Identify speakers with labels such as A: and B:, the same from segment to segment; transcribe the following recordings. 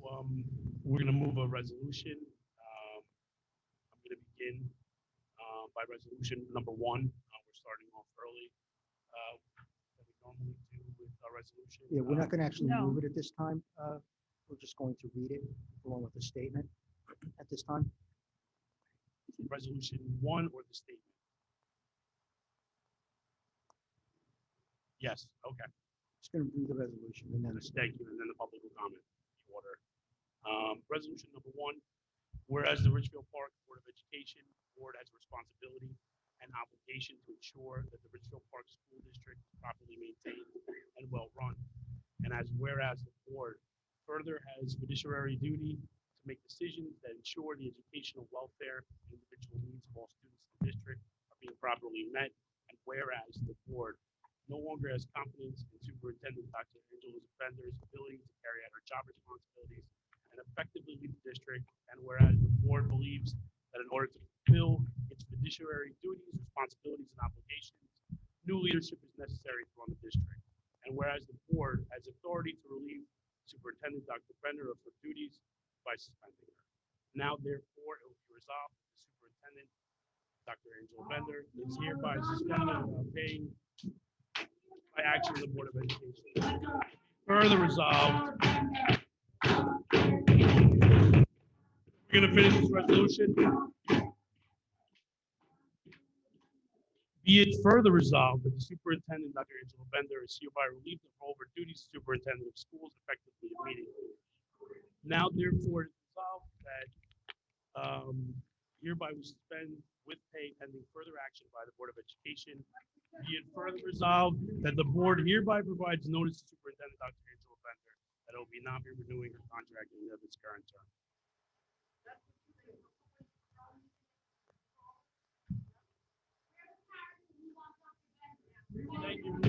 A: We're going to move a resolution. I'm going to begin by resolution number 1. We're starting off early. That we normally do with our resolution.
B: Yeah, we're not going to actually
C: No.
B: move it at this time. We're just going to read it along with the statement at this time.
A: Resolution 1 or the statement? Yes, okay.
B: Just going to read the resolution and then
A: Thank you, and then the public will comment. The order. Resolution number 1, whereas the Ridgefield Park Board of Education Board has a responsibility and obligation to ensure that the Ridgefield Park School District is properly maintained and well-run. And as whereas the board further has fiduciary duty to make decisions that ensure the educational welfare and individual needs of all students in the district are being properly met. And whereas the board no longer has confidence in Superintendent Dr. Angela Bender's ability to carry out her job responsibilities and effectively lead the district. And whereas the board believes that in order to fulfill its fiduciary duties, responsibilities, and obligations, new leadership is necessary to run the district. And whereas the board has authority to relieve Superintendent Dr. Bender of her duties by suspending her. Now, therefore, it will be resolved that the Superintendent, Dr. Angela Bender, is hereby suspended without paying by action of the Board of Education. Further resolved. We're going to finish this resolution. Be it further resolved that the Superintendent, Dr. Angela Bender, is hereby relieved of all of her duties as Superintendent of Schools effectively immediately. Now, therefore, it is resolved that hereby we suspend with pay pending further action by the Board of Education. Be it further resolved that the board hereby provides notice to Superintendent Dr. Angela Bender that it will not be renewing her contract in its current term. Thank you.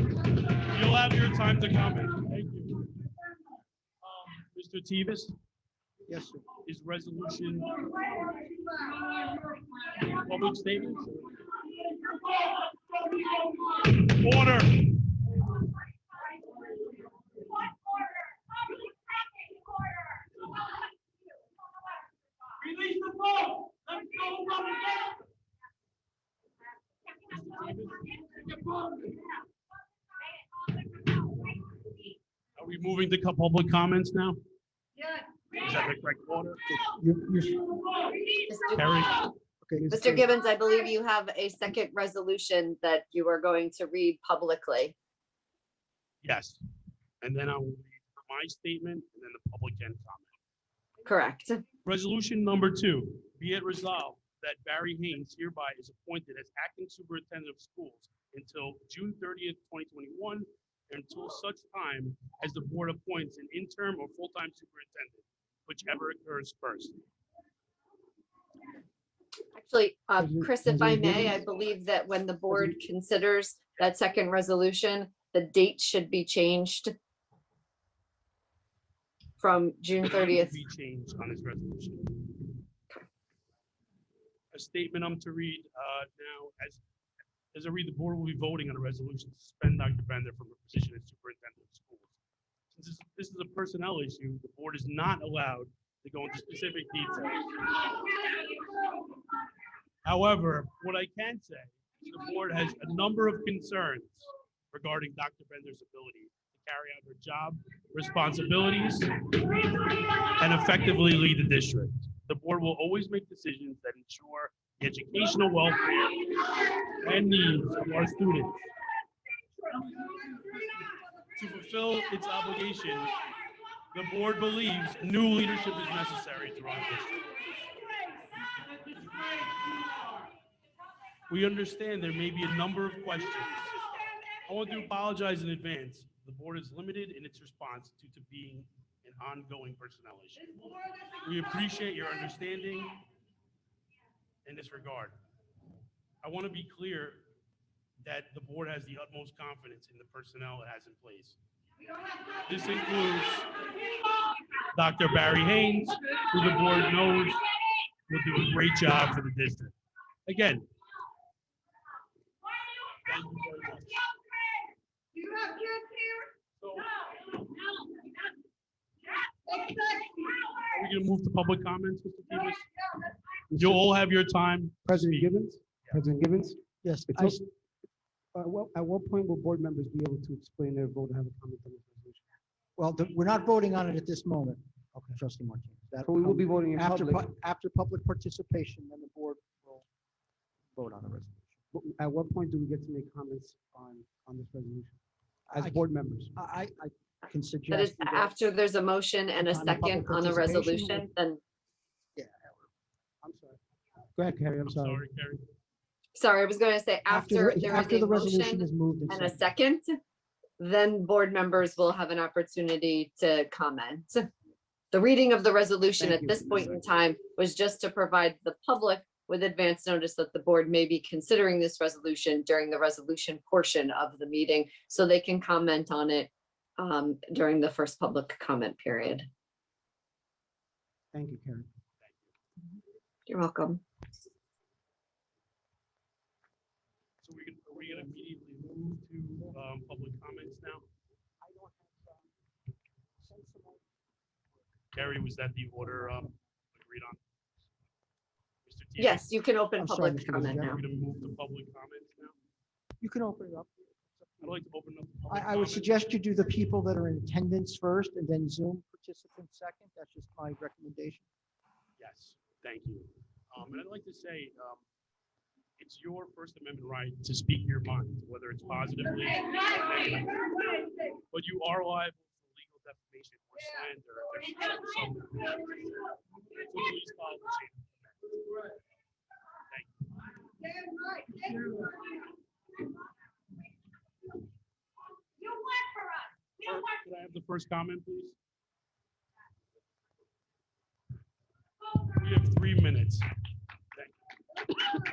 A: You'll have your time to comment. Thank you. Mr. Tevis?
B: yes, sir.
A: Is resolution public statements? Order.
D: Release the phone. Let's go run
A: Are we moving to public comments now?
D: Yes.
A: Is that the correct order?
C: Mr.
A: Terry?
B: Okay,
C: Mr. Gibbons, I believe you have a second resolution that you are going to read publicly.
A: Yes. And then I will read my statement and then the public can comment.
C: Correct.
A: Resolution number 2, be it resolved that Barry Haynes hereby is appointed as acting superintendent of schools until June 30th, 2021, until such time as the board appoints an interim or full-time superintendent, whichever occurs first.
C: Actually,
B: President-
C: Chris, if I
B: President
C: may, I
B: Gibbons?
C: believe that when the board considers that second resolution, the date should be changed from June 30th.
A: Be changed on this resolution. A statement I'm to read now, as I read, the board will be voting on a resolution to suspend Dr. Bender from her position as superintendent of schools. Since this is a personnel issue, the board is not allowed to go into specific details. However, what I can say is the board has a number of concerns regarding Dr. Bender's ability to carry out her job responsibilities and effectively lead the district. The board will always make decisions that ensure the educational welfare and needs of our students. To fulfill its obligation, the board believes new leadership is necessary to run the district. We understand there may be a number of questions. I want to apologize in advance. The board is limited in its response due to being an ongoing personnel issue. We appreciate your understanding in this regard. I want to be clear that the board has the utmost confidence in the personnel it has in place. This includes Dr. Barry Haynes, who the board knows will do a great job for the district. Again, thank you very much.
D: Do you have kids here?
A: So,
D: No.
A: gonna move to public comments, Mr. Kibis? You'll all have your time.
E: President Gibbons?
A: Yeah.
E: President Gibbons?
B: Yes,
E: It's also- at what point will board members be able to explain their vote and have a comment on this resolution?
B: well, we're not voting on it at this moment. Okay, trustee Martinez. That
E: So we will be
B: come
E: voting in
B: after,
E: public.
B: after public participation, then the board will vote on the resolution.
E: But at what point do we get to make comments on this resolution? As
B: I-
E: board members?
B: I can
C: That
B: suggest.
C: is
B: we go-
C: after there's a motion and a
B: Upon the public
C: second on the
B: participation,
C: resolution, then,
E: I'm sorry. Go ahead, Carrie, I'm
A: I'm
E: sorry.
A: sorry, Carrie.
C: sorry, I was going to say after there is
B: after
C: a
B: the resolution
C: motion
B: is moved
C: and a
B: seconded.
C: second, then board members will have an opportunity to comment. The reading of the resolution
E: Thank
C: at
E: you.
C: this point in time was just to provide the public with advance notice that the board may be considering this resolution during the resolution portion of the meeting, so they can comment on it during the first public comment period.
E: Thank you, Carrie.
C: You're welcome.
A: So are we gonna immediately move to public comments now? Carrie, was that the order agreed on? Mr. Tebow?
C: Yes, you can open
B: I'm sorry,
C: public
B: Mr.
C: comment
B: President.
C: now.
A: We're gonna move to public comments now?
B: You can open it up.
A: I'd like to open up. the public
B: I would
A: comments.
B: suggest you do the people that are in attendance first and then Zoom participants second. That's just my recommendation.
A: Yes, thank you. And I'd like to say, it's your First Amendment right to speak your mind, whether it's positively or negatively. But you are liable for legal defamation or slander. if you show some- So please follow the chain of command. Thank you.
D: You went for us. You went.
A: Could I have the first comment, please? We have 3 minutes. Thank you.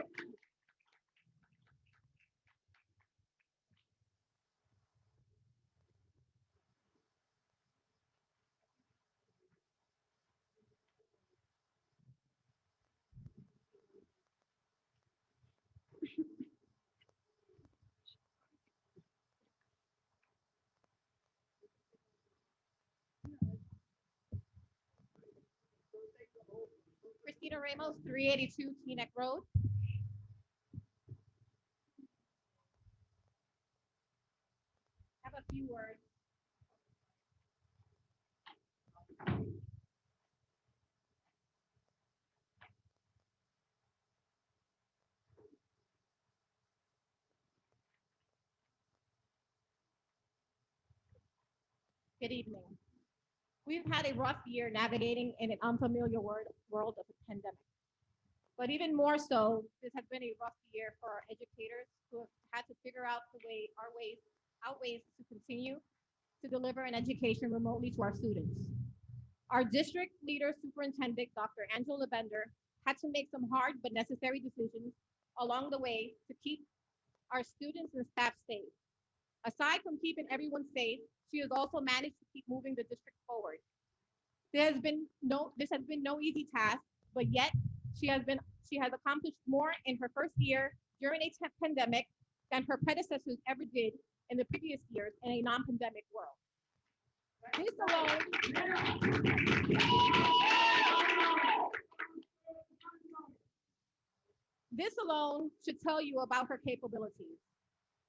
F: Christina Ramos, 382 Teaneck Road. Have a few words. Good evening. We've had a rough year navigating in an unfamiliar world of a pandemic. But even more so, this has been a rough year for our educators who have had to figure out ways to continue to deliver an education remotely to our students. Our district leader superintendent, Dr. Angela Bender, had to make some hard but necessary decisions along the way to keep our students and staff safe. Aside from keeping everyone safe, she has also managed to keep moving the district forward. This has been no easy task, but yet she has accomplished more in her first year during a pandemic than her predecessors ever did in the previous years in a non-pandemic world. This alone should tell you about her capabilities.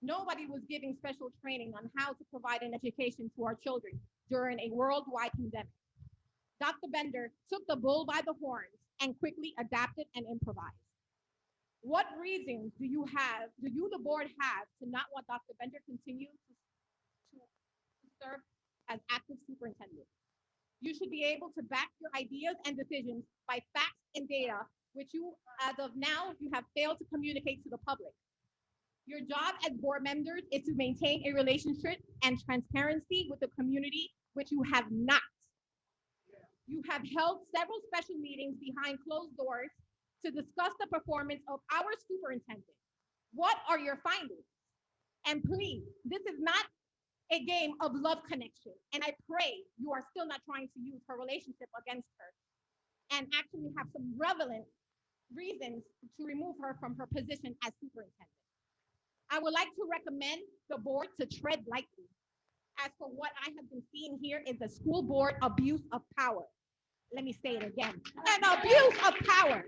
F: Nobody was giving special training on how to provide an education to our children during a worldwide pandemic. Dr. Bender took the bull by the horns and quickly adapted and improvised. What reasons do you, the board, have to not want Dr. Bender continue to serve as active superintendent? You should be able to back your ideas and decisions by facts and data, which you, as of now, you have failed to communicate to the public. Your job as board members is to maintain a relationship and transparency with the community, which you have not. You have held several special meetings behind closed doors to discuss the performance of our superintendent. What are your findings? And please, this is not a game of love connection. And I pray you are still not trying to use her relationship against her and actually have some relevant reasons to remove her from her position as superintendent. I would like to recommend the board to tread lightly. As for what I have been seeing here is the school board abuse of power. let me say it again, an abuse of power.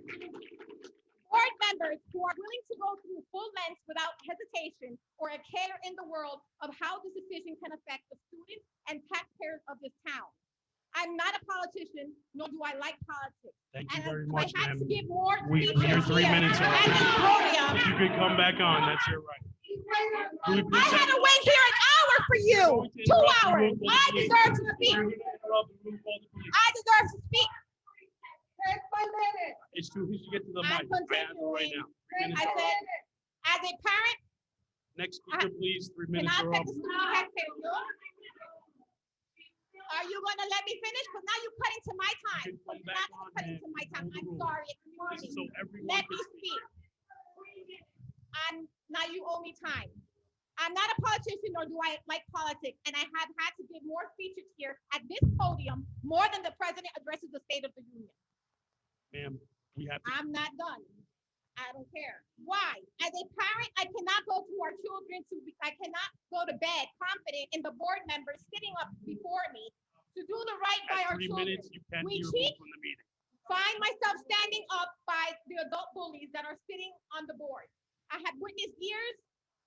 F: Board members who are willing to go through full lengths without hesitation or a care in the world of how this decision can affect the students and taxpayers of this town. I'm not a politician, nor do I like politics.
A: Thank you
F: And
A: very
F: if
A: much,
F: I had to
A: ma'am.
F: give more
A: Your
F: speeches
A: 3
F: here
A: minutes are
F: at
A: up.
F: this podium,
A: If you could come back on, that's your right. Can we
F: I
A: please
F: had
A: have-
F: to wait here an hour for you, 2 hours. I deserve to speak.
A: You're gonna interrupt and we'll call the police.
F: I deserve to speak.
A: It's true, he should get to the
F: I'm
A: mic. I have it right now. 3 minutes
F: I
A: are up.
F: said, as a parent,
A: Next speaker, please. 3
F: can
A: minutes
F: I
A: are
F: affect
A: up.
F: the student taxpayers? Are you gonna let me finish? Because now you're cutting to my time.
A: You can come
F: You're
A: back
F: not gonna
A: on
F: cut
A: and
F: into my time.
A: follow the
F: I'm
A: rules.
F: sorry. It's
A: This is
F: morning.
A: so everyone
F: Let
A: can
F: me
A: speak.
F: speak. Now you owe me time. I'm not a politician, nor do I like politics, and I have had to give more speeches here at this podium, more than the president addresses the State of the Union.
A: Ma'am, we have to.
F: I'm not done. I don't care. Why? As a parent, I cannot go to our children I cannot go to bed confident in the board members sitting up before me to do the right by
A: At
F: our
A: 3
F: children.
A: minutes, you can
F: We
A: be
F: cheat.
A: removed from the meeting.
F: Find myself standing up by the adult bullies that are sitting on the board. I have witnessed years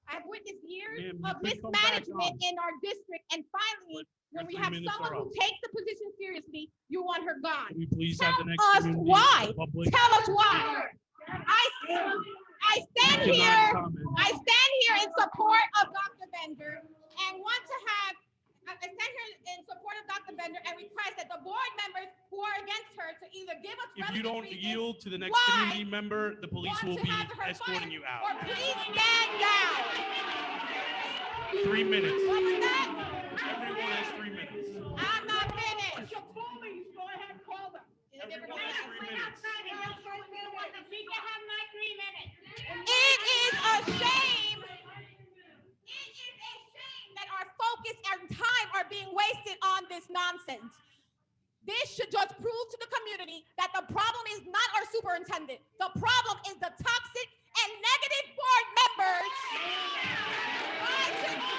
A: Ma'am, you
F: of
A: could come back
F: mismanagement
A: on.
F: in our district, and finally, when
A: Your
F: we
A: 3
F: have
A: minutes
F: someone
A: are
F: who
A: up.
F: takes the position seriously, you want her gone.
A: Can we please have the
F: Tell
A: next
F: us
A: community,
F: why.
A: the public?
F: Tell us why. I stand
A: You
F: here,
A: cannot comment.
F: I stand here in support of Dr. Bender and want to have, I stand here in support of Dr. Bender and request that the board members who are against her to either give us
A: If you
F: relevant
A: don't
F: reasons
A: yield to the next
F: why
A: community member, the police
F: want
A: will
F: to
A: be
F: have her
A: escorting
F: fired,
A: you
F: or
A: out.
F: please stand down.
A: 3 minutes.
F: What was that?
A: Everyone has 3 minutes.
F: I'm not finished. Your police, go ahead, call them.
A: Everyone has 3 minutes.
D: She can have my 3 minutes.
F: It is a shame. It is a shame that our focus and time are being wasted on this nonsense. This should just prove to the community that the problem is not our superintendent. The problem is the toxic and negative board members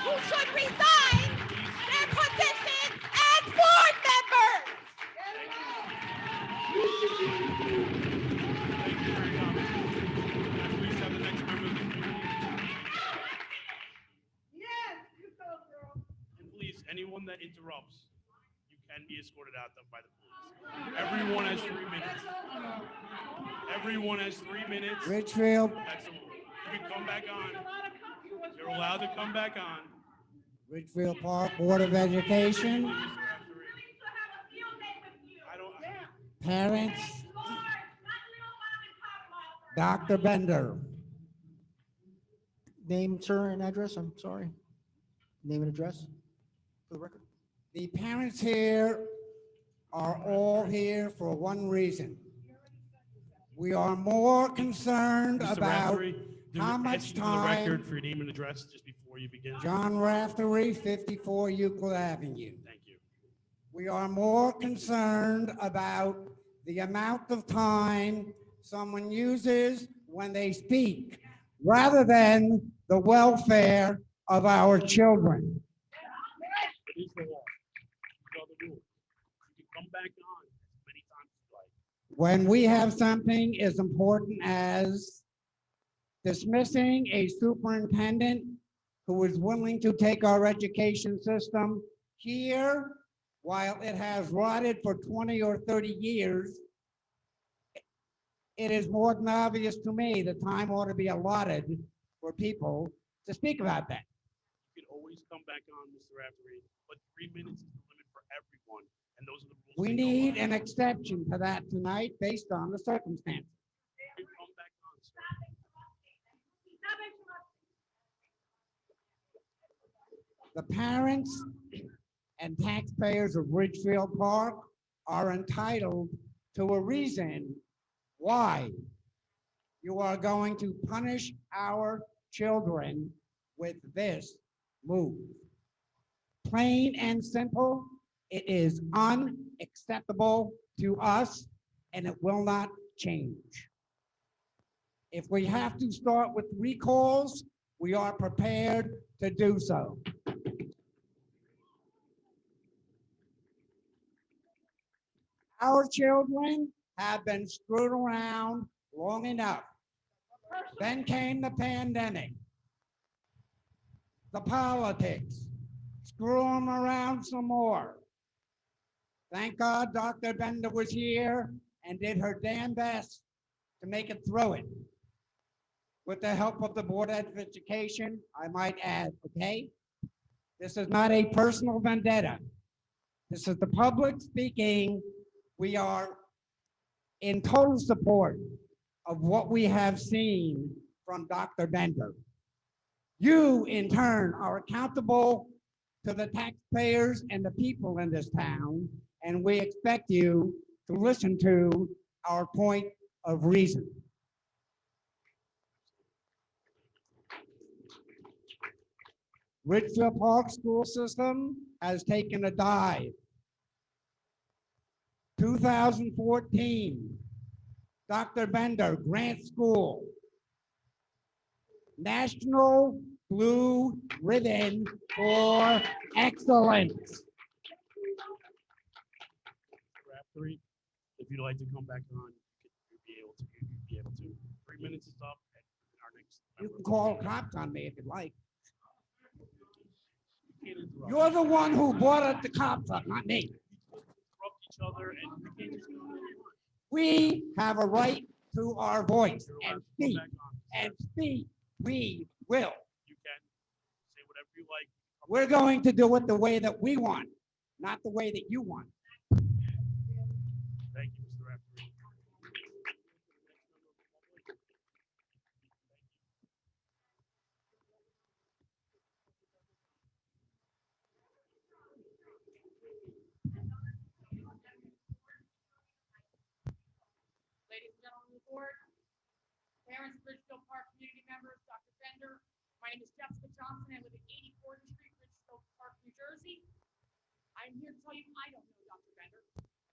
F: who should resign their position as board members.
A: Thank you for your comments. Can I please have the next member of the community? And please, anyone that interrupts, you can be escorted out by the police. Everyone has 3 minutes. Everyone has 3 minutes.
G: Ridgefield,
A: That's the rule. You can come back on. You're allowed to come back on.
G: Ridgefield Park Board of Education,
A: I don't.
G: parents, Dr. Bender.
B: Name, sir, and address, I'm sorry. Name and address for the record.
G: The parents here are all here for one reason. We are more concerned
A: Mr.
G: about
A: Raftery,
G: how much
A: ask you for the record
G: time.
A: for your name and address just before you begin.
G: John Raftery, 54 Euclid Avenue.
A: Thank you.
G: We are more concerned about the amount of time someone uses when they speak, rather than the welfare of our children.
A: It is the law. These are the rules. You can come back on as many times as you like.
G: When we have something as important as dismissing a superintendent who is willing to take our education system here, while it has rotted for 20 or 30 years, it is more than obvious to me that time ought to be allotted for people to speak about that.
A: You can always come back on, Mr. Raftery, but 3 minutes is the limit for everyone, and those are the rules.
G: We
A: go
G: need
A: by.
G: an exception to that tonight based on the circumstances.
A: You can come back on, sir.
G: The parents and taxpayers of Ridgefield Park are entitled to a reason why you are going to punish our children with this move. Plain and simple, it is unacceptable to us, and it will not change. If we have to start with recalls, we are prepared to do so. Our children have been screwed around long enough. Then came the pandemic, the politics, screw them around some more. Thank God Dr. Bender was here and did her damn best to make it through it. With the help of the Board of Education, I might add, okay? This is not a personal vendetta. This is the public speaking. We are in total support of what we have seen from Dr. Bender. You, in turn, are accountable to the taxpayers and the people in this town, and we expect you to listen to our point of reason. Ridgefield Park School System has taken a dive. 2014, Dr. Bender, Grant School, National Blue Ribbon for Excellence.
A: Raftery, if you'd like to come back on, you'd be able to. 3 minutes is up. And our next.
G: You can call cops on me if you'd like.
A: You can't interrupt.
G: You're the one who brought up the cops up, not me.
A: Interrupt each other, and we can't just do what we want.
G: We have a right to our voice
A: You're
G: and
A: allowed to come
G: speak,
A: back on.
G: and speak. We will.
A: You can say whatever you like.
G: We're going to do it the way that we want, not the way that you want.
A: Thank you, Mr. Raftery.
D: Ladies and gentlemen of the board, parents of Ridgefield Park community members, Dr. Bender, my name is Jessica Johnson. I live at 84th Street, Ridgefield Park, New Jersey. I'm here to tell you I don't know Dr. Bender.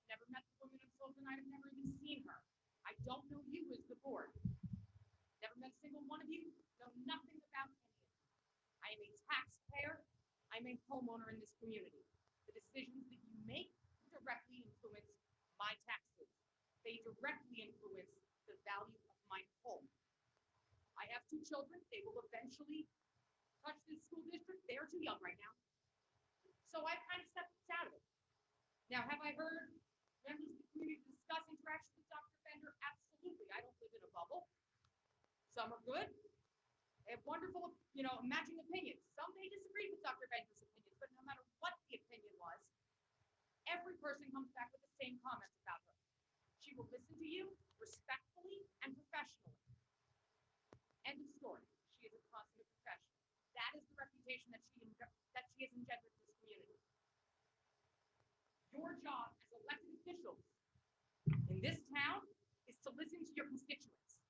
D: Never met the woman until tonight. I've never even seen her. I don't know you as the board. Never met a single one of you. Know nothing about any of you. I am a taxpayer. I'm a homeowner in this community. The decisions that you make directly influence my taxes. They directly influence the value of my home. I have 2 children. They will eventually touch this school district. They are too young right now. So I've kind of stepped out of it. Now, have I heard members of the community discuss interactions with Dr. Bender? Absolutely. I don't live in a bubble. Some are good. They have wonderful, matching opinions. Some may disagree with Dr. Bender's opinions, but no matter what the opinion was, every person comes back with the same comments about her. She will listen to you respectfully and professionally. End of story. She is a consummate professional. That is the reputation that she has engendered in this community. Your job as elected officials in this town is to listen to your constituents.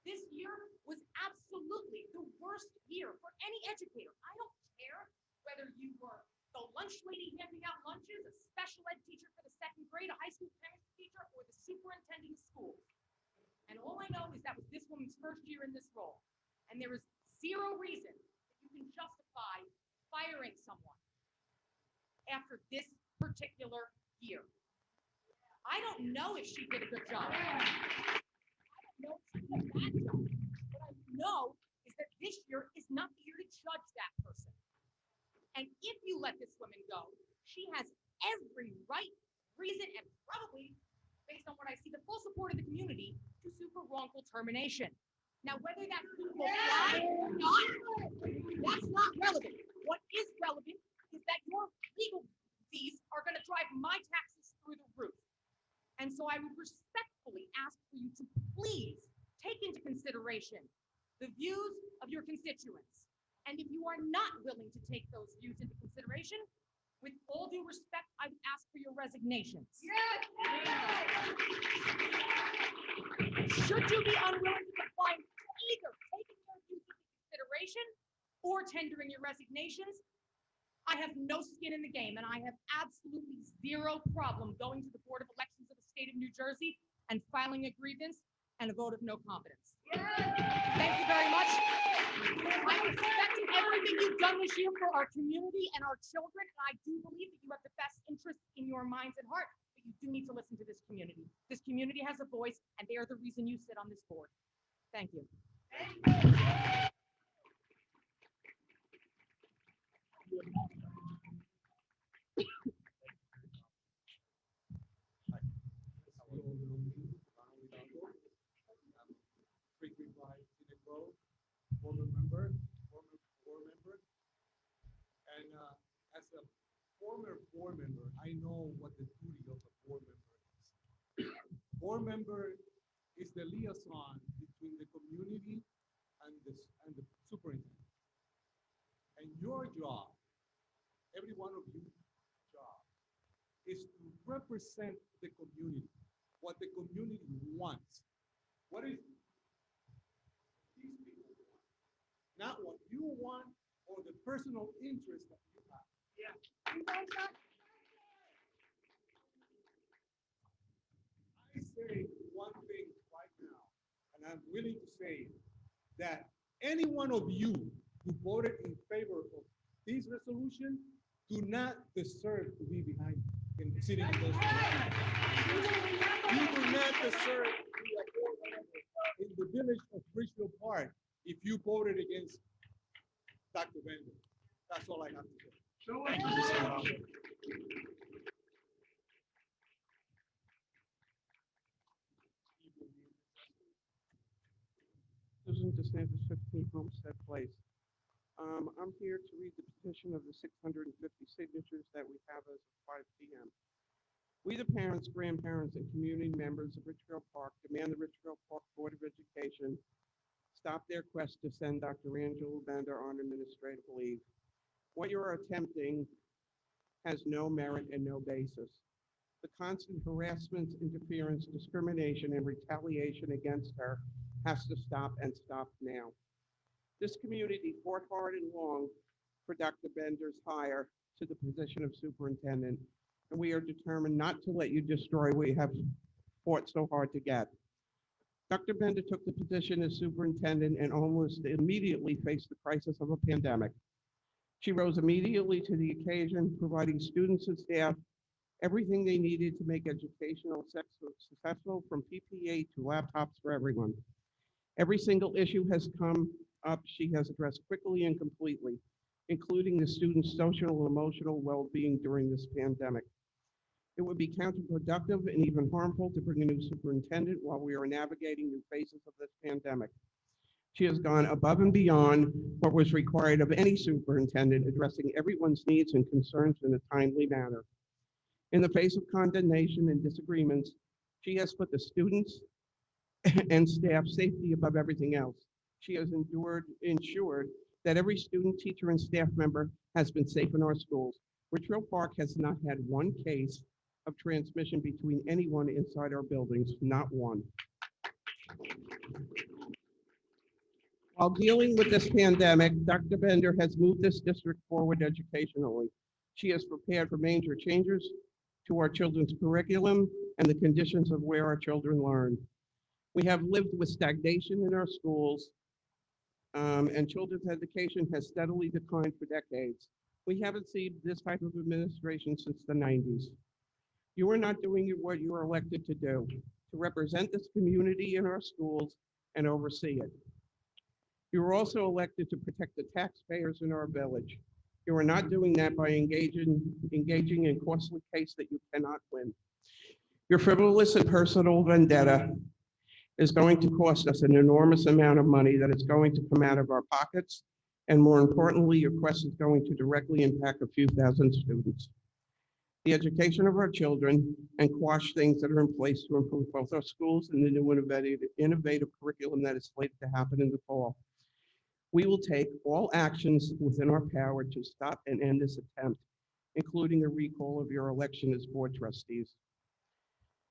D: This year was absolutely the worst year for any educator. I don't care whether you were the lunch lady handing out lunches, a special ed teacher for the 2nd grade, a high school chemistry teacher, or the superintendent of schools. And all I know is that was this woman's first year in this role. And there is 0 reason that you can justify firing someone after this particular year. I don't know if she did a good job. I don't know if she did a bad job. What I know is that this year is not the year to judge that person. And if you let this woman go, she has every right, reason, and probably, based on what I see, the full support of the community to sue for wrongful termination. Now, whether that suit will fly or not, that's not relevant. What is relevant is that your legal fees are going to drive my taxes through the roof. And so I would respectfully ask for you to please take into consideration the views of your constituents. And if you are not willing to take those views into consideration, with all due respect, I would ask for your resignations. Yes. Should you be unwilling to comply, either taking those views into consideration or tendering your resignations, I have no skin in the game, and I have absolutely 0 problem going to the Board of Elections of the state of New Jersey and filing a grievance and a vote of no confidence. Yes. Thank you very much. I respect everything you've done this year for our community and our children, and I do believe that you have the best interests in your minds and heart, but you do need to listen to this community. This community has a voice, and they are the reason you sit on this board. Thank you.
H: Former member, former board member. And as a former board member, I know what the duty of a board member is. Board member is the liaison between the community and the superintendent. And your job, every one of you job, is to represent the community, what the community wants. What is these people want? Not what you want or the personal interest that you have. Yeah. I say one thing right now, and I'm willing to say that any one of you who voted in favor of this resolution do not deserve to be behind in sitting in those positions. You do not deserve to be a board member in the village of Ridgefield Park if you voted against Dr. Bender. That's all I have to say.
A: Thank you, Mr. Brown.
I: Susan DeSantis, 15 Homestead Place. I'm here to read the petition of the 650 signatures that we have as of 5 p.m. We, the parents, grandparents, and community members of Ridgefield Park, demand the Ridgefield Park Board of Education stop their quest to send Dr. Angela Bender on administrative leave. What you're attempting has no merit and no basis. The constant harassment, interference, discrimination, and retaliation against her has to stop, and stop now. This community fought hard and long for Dr. Bender's hire to the position of superintendent, and we are determined not to let you destroy what you have fought so hard to get. Dr. Bender took the position as superintendent and almost immediately faced the crisis of a pandemic. She rose immediately to the occasion, providing students and staff everything they needed to make educational successful, from PPE to laptops for everyone. Every single issue has come up, she has addressed quickly and completely, including the students' social and emotional well-being during this pandemic. It would be counterproductive and even harmful to bring a new superintendent while we are navigating new phases of this pandemic. She has gone above and beyond what was required of any superintendent, addressing everyone's needs and concerns in a timely manner. In the face of condemnation and disagreements, she has put the students and staff safety above everything else. She has ensured that every student, teacher, and staff member has been safe in our schools. Ridgefield Park has not had one case of transmission between anyone inside our buildings, not one. While dealing with this pandemic, Dr. Bender has moved this district forward educationally. She has prepared for major changes to our children's curriculum and the conditions of where our children learn. We have lived with stagnation in our schools, and children's education has steadily declined for decades. We haven't seen this type of administration since the 90s. You are not doing what you are elected to do, to represent this community in our schools and oversee it. You are also elected to protect the taxpayers in our village. You are not doing that by engaging in costly case that you cannot win. Your frivolous and personal vendetta is going to cost us an enormous amount of money that is going to come out of our pockets. And more importantly, your quest is going to directly impact a few thousand students. The education of our children and quash things that are in place to improve both our schools and the new innovative curriculum that is slated to happen in the fall. We will take all actions within our power to stop and end this attempt, including a recall of your election as board trustees.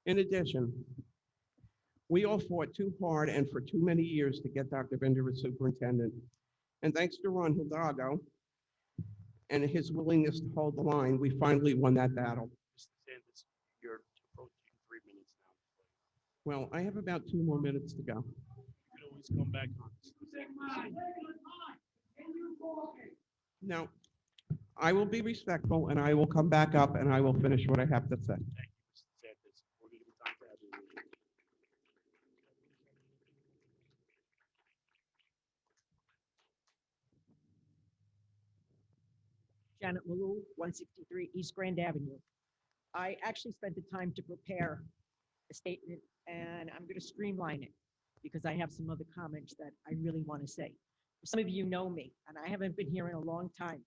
I: In addition, we all fought too hard and for too many years to get Dr. Bender as superintendent. And thanks to Ron Hidalgo and his willingness to hold the line, we finally won that battle.
A: Mr. Sanders, you're approaching 3 minutes now.
I: Well, I have about 2 more minutes to go.
A: You can always come back on.
I: Now, I will be respectful and I will come back up and I will finish what I have to say.
A: Thank you, Mr. DeSantis. We're gonna give you time to have your-
J: Janet Malou, 163 East Grand Avenue. I actually spent the time to prepare a statement, and I'm going to streamline it because I have some other comments that I really want to say. Some of you know me, and I haven't been here in a long time.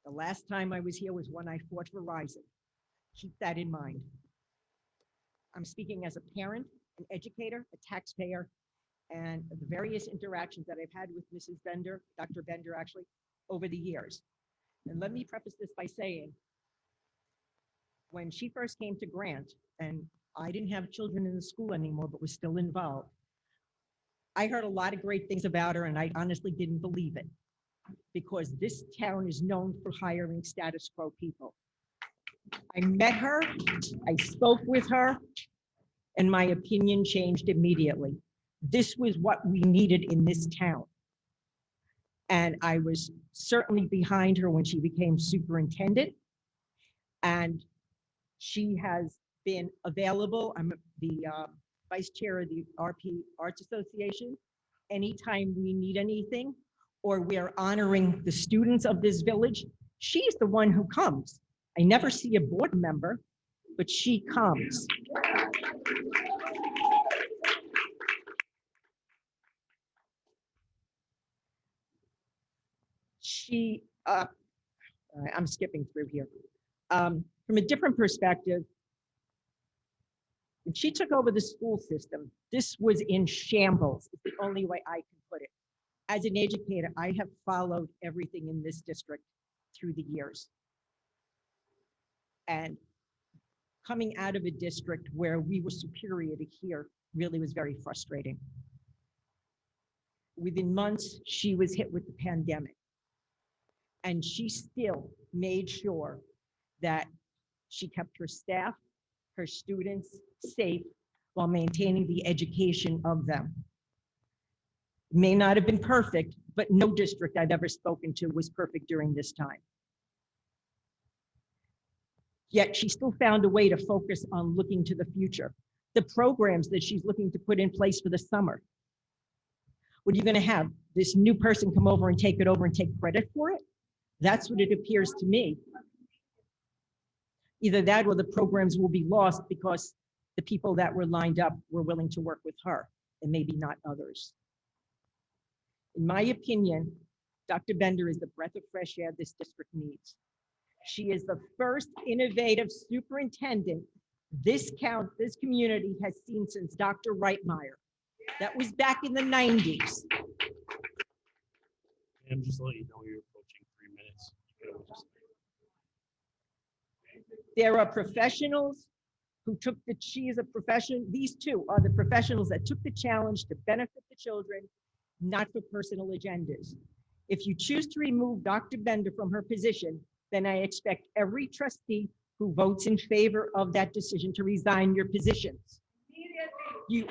J: The last time I was here was when I fought Verizon. Keep that in mind. I'm speaking as a parent, an educator, a taxpayer, and the various interactions that I've had with Mrs. Bender, Dr. Bender actually, over the years. And let me preface this by saying, when she first came to Grant, and I didn't have children in the school anymore, but was still involved, I heard a lot of great things about her, and I honestly didn't believe it, because this town is known for hiring status quo people. I met her, I spoke with her, and my opinion changed immediately. This was what we needed in this town. And I was certainly behind her when she became superintendent. And she has been available. I'm the vice chair of the RP Arts Association. Anytime we need anything, or we're honoring the students of this village, she's the one who comes. I never see a board member, but she comes. She, I'm skipping through here. From a different perspective, when she took over the school system, this was in shambles. It's the only way I can put it. As an educator, I have followed everything in this district through the years. And coming out of a district where we were superior to here really was very frustrating. Within months, she was hit with the pandemic. And she still made sure that she kept her staff, her students safe while maintaining the education of them. It may not have been perfect, but no district I've ever spoken to was perfect during this time. Yet she still found a way to focus on looking to the future. The programs that she's looking to put in place for the summer. What are you going to have? This new person come over and take it over and take credit for it? That's what it appears to me. Either that or the programs will be lost because the people that were lined up were willing to work with her and maybe not others. In my opinion, Dr. Bender is the breath of fresh air this district needs. She is the first innovative superintendent this community has seen since Dr. Reitmeyer. That was back in the 90s.
A: I'm just letting you know you're approaching 3 minutes. You could always just-
J: There are professionals who took she is a profession, these two are the professionals that took the challenge to benefit the children, not for personal agendas. If you choose to remove Dr. Bender from her position, then I expect every trustee who votes in favor of that decision to resign your positions. You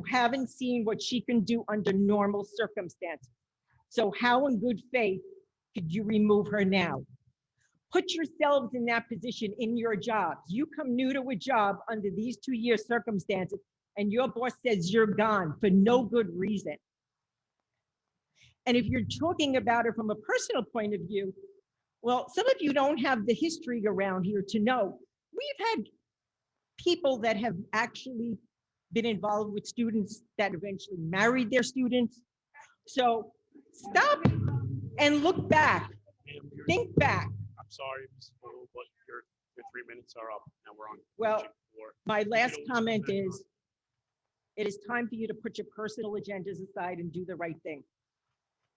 J: haven't seen what she can do under normal circumstances. So how in good faith could you remove her now? Put yourselves in that position in your jobs. You come new to a job under these 2-year circumstances and your boss says you're gone for no good reason. And if you're talking about it from a personal point of view, well, some of you don't have the history around here to know. We've had people that have actually been involved with students that eventually married their students. So stop and look back,
A: Ma'am, you're-
J: think back.
A: I'm sorry, Mrs. Bowles, but your 3 minutes are up. Now we're on.
J: Well,
A: page 4.
J: My last
A: don't-
J: comment is, it is time for you to put your personal agendas aside and do the right thing.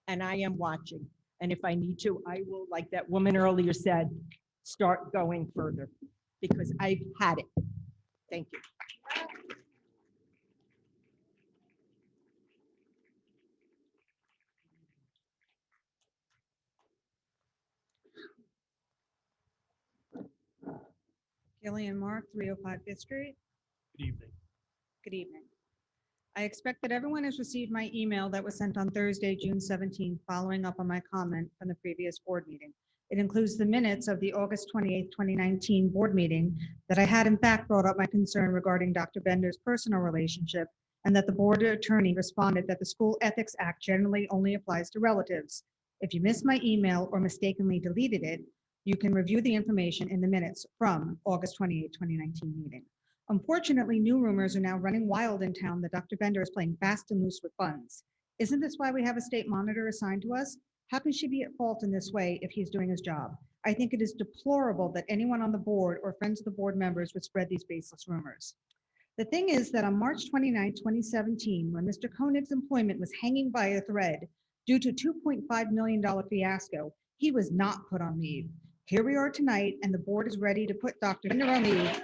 J: And I am watching. And if I need to, I will, like that woman earlier said, start going further because I've had it. Thank you.
K: Gillian Mark, 305 Fifth Street.
A: Good evening.
K: Good evening. I expect that everyone has received my email that was sent on Thursday, June 17th, following up on my comment from the previous board meeting. It includes the minutes of the August 28th, 2019 board meeting that I had in fact brought up my concern regarding Dr. Bender's personal relationship, and that the board attorney responded that the School Ethics Act generally only applies to relatives. If you missed my email or mistakenly deleted it, you can review the information in the minutes from August 28th, 2019 meeting. Unfortunately, new rumors are now running wild in town that Dr. Bender is playing fast and loose with funds. Isn't this why we have a state monitor assigned to us? How can she be at fault in this way if he's doing his job? I think it is deplorable that anyone on the board or friends of the board members would spread these baseless rumors. The thing is that on March 29, 2017, when Mr. Koenig's employment was hanging by a thread due to $2.5 million fiasco, he was not put on leave. Here we are tonight, and the board is ready to put Dr. Bender on leave.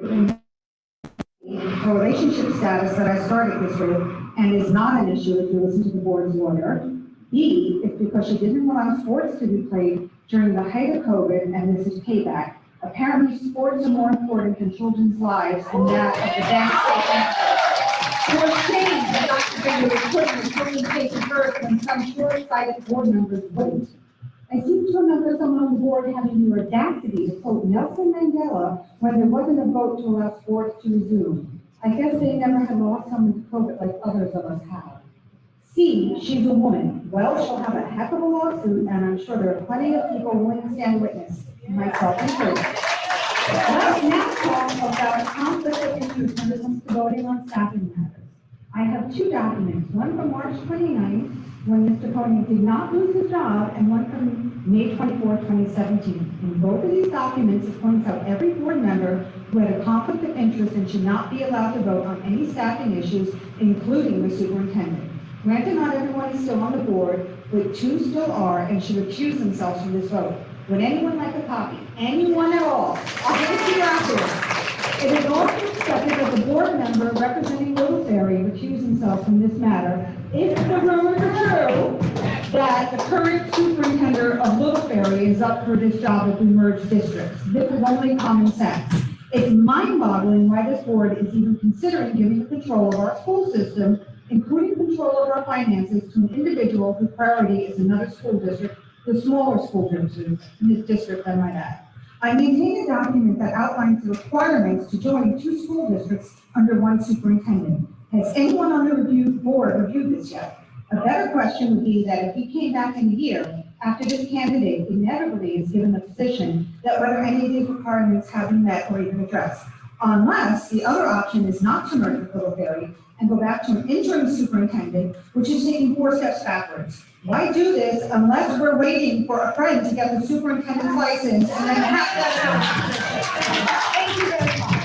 L: A relationship status that I started this with, and is not an issue if you listen to the board's lawyer. B, it's because she didn't allow sports to be played during the height of COVID, and this is payback. Apparently, sports are more important than children's lives and that of the then state. For shame that Dr. Bender was putting the children's safety first when some short-sighted board members wouldn't. I seem to remember someone on the board having the audacity to quote Nelson Mandela when there wasn't a vote to allow sports to resume. I guess they never had lost someone to COVID like others of us have. C, she's a woman. Well, she'll have a heck of a lawsuit, and I'm sure there are plenty of people willing to stand witness, myself included. Let's now talk about conflict of interest when it comes to voting on staffing matters. I have two documents, one from March 29th, when Mr. Koenig did not lose his job, and one from May 24, 2017. In both of these documents, it points out every board member who had a conflict of interest and should not be allowed to vote on any staffing issues, including the superintendent. Granted, not everyone is still on the board, but two still are and should recuse themselves from this vote. Would anyone like a copy? Anyone at all? I'll give it to you afterwards. It is also expected that the board member representing Little Ferry recuse himself from this matter if the rumors are true that the current superintendent of Little Ferry is up for this job if we merge districts. This is only common sense. It's mind-boggling why this board is even considering giving the control of our school system, including control of our finances, to an individual whose priority is another school district, the smaller school district, I might add. I maintain a document that outlines the requirements to join two school districts under one superintendent. Has anyone on the board reviewed this yet? A better question would be that if he came back in a year after this candidate inevitably is given the position, that whether any of these requirements have been met or even addressed. Unless the other option is not to merge with Little Ferry and go back to an interim superintendent, which is taking 4 steps backwards. Why do this unless we're waiting for a friend to get the superintendent's license and then have that? Thank you very much.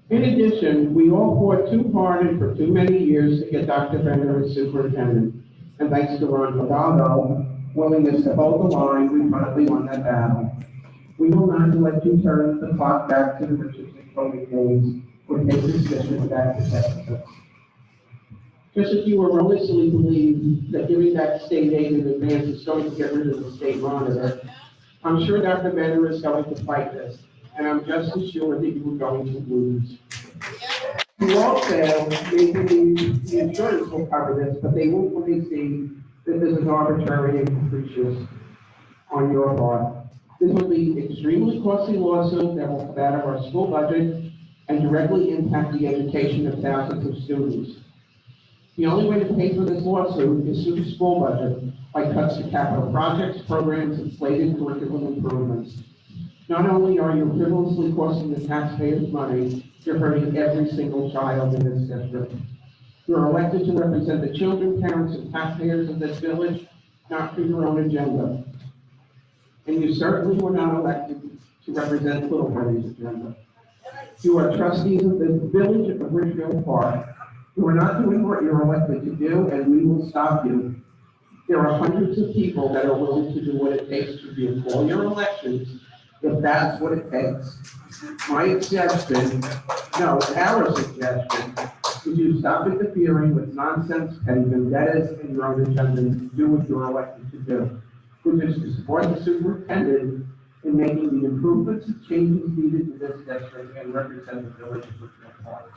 I: In addition, we all fought too hard and for too many years to get Dr. Bender as superintendent. And thanks to Ron Hidalgo's willingness to hold the line, we finally won that battle. We will not let you turn the clock back to the Richardson Koenig days or take this district back to Texas. Just as you erroneously believe that giving back state aid in advance is going to get rid of the state monitor, I'm sure Dr. Bender is going to fight this, and I'm just as sure that you are going to lose. You all fail, they believe the insurance will cover this, but they won't really see that this is arbitrary and capricious on your part. This will be an extremely costly lawsuit that will come out of our school budget and directly impact the education of thousands of students. The only way to pay for this lawsuit is through the school budget by cuts to capital projects, programs, and slated curriculum improvements. Not only are you frivolously costing the taxpayers money, you're hurting every single child in this district. You're elected to represent the children, parents, and taxpayers of this village, not for your own agenda. And you certainly were not elected to represent Little Ferry's agenda. You are trustees of the village of Ridgefield Park. You are not doing what you're elected to do, and we will stop you. There are hundreds of people that are willing to do what it takes to be for your elections, if that's what it takes. My suggestion, no, our suggestion, is you stop interfering with nonsense and vendettas in your own agenda and do what you're elected to do, which is to support the superintendent in making the improvements and changes needed to this district and represent the village of Ridgefield Park.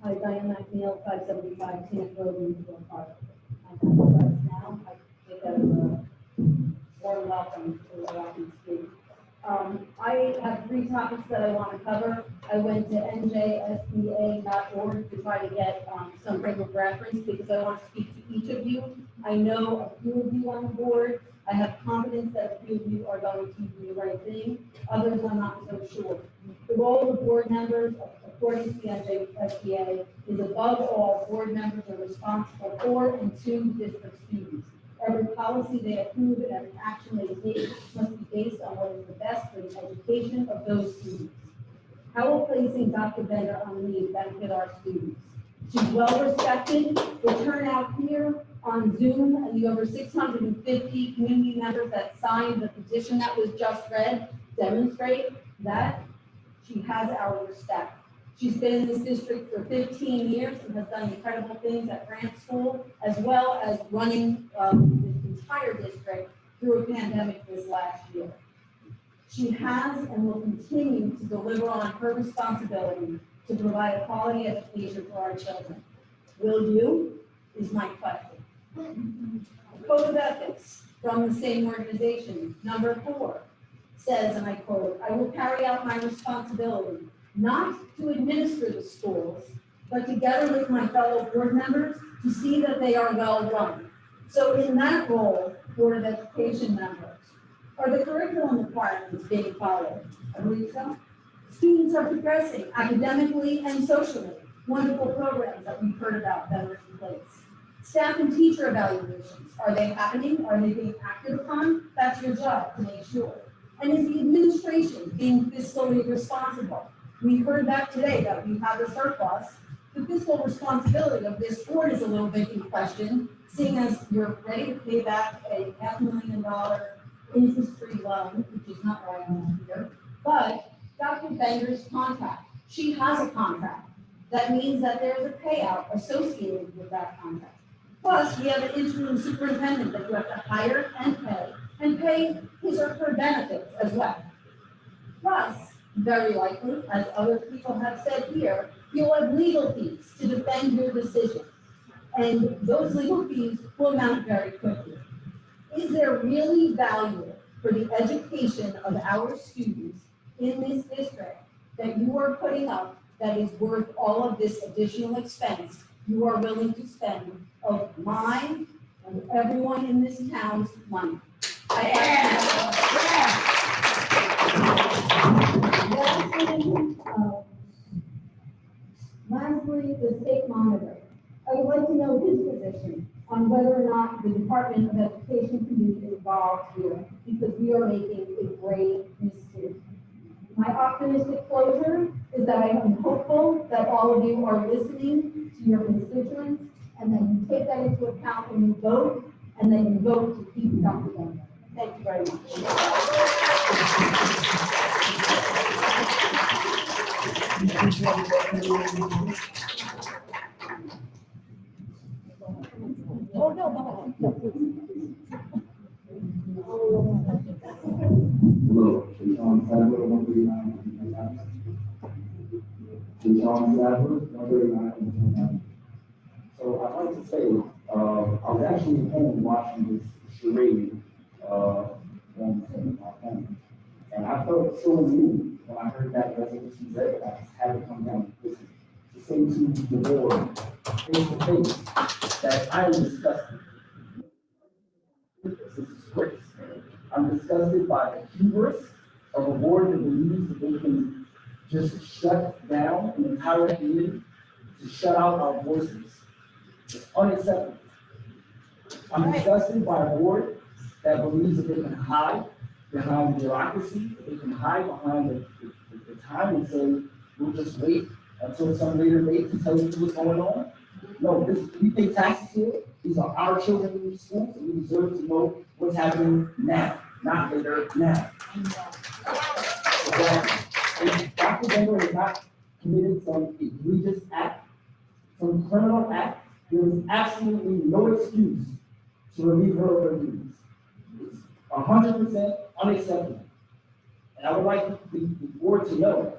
L: Hi, Diane McNeil, 575 Tenant Road, Ridgefield Park. I'm right now. I think that is more than welcome to allow me to speak. I have 3 topics that I want to cover. I went to njsba.org to try to get some frame of reference because I want to speak to each of you. I know a few of you on the board. I have confidence that a few of you are going to do the right thing. Others, I'm not so sure. The role of board members, according to the NJSBA, is above all, board members are responsible for and to district students. Every policy they approve and every action they take must be based on what is the best for the education of those students. How will placing Dr. Bender on leave benefit our students? She's well respected. The turnout here on Zoom and the over 650 community members that signed the petition that was just read demonstrate that she has our respect. She's been in this district for 15 years and has done incredible things at Grant School, as well as running the entire district through a pandemic this last year. She has and will continue to deliver on her responsibility to provide a quality education for our children. Will you? Is my question. The Code of Ethics from the same organization, number 4, says, and I quote, "I will carry out my responsibility not to administer the schools, but together with my fellow board members to see that they are well run." So in that role, Board of Education members, are the curriculum requirements being followed? I believe so. Students are progressing academically and socially. Wonderful programs that we've heard about that are in place. Staff and teacher evaluations, are they happening? Are they being acted upon? That's your job to make sure. And is the administration being fiscally responsible? We heard that today, that we have a surplus. The fiscal responsibility of this board is a little bit in question, seeing as you're ready to pay back a $500,000 interest-free loan, which is not why I'm here. But Dr. Bender's contract, she has a contract. That means that there's a payout associated with that contract. Plus, we have an interim superintendent that you have to hire and pay his or her benefits as well. Plus, very likely, as other people have said here, you'll have legal fees to defend your decision. And those legal fees will mount very quickly. Is there really value for the education of our students in this district that you are putting up that is worth all of this additional expense you are willing to spend of mine and everyone in this town's money? Lastly, the state monitor. I would like to know his position on whether or not the Department of Education can be involved here, because we are making a grave mistake. My optimistic closure is that I am hopeful that all of you are listening to your constituents, and that you take that into account when you vote, and then you vote to keep Dr. Bender. Thank you very much. Oh, no.
M: Hello, Sean Sadler, 139. Sean Sadler, 139. So I'd like to say, I was actually home watching this charade on my phone. And I felt so moved when I heard that resolution read. I just had to come down to say to the board, face to face, that I am disgusted. This is disgrace. I'm disgusted by the hubris of a board that believes that they can just shut down an entire community, to shut out our voices. It's unacceptable. I'm disgusted by a board that believes that they can hide behind bureaucracy, that they can hide behind the time and say, we'll just wait until some later date to tell you what's going on. No, we pay taxes here. These are our children in these schools, and we deserve to know what's happening now, not later, now. If Dr. Bender has not committed some egregious act, some criminal act, there is absolutely no excuse to relieve her of her duties. It's 100% unacceptable. And I would like the board to know,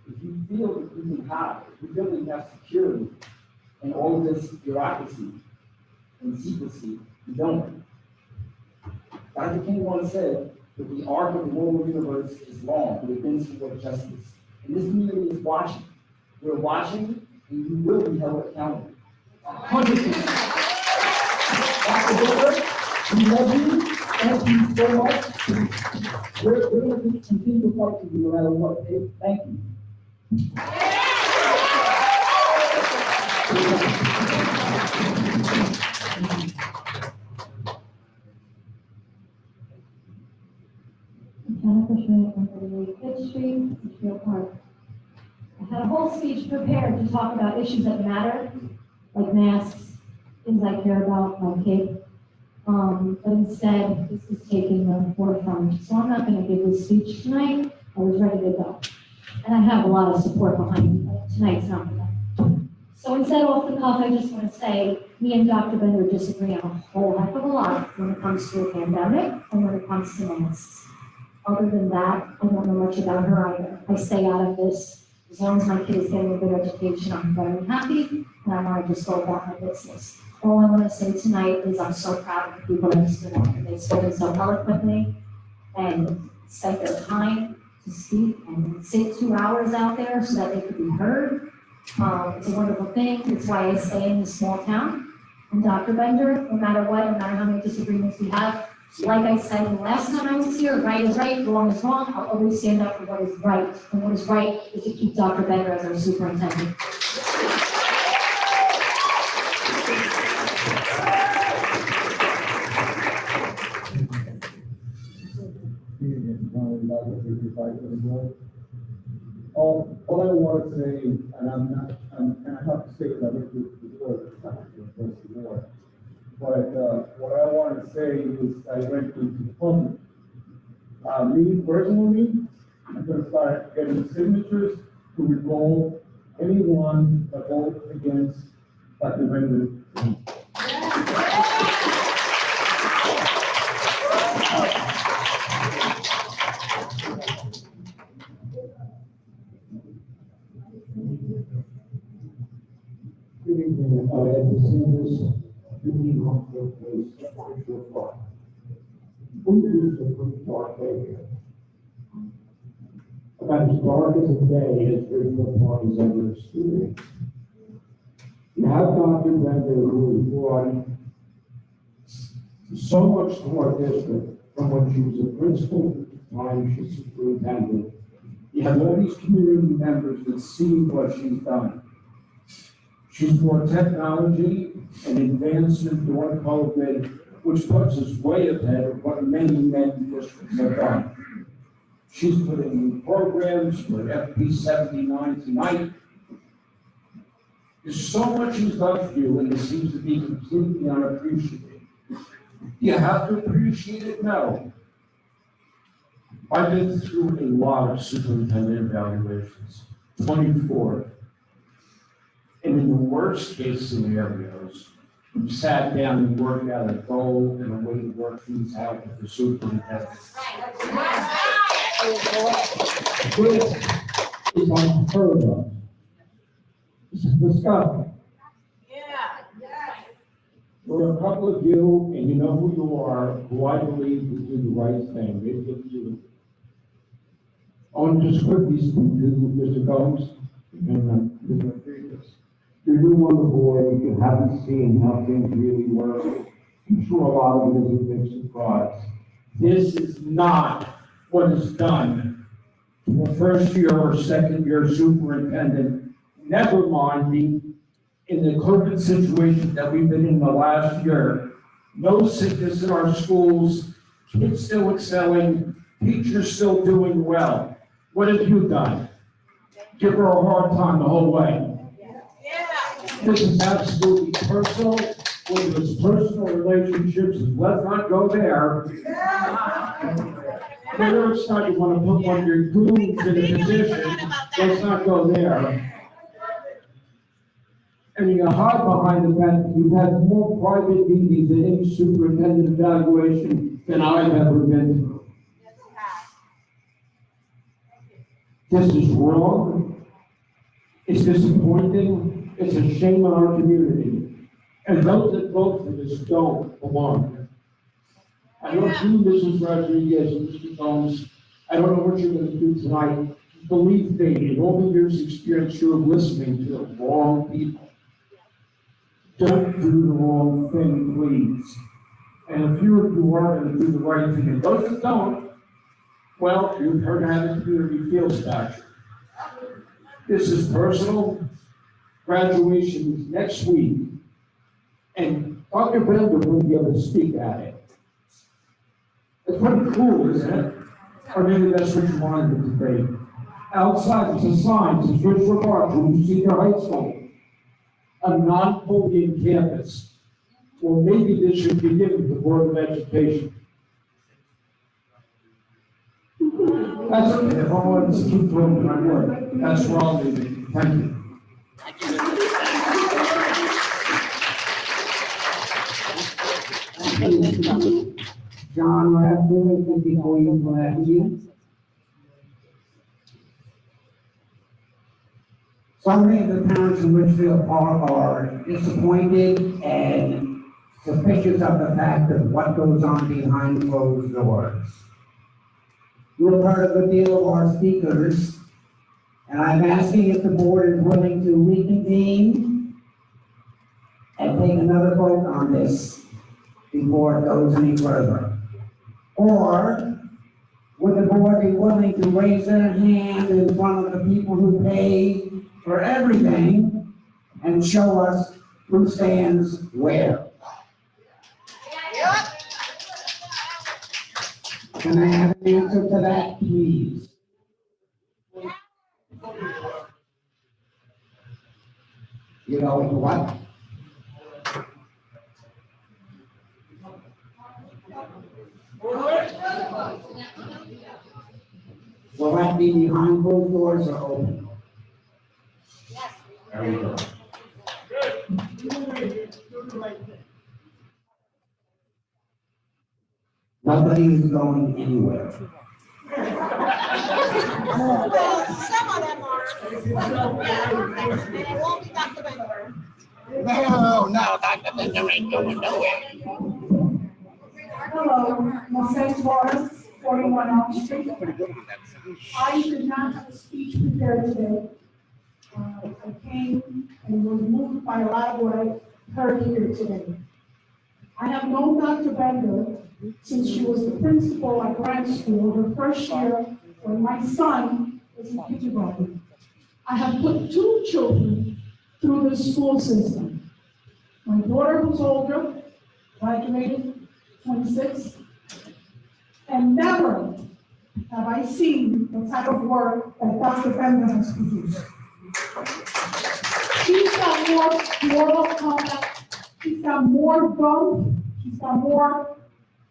M: if you feel that you can hide, if you feel that you have security in all of this bureaucracy and secrecy, you don't. Dr. King once said that the arc of the moral universe is long, but it bends toward justice. And this community is watching. We're watching, and you will be held accountable. 100%. Dr. Booker, we love you. Thank you so much. We're going to continue to fight for you no matter what. Okay? Thank you.
L: Jennifer Schmidt from 38 Fifth Street, Ridgefield Park. I had a whole speech prepared to talk about issues that matter, like masks, things I care about, my kid. But instead, this is taking the forefront. So I'm not going to give this speech tonight. I was ready to go. And I have a lot of support behind me, but tonight's not for that. So instead, off the cuff, I just want to say, me and Dr. Bender disagree on a whole heck of a lot when it comes to a pandemic and when it comes to masks. Other than that, I don't know much about her either. I stay out of this. As long as my kid is getting a good education, I'm very happy, and I want to just go about my business. All I want to say tonight is I'm so proud of the people that stood up, and they've spoken so eloquently and spent their time to speak and sit 2 hours out there so that they could be heard. It's a wonderful thing. It's why I stay in this small town. And Dr. Bender, no matter what, no matter how many disagreements we have, like I said the last time I was here, right is right, wrong is wrong. I'll always stand up for what is right. And what is right is to keep Dr. Bender as our superintendent.
N: All I want to say, and I have to say that I went to the board, but what I want to say is I went to the public. Me personally, I'm going to start getting signatures to recall anyone that voted against Dr. Bender.
M: Good evening, as you see this, Demikoff place, Ridgefield Park. We use a pretty dark day here. About as dark as a day as Ridgefield Park has ever experienced. You have Dr. Bender, who was brought so much to our district from when she was a principal to the time she was superintendent. You have all these community members that see what she's done. She's brought technology and advancement during COVID, which puts us way ahead of what many districts have done. She's put in new programs for FP 79 tonight. There's so much she's done for you, and it seems to be completely unappreciated. You have to appreciate it now. I've been through a lot of superintendent evaluations, 24. And in the worst case scenarios, we sat down and worked out a goal and a way to work things out with the superintendent. This is unheard of. This is disgusting. There are a couple of you, and you know who you are, who I believe will do the right thing. Maybe if you. I want to just quickly speak to Mr. Gomes and Mr. Rodriguez. You're new on the board, you haven't seen how things really work. I'm sure a lot of it is a big surprise. This is not what is done to a first year or second year superintendent, never mind in the COVID situation that we've been in the last year.
N: no sickness in our schools, kids still excelling, teachers still doing well. What have you done? Give her a hard time the whole way. This is absolutely personal. When there's personal relationships, let's not go there. Whether it's not you want to put one of your goons in a position, let's not go there. And you hide behind the fact that you've had more private meetings than any superintendent evaluation than I've ever been through. This is wrong. It's disappointing. It's a shame on our community. And those that vote for this don't belong. I don't you, Mrs. Rodriguez and Mr. Jones, I don't know what you're going to do tonight. Believe me, in all the years' experience, you're listening to the wrong people. Don't do the wrong thing, please. And if you are going to do the right thing, and those that don't, well, you've heard how the community feels about you. This is personal. Graduation is next week. And Dr. Berlinda will be able to speak at it. It's pretty cool, isn't it? Or maybe that's what you wanted it to be. Outside, there's a sign, says Ridgefield Park, Senior High School. A non-bullying campus. Well, maybe this should be given to the Board of Education. That's okay, if I wanted to keep doing my work, that's wrong with me. Thank you.
G: John Radford, before you glad you. So many of the parents in Ridgefield Park are disappointed and suspicious of the fact of what goes on behind closed doors. You've heard a good deal of our speakers, and I'm asking if the board is willing to reconvene and take another vote on this before it goes any further. Or would the board be willing to raise their hand in front of the people who pay for everything and show us who stands where? Can I have an answer to that, please? You know what? Will that be behind closed doors or open? Yes. There we go. Nobody is going anywhere.
F: Some of them are. It won't be Dr. Bender.
G: No, Dr. Bender ain't going nowhere.
L: Hello, Los Morris, 41 Elm Street. I did not have a speech prepared today. I came and was moved by a lot of what I heard here today. I have known Dr. Bender since she was the principal at Grant School, her first year when my son was in kindergarten. I have put 2 children through this school system. My daughter, who's older, graduated 26, and never have I seen the type of work that Dr. Bender has produced. She's got more moral conduct, she's got more gum, she's got more,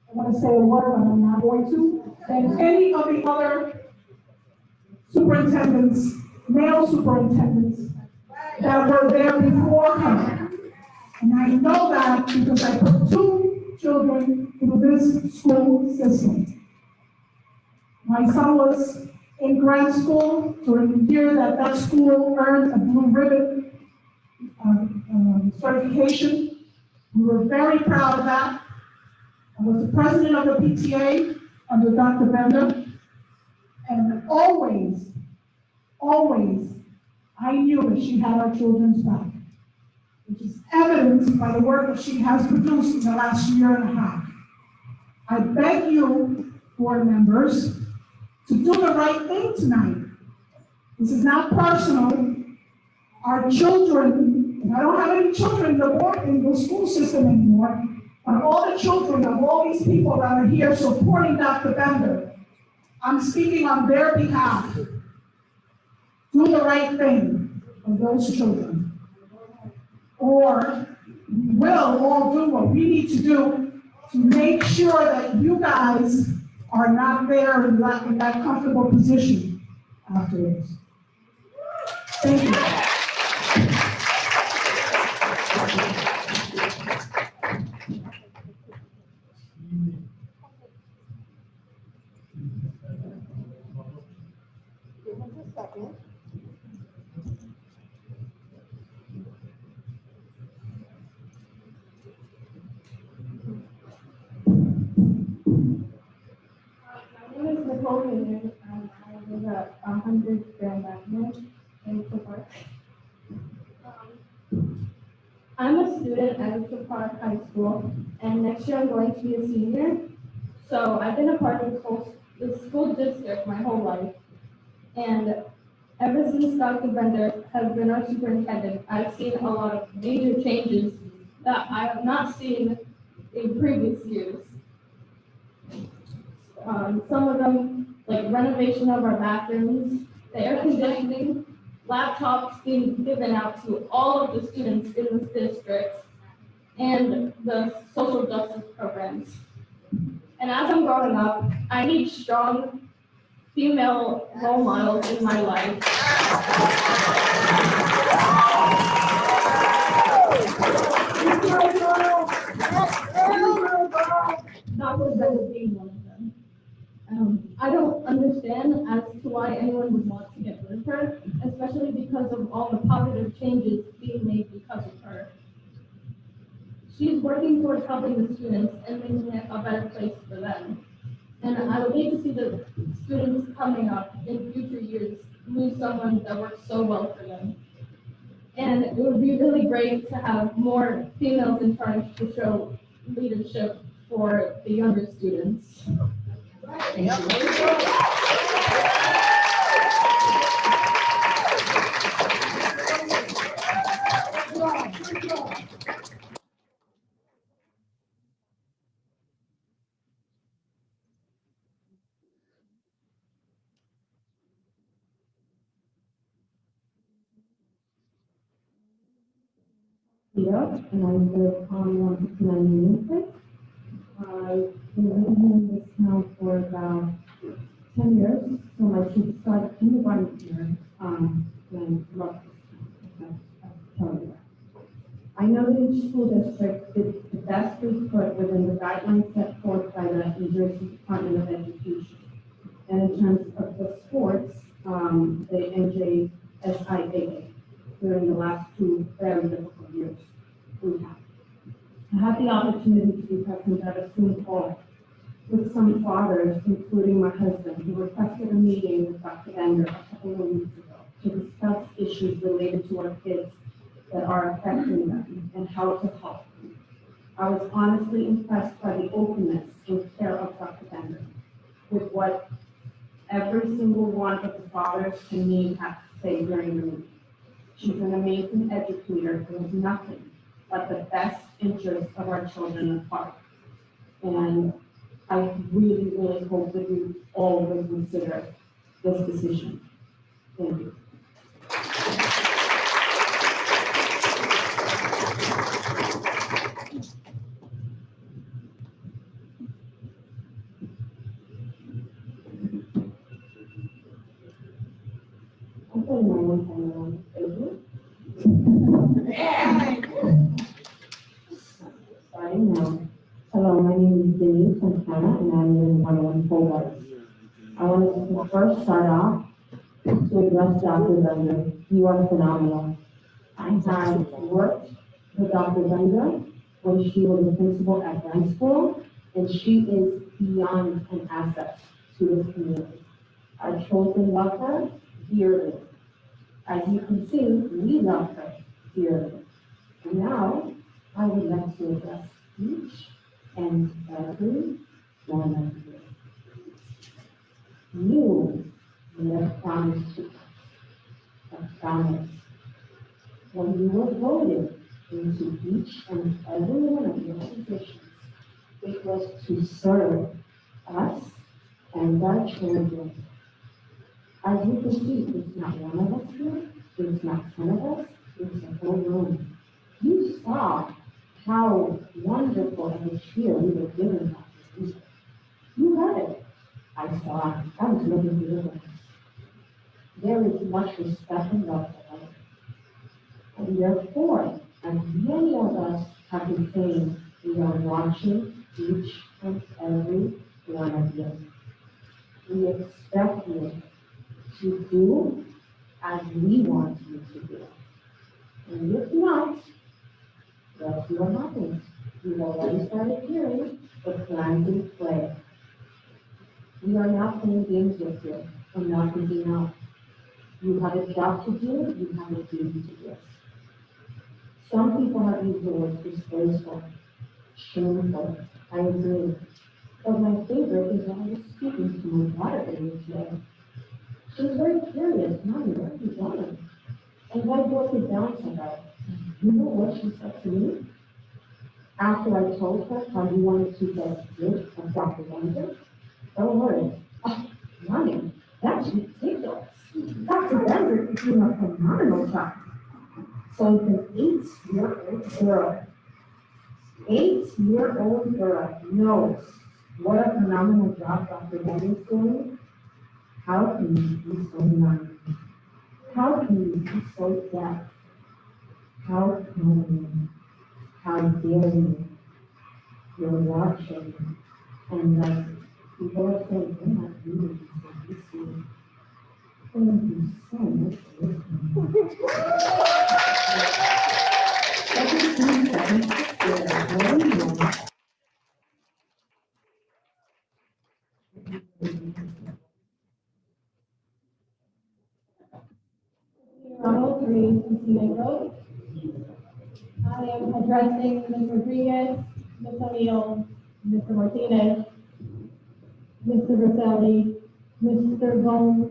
L: I want to say a word, but I'm not going to, than any of the other superintendents, male superintendents that were there before her. And I know that because I put 2 children through this school system. My son was in grad school during the year that that school earned a blue ribbon certification. We were very proud of that. I was the president of the PTA under Dr. Bender, and always, I knew that she had our children's back, which is evidenced by the work that she has produced in the last year and a half. I beg you, board members, to do the right thing tonight. This is not personal. Our children, and I don't have any children in the school system anymore, But all the children of all these people that are here supporting Dr. Bender, I'm speaking on their behalf. Do the right thing for those children. Or we will all do what we need to do to make sure that you guys are not there in that comfortable position afterwards. Thank you.
O: My name is Nicole Hayden, and I live at 100 Grand Avenue in Oak Park. I'm a student at Oak Park High School, and next year I'm going to be a senior. So I've been a part of the school district my whole life, and ever since Dr. Bender has been our superintendent, I've seen a lot of major changes that I have not seen in previous years. Some of them, like renovation of our bathrooms, the air conditioning, laptops being given out to all of the students in this district, and the social justice programs. And as I'm growing up, I need strong female role models in my life. Dr. Bender being one of them. I don't understand as to why anyone would want to get rid of her, especially because of all the positive changes being made because of her. She's working towards helping the students and making it a better place for them. And I would hate to see the students coming up in future years lose someone that works so well for them. And it would be really great to have more females in charge to show leadership for the younger students. Thank you. And I live on 159 Union. I've been living in this town for about 10 years, so my kids started kindergarten here, and love this town, I'll tell you that. I know that each school district did the best we could within the guidelines set forth by the New Jersey Department of Education. And in terms of the sports, the NJSIAA during the last 2 very difficult years we have. I had the opportunity to be present at a Zoom call with some fathers, including my husband, who requested a meeting with Dr. Bender a couple of weeks ago to discuss issues related to our kids that are affecting them and how to help them. I was honestly impressed by the openness and care of Dr. Bender with what every single one of the fathers and me have to say during the meeting. She's an amazing educator who has nothing but the best interest of our children at heart. And I really, really hope that you all will consider this decision. Thank you. I'm putting my one camera on Facebook. Starting now. Hello, my name is Denise Santana, and I'm in 101 Fulbright. I wanted to first start off to address Dr. Bender. You are phenomenal. I have worked with Dr. Bender when she was a principal at Brent School, and she is beyond an asset to this community. Our children love her dearly. As you can see, we love her dearly. And now, I would like to address each and every one of you. You made a promise to us, a promise. When you were voted into each and every one of your positions, It was to serve us and our children. As you can see, it's not one of us here, it's not 10 of us, it's a whole room. You saw how wonderful and cheer we were giving that music. You heard it. I saw it. I was looking through the windows. There is much respect and love for us. And therefore, as many of us have been saying, we are watching each and every one of you. We expect you to do as we want you to do. And if not, let's see what happens. We've already started hearing the plans in play. We are not playing games with you. I'm not giving up. You have a job to do, you have a duty to do. Some people have used the word disgraceful, shameful. I agree. But my favorite is when I was speaking to my daughter earlier today. She was very curious, Mommy, what are you doing? And I broke it down to her. You know what she said to me? After I told her how you wanted to get rid of Dr. Bender, don't worry. Oh, Mommy, that's ridiculous. Dr. Bender is doing a phenomenal job. So it's an 8-year-old girl. 8-year-old girl knows what a phenomenal job Dr. Bender is doing. How can you be so young? How can you be so deaf? How can you? How dare you? You're watching, and like people are saying, you're not reading this, you see. Thank you so much for listening.
F: Ronald, 369 Road. I am addressing Ms. Rodriguez, Ms. O'Neil, Mr. Martinez, Mr. Vercelli, Mr. Gomes.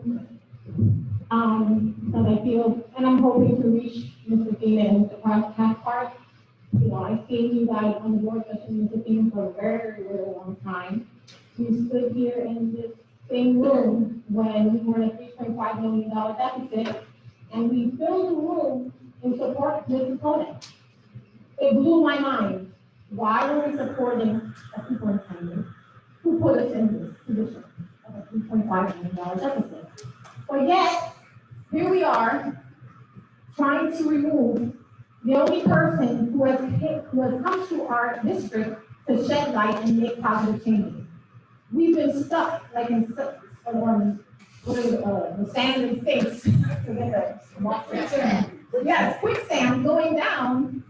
F: And I feel, and I'm hoping to reach Mr. Fina and Mr. Cathcart. You know, I've seen you guys on the board, especially Mr. Fina, for a very, very long time. We stood here in this same room when we were in a $3.5 million deficit, and we filled the room in support of this opponent. It blew my mind. Why were we supporting a superintendent who put us in this position of a $3.5 million deficit? But yet, here we are, trying to remove the only person who has come to our district to shed light and make positive changes. We've been stuck like in the sand and face. Yes, quicksand going down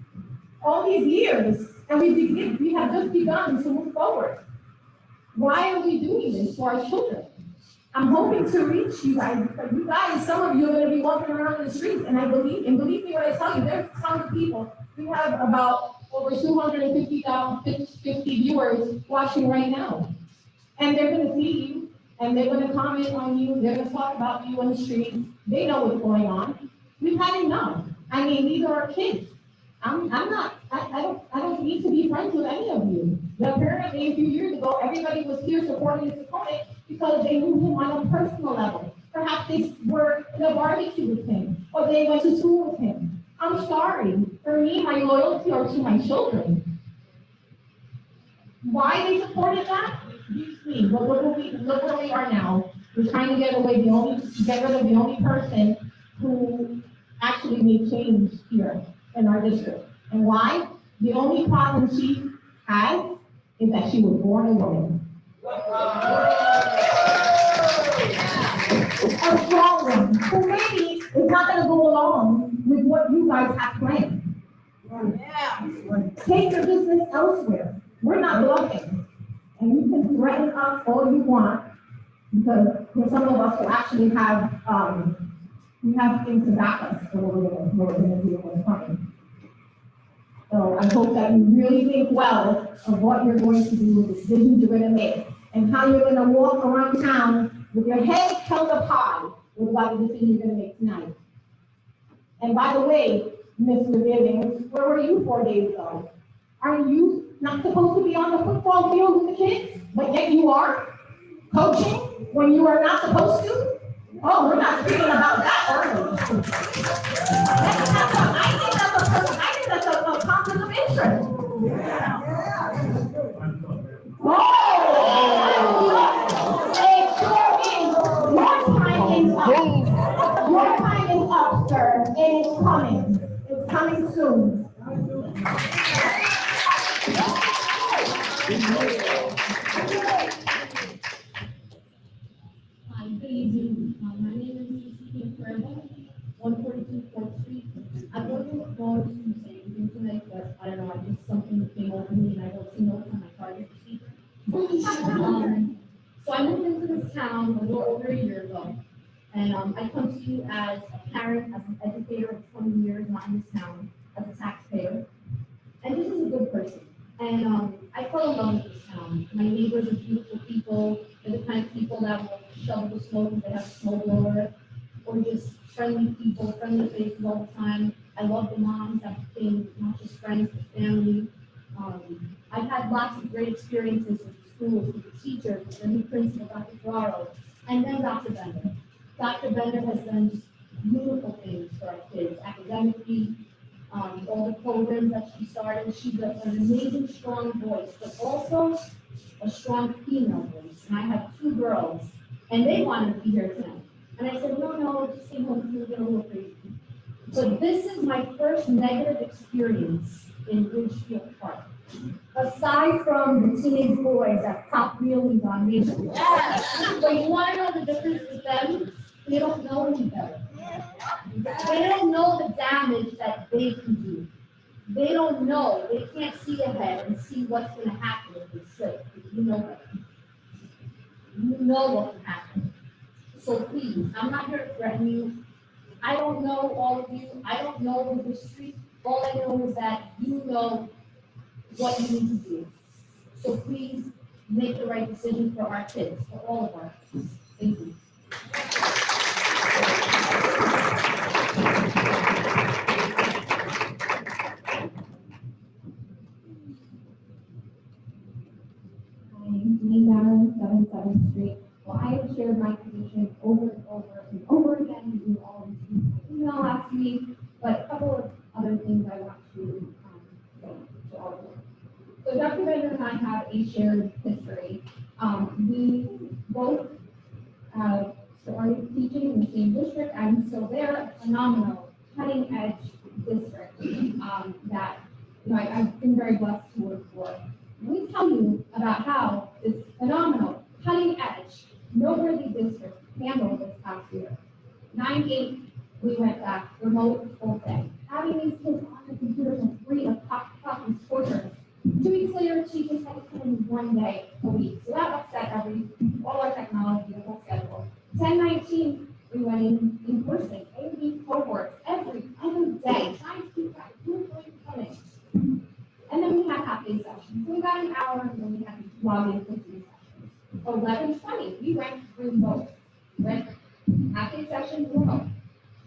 F: all these years, and we have just begun to move forward. Why are we doing this for our children? I'm hoping to reach you guys, because you guys, some of you are going to be walking around in the streets, and believe me when I tell you, there's tons of people. We have about over 250 viewers watching right now. And they're going to see you, and they're going to comment on you, they're going to talk about you on the street. They know what's going on. We've had enough. I mean, these are our kids. I don't need to be friends with any of you. Apparently, a few years ago, everybody was here supporting this opponent because they knew him on a personal level. Perhaps they were in a barbecue with him, or they went to school with him. I'm sorry. For me, my loyalty are to my children. Why they supported that? You see, but look where we are now. We're trying to get rid of the only person who actually made change here in our district. And why? The only problem she has is that she was born a woman. A strong one, who maybe is not going to go along with what you guys have planned. Take your business elsewhere. We're not bluffing. And you can threaten us all you want, because for some of us who actually have, we have things to back us for what we're going to do what's coming. So I hope that you really think well of what you're going to do, the decisions you're going to make, and how you're going to walk around town with your head held up high with what the decision you're going to make tonight. And by the way, Mr. Gibbons, where were you 4 days ago? Are you not supposed to be on the football field with the kids, but yet you are coaching when you are not supposed to? Oh, we're not speaking about that, are we? I think that's a conflict of interest. Oh! It sure is. Your time is up. Your time is up, sir. It is coming. It's coming soon.
O: Hi, good evening. My name is Mrs. Incredible, 142 4th Street. I wasn't looking forward to saying anything tonight, but I don't know, I just something came over me and I don't see no time I tried to speak. So I moved into this town a little over a year ago. And I come to you as a parent, as an educator of 20 years, not in this town, as a taxpayer. And this is a good person. And I fell in love with this town. My neighbors are beautiful people. They're the kind of people that will shovel the smoke if they have a snow blower, or just friendly people, friendly faces all the time. I love the moms that became not just friends, but family. I've had lots of great experiences with schools, with the teachers, with the new principal, Dr. Ferraro, and then Dr. Bender. Dr. Bender has done just beautiful things for our kids, academically, all the programs that she started. She's an amazing, strong voice, but also a strong female voice. And I have 2 girls, and they wanted to be here tonight. And I said, no, just stay home, you'll get a little crazy. So this is my first negative experience in Ridgefield Park. Aside from the teenage boys that pop wheelies on me. Yes. But you want to know the difference with them? They don't know any better. They don't know the damage that they can do. They don't know. They can't see ahead and see what's going to happen if they slip. You know better. You know what can happen. So please, I'm not here to threaten you. I don't know all of you. I don't know the history. All I know is that you know what you need to do. So please make the right decision for our kids, for all of our kids. Thank you.
L: Down 77th Street. Well, I have shared my position over and over again in all of these email last week, but a couple of other things I want to say to all of you. So Dr. Bender and I have a shared history. We both started teaching in the same district. I'm still there, a phenomenal, cutting edge district that I've been very blessed to work for. Let me tell you about how this phenomenal, cutting edge, noteworthy district handled this past year. 9/8, we went back remote full day. Having these kids on the computer for free of pop and torture. 2 weeks later, she just had to come in 1 day a week. So that upset all our technology, the whole schedule. 10/19, we went in person, A/B cohorts every other day, trying to keep that beautifully coming. And then we had half-day sessions. So we got an hour, and then we had to log in for 3 sessions. 11:20, we went remote. Went half-day session remote.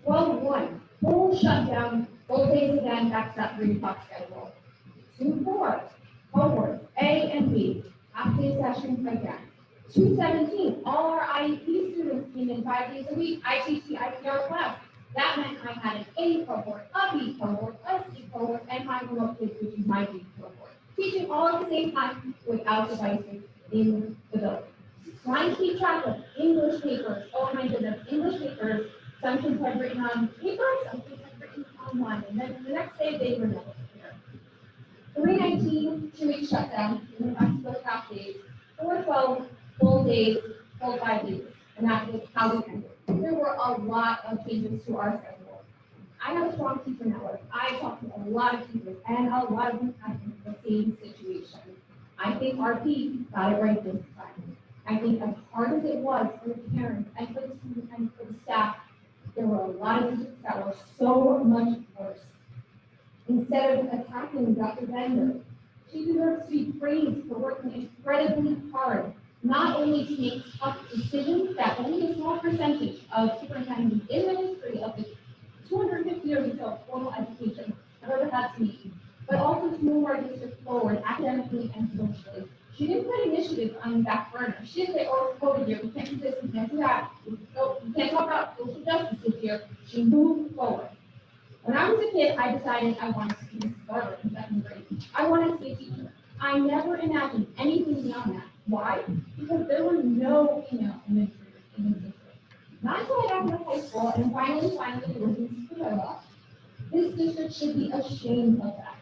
L: 12:1, full shutdown, full days again, back to that 3 o'clock schedule. 2/4, cohort A and B, half-day sessions again. 2/17, all our IEP students came in 5 days a week. I teach the IPR class. That meant I had an A cohort, a B cohort, a C cohort, and my remote kids, which is my B cohort. Teaching all at the same time without devices in the building. Trying to keep track of English papers. Oh my goodness, English papers. Some kids had written on paper, some kids had written online. And then the next day they were never here. 3/19, 2-week shutdown, and then back to those half days. 4/12, full days, full 5 days. And that was how we ended. There were a lot of changes to our schedule. I have a strong teacher network. I talk to a lot of teachers, and a lot of them have the same situation. I think RP got it right this time. I think as hard as it was for the parents and for the students and for the staff, there were a lot of districts that were so much worse. Instead of attacking Dr. Bender, she deserves to be praised for working incredibly hard, not only to make tough decisions that only a small percentage of superintendents in the history of the 250 years of formal education have ever had to make, but also to move our district forward academically and socially. She didn't put initiatives on the back burner. She didn't say, oh, it's COVID year, we can't do this, we can't do that. No, we can't talk about social justice this year. She moved forward. When I was a kid, I decided I wanted to be a barber in second grade. I wanted to be a teacher. I never imagined anything beyond that. Why? Because there were no female administrators in the district. Not until I got into high school and finally, there was a supervisor. This district should be ashamed of that.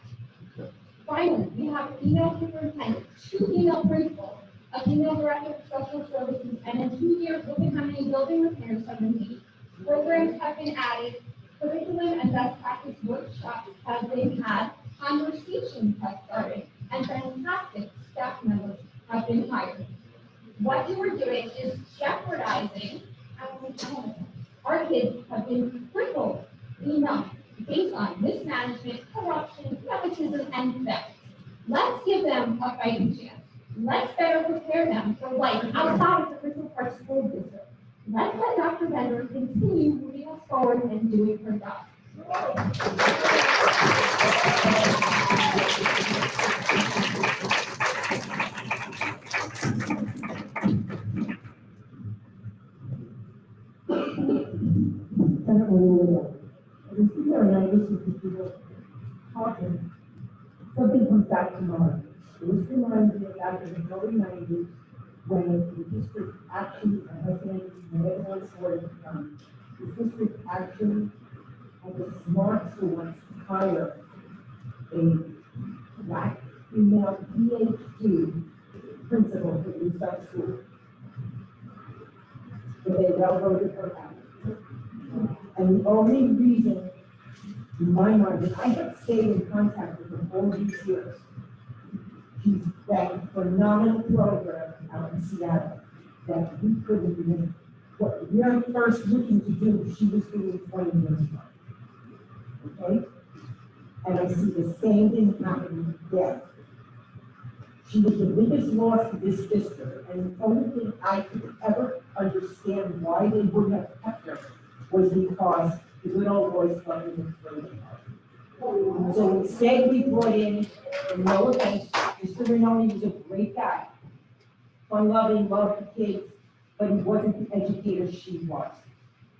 L: Finally, we have a female superintendent, 2 female principals, a female director of special services, and in 2 years, look at how many building repairs have been made. Programs have been added, curriculum and best practice workshops have been had, conversations have started, and fantastic staff members have been hired. What you are doing is jeopardizing our economy. Our kids have been crippled enough based on mismanagement, corruption, nepotism, and theft. Let's give them a fighting chance. Let's better prepare them for life outside of the Ridgefield Park School District. Let's let Dr. Bender continue moving us forward and doing her job.
O: Something comes back to mind. This reminds me of back in the early 90s when the district actually, and I think everyone's heard of it, the district actually had the smart ones hire a black female PhD principal for the Eastside School. But they railroaded her out. And the only reason, in my mind, that I have stayed in contact with her all these years, she's got a phenomenal program out in Seattle that we couldn't even, what we are first looking to do, she was doing 20 years ago. Okay? And I see the same thing happening there. She was the biggest loss to this district, and the only thing I could ever understand why they would have kept her was because the good old boys club was afraid of her. So instead, we brought in, no offense, Mr. Rinaldi was a great guy. Fun-loving, loved the kids, but he wasn't the educator she was.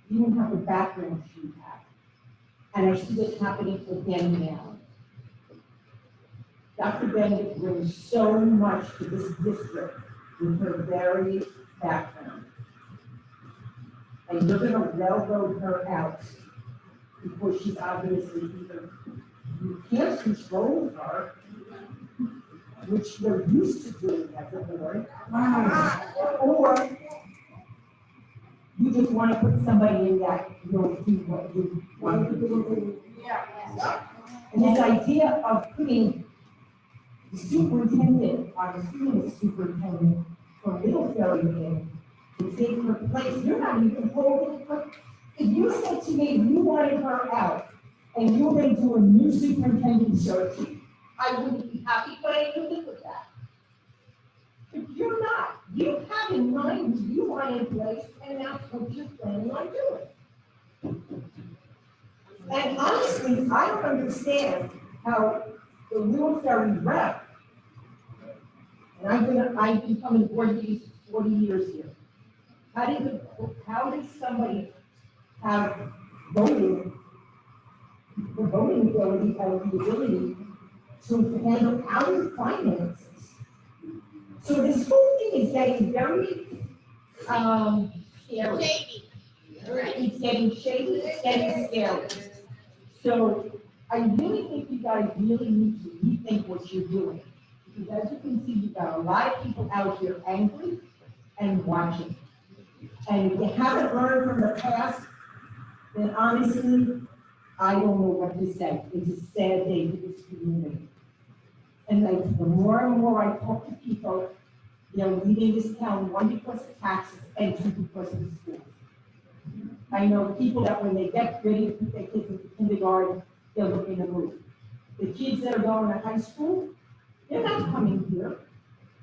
O: He didn't have the background she had. And I see this happening again now. Dr. Bennett brings so much to this district with her varied background. And you're going to railroad her out because she's obviously either, you can't control her, which you're used to doing as a board, or you just want to put somebody in that you'll do what you want to do. And this idea of putting the superintendent, I'm assuming the superintendent for Little Ferry in, to take her place, you're not even holding her. If you said to me you wanted her out and you were going to do a new superintendent search, I wouldn't be happy, but I could live with that. But you're not. You have in mind who you want in place, and that's what you're planning on doing. And honestly, I don't understand how the Little Ferry rep, and I've been coming board these 40 years here. How does somebody have voting, the voting ability, and the ability to handle our finances? So this whole thing is getting very scary.
D: Shady.
O: It's getting shady, it's getting scary. So I really think you guys really need to rethink what you're doing. Because as you can see, you've got a lot of people out here angry and watching. And if you haven't learned from the past, then honestly, I don't know what to say. It's a sad day for this community. And like, the more and more I talk to people, they're leaving this town, one because of taxes and two because of the schools. I know people that when they get ready to put their kids into kindergarten, they're looking to move. The kids that are going to high school, they're not coming here.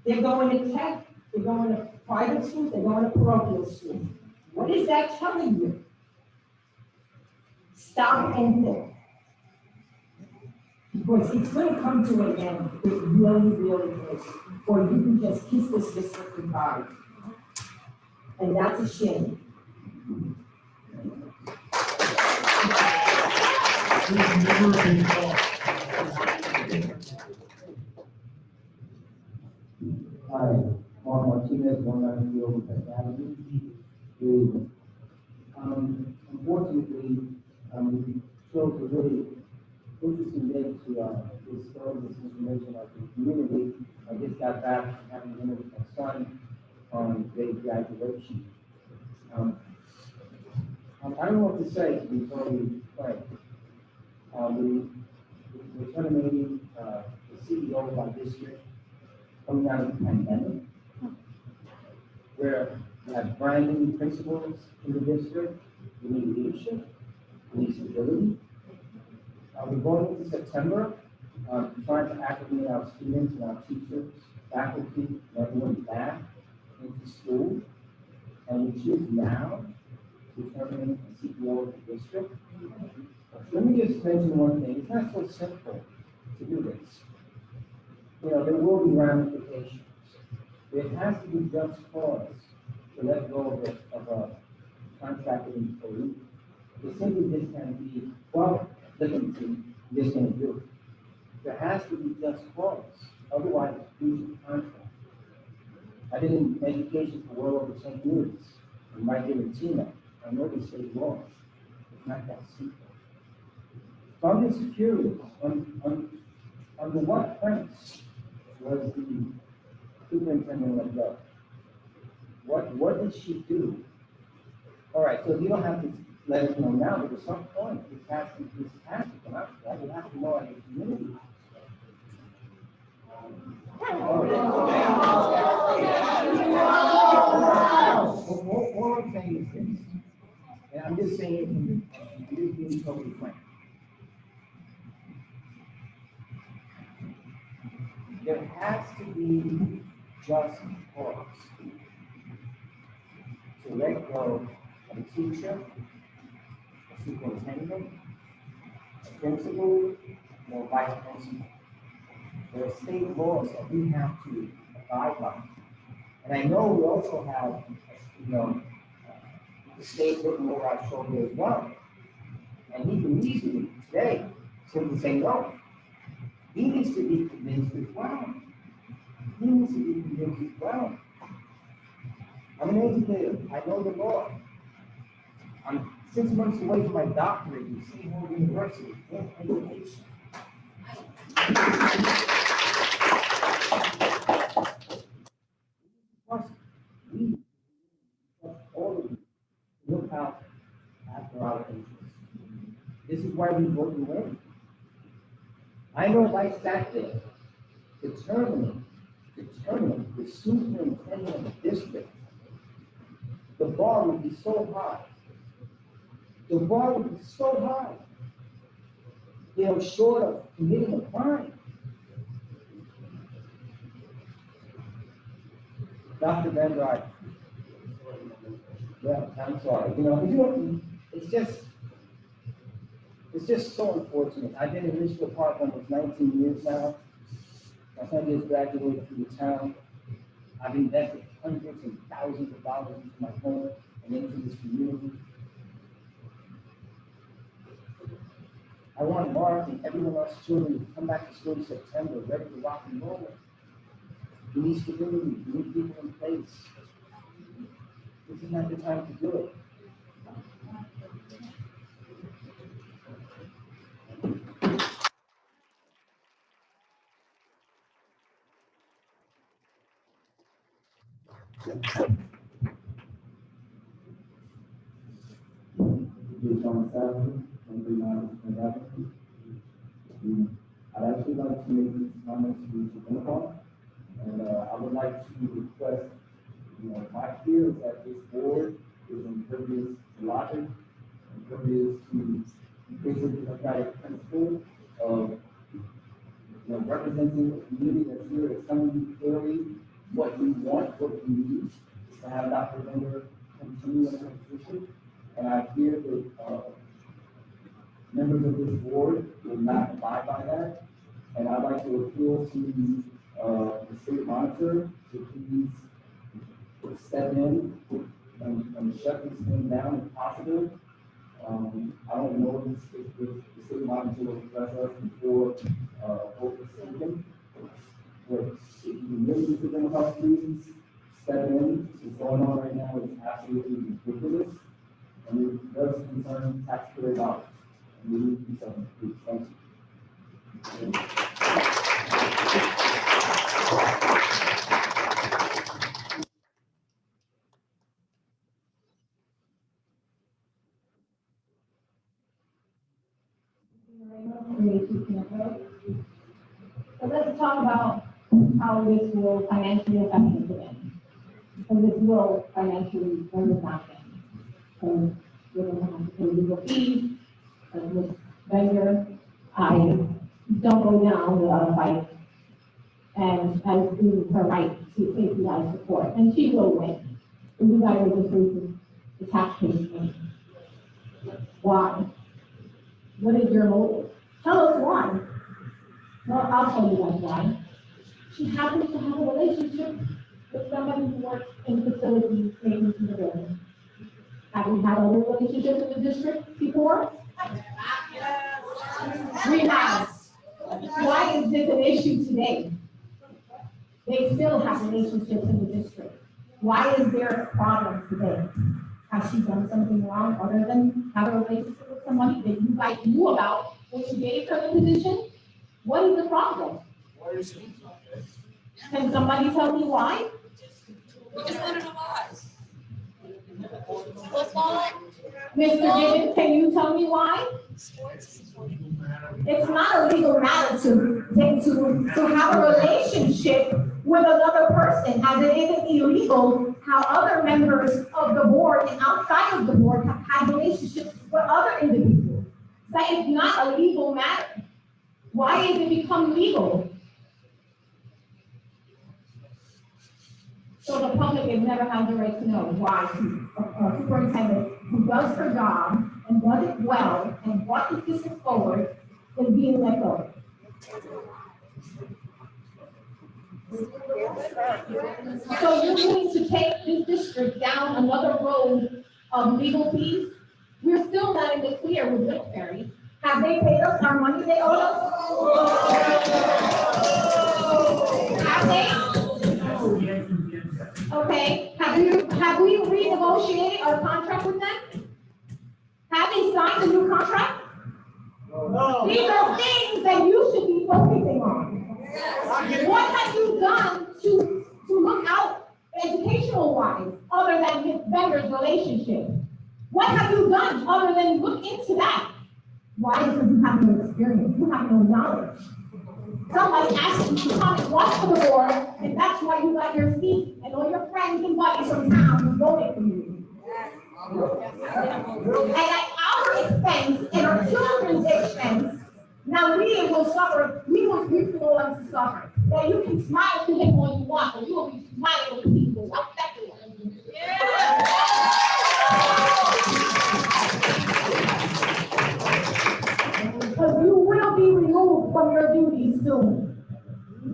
O: They're going to tech, they're going to private schools, they're going to parochial schools. What is that telling you? Stop and think.
L: Because it's gonna come to an end, it really, really is. Or you can just kiss this district goodbye. And that's a shame.
M: Hi, Mark Martinez, 193 Overton Avenue. Unfortunately, we chose a really interesting day to discuss this information of the community. I just got back from having dinner with my son on today's graduation. I don't know what to say, to be totally frank. We're terminating the CEO of our district coming out of the pandemic, where we have brand new principals in the district. We need leadership, we need stability. We're going into September, trying to acclimate our students and our teachers, faculty, and everyone back into school. And we choose now to terminate the CEO of the district. Let me just mention one thing. It's not so simple to do this. You know, there will be ramifications. There has to be just cause to let go of a contracted employee. It simply just can't be, well, listen to, this going to do it. There has to be just cause. Otherwise, it's breach of contract. I've been in education for well over 10 years. I'm right here in Tina. I know the state law. It's not that simple. So I'm just curious, under what premise was the superintendent let go? What did she do? All right, so you don't have to let us know now, but at some point, this has to come out, right? You have to know as a community. All I'm saying is this, and I'm just saying, I'm just being totally frank. There has to be just cause to let go of a teacher, a superintendent, a principal, or a vice principal. There are state laws that we have to abide by. And I know we also have, you know, the state looking over our shoulder as well. And he can easily today simply say no. He needs to be convinced as well. He needs to be convinced as well. I'm an educator. I know the law. I'm 6 months away from my doctorate in St. Paul University in education. Plus, we, all of you, look out after our interests. This is why we vote you in. I know if I sat there determining the superintendent of the district, the bar would be so high. The bar would be so high. You know, short of committing a crime. Dr. Van Dyke. Yeah, I'm sorry. You know, it's just so unfortunate. I've been in Ridgefield Park almost 19 years now. My son just graduated from the town. I've invested hundreds and thousands of dollars into my home and into this community. I want Mark and everyone else's children to come back to school in September, ready to rock and roll. We need stability. We need people in place. This is not the time to do it. I'd actually like to make these comments to Demikoff, and I would like to request, you know, my fear is that this board is impervious to logic, impervious to basic democratic principle of, you know, representing the community that's here, to tell you clearly what we want, what we need, to have Dr. Bender continue in her position. And I fear that members of this board will not abide by that. And I'd like to appeal to, the state monitor to please step in and shut this thing down if possible. I don't know if the state monitor will address us before, vote is taken. But if you really need to bring up, please step in. What's going on right now is absolutely ridiculous. And it does concern taxpayer dollars. And we need to do something, please. Thank you.
L: So let's talk about how this will financially affect me today. So this will financially impact them. So we're going to have to pay legal fees, with vendor. I don't go down the fight and do her right to API support, and she will win. And you guys are just losing the taxpayers' money. Why? What is your motive? Tell us why. Well, I'll tell you guys why. She happens to have a relationship with somebody who works in facilities maintenance in the building. Have we had other relationships in the district before? We have. Why is this an issue today? They still have relationships in the district. Why is there a problem today? Has she done something wrong other than have a relationship with somebody that you guys knew about when you gave her the position? What is the problem? Can somebody tell me why?
D: We just want to know why.
L: Mr. Gibbons, can you tell me why? It's not a legal matter to have a relationship with another person, as it isn't illegal how other members of the board and outside of the board have had relationships with other individuals. That is not a legal matter. Why has it become legal? So the public has never had the right to know why a superintendent who does her job and does it well and brought the district forward is being let go. So you're going to take this district down another road of legal fees? We're still not in the clear with Rickberry. Have they paid us our money they owe us? Have they? Okay, have we renegotiated our contract with them? Have they signed a new contract? No. These are things that you should be focusing on. What have you done to look out educational wise other than his vendor's relationship? What have you done other than look into that? Why? Because you have no experience, you have no knowledge. Somebody asked you to come and watch for the board, and that's why you got your seat, and all your friends and buddies from town who voted for you. And at our expense and our children's expense, now we will suffer, we will be the ones to suffer. Now you can smile to him all you want, but you will be smiling when he goes out that door. Because you will be removed from your duties soon.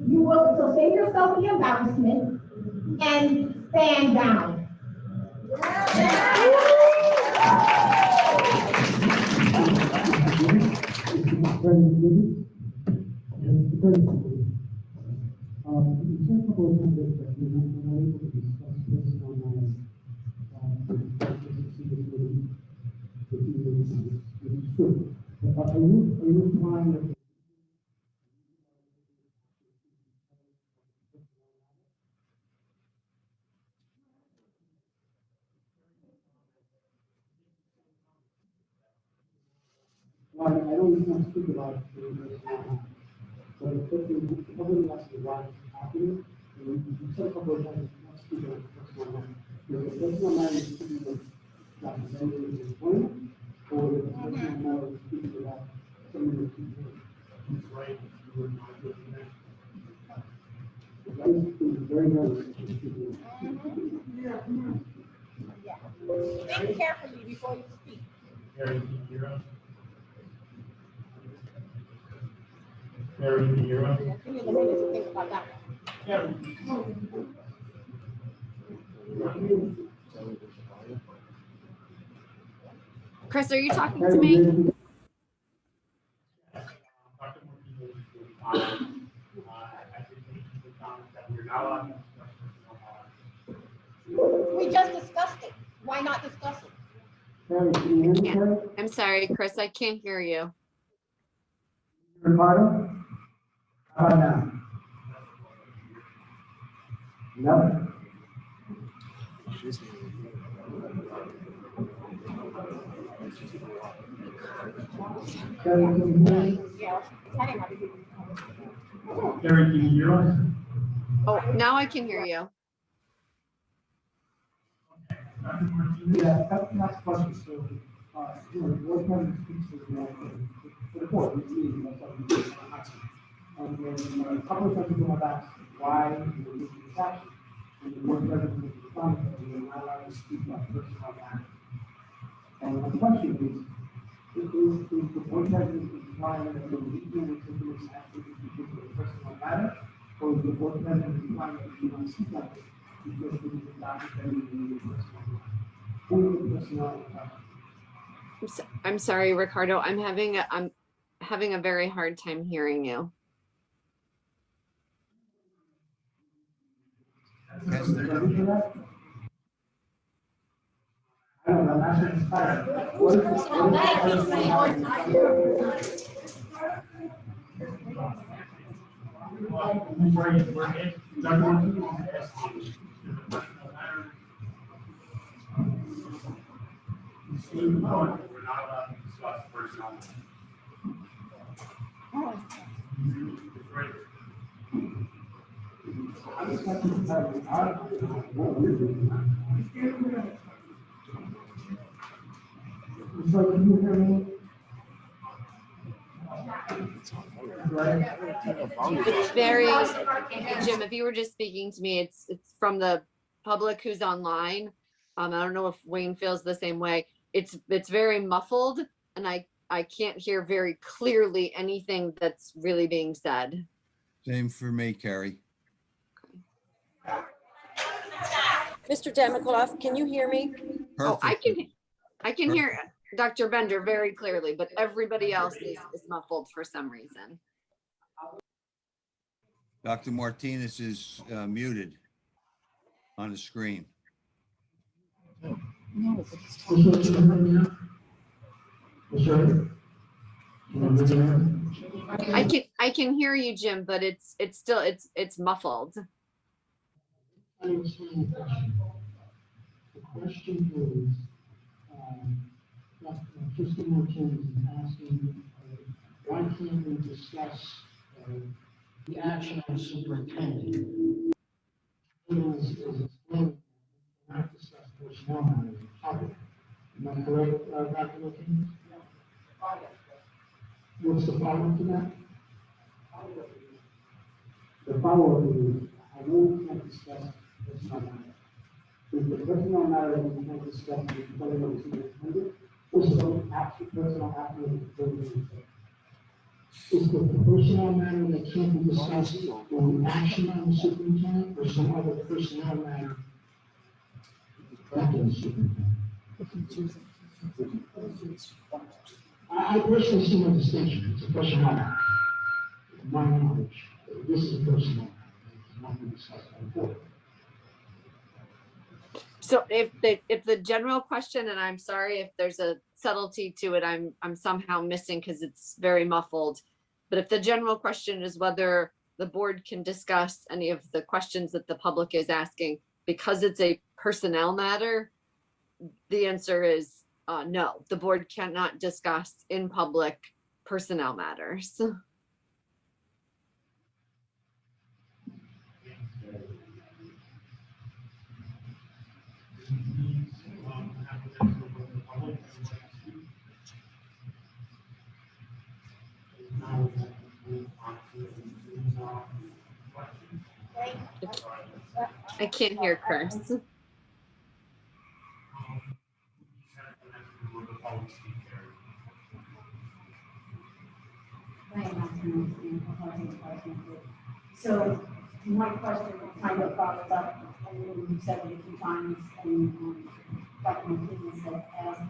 L: You will, so save yourself the embarrassment and stand down.
E: You said a couple of times that you're not able to discuss personal matters. It's true. But are you fine with well, I don't want to speak about but if somebody asks you why it's happening, you said a couple of times, not speak about what's going on. The personal matter is speaking about representing his employment, or the personal matter is speaking about somebody who's who's right, who is not good for that. That is very,
F: Think carefully before you speak.
E: Carrie, can you hear us?
F: Give me a minute to think about that.
C: Chris, are you talking to me?
F: We just discussed it. Why not discuss it?
E: Carrie, can you hear me, Carrie?
C: I'm sorry, Chris, I can't hear you.
E: Ricardo? How about now? No? Carrie, can you hear me?
F: Yeah.
E: Carrie, can you hear us?
C: Oh, now I can hear you.
E: Yeah, that's a question, so, what kind of speaks to the court, this meeting, that's what we do. And then, a couple of times people have asked why we were taking this action, and the board president was responding that we were not allowed to speak about personal matters. And my question is the board president implying that the reason we're taking this action is because of a personal matter, or is the board president implying that we don't speak about it because it is not defending the personal matter? Who is the personal matter?
C: I'm sorry, Ricardo, I'm having a very hard time hearing you.
E: I don't know, I'm asking this question. What is this?
A: We're not allowed to discuss personnel.
E: So can you hear me?
C: It's very, Jim, if you were just speaking to me, it's from the public who's online. I don't know if Wayne feels the same way. It's very muffled, and I can't hear very clearly anything that's really being said.
P: Same for me, Carrie.
Q: Mr. Demikoff, can you hear me?
C: Oh, I can hear Dr. Bender very clearly, but everybody else is muffled for some reason.
P: Dr. Martinez is muted on the screen.
C: I can hear you, Jim, but it's still muffled.
E: I understand the question. The question is, Mr. Martinez is asking, why can't we discuss the action of the superintendent? Is explaining not discuss personnel matters in public. Am I correct, Dr. Martinez? What's the follow-up to that? The follow-up is, I know we can't discuss personnel matters. Is the personnel matter that we can't discuss with the superintendent, or some actual personnel after the building? Is the personnel matter that can't be discussed with action on the superintendent, or some other personnel matter after the superintendent? I personally see no distinction. It's a personnel matter. To my knowledge, this is a personnel matter. It's not been discussed before.
C: So if the general question, and I'm sorry if there's a subtlety to it, I'm somehow missing because it's very muffled. But if the general question is whether the board can discuss any of the questions that the public is asking because it's a personnel matter, the answer is no. The board cannot discuss in public personnel matters. I can't hear Chris.
L: So my question kind of follows up, and you said it a few times, and Dr. Martinez had asked,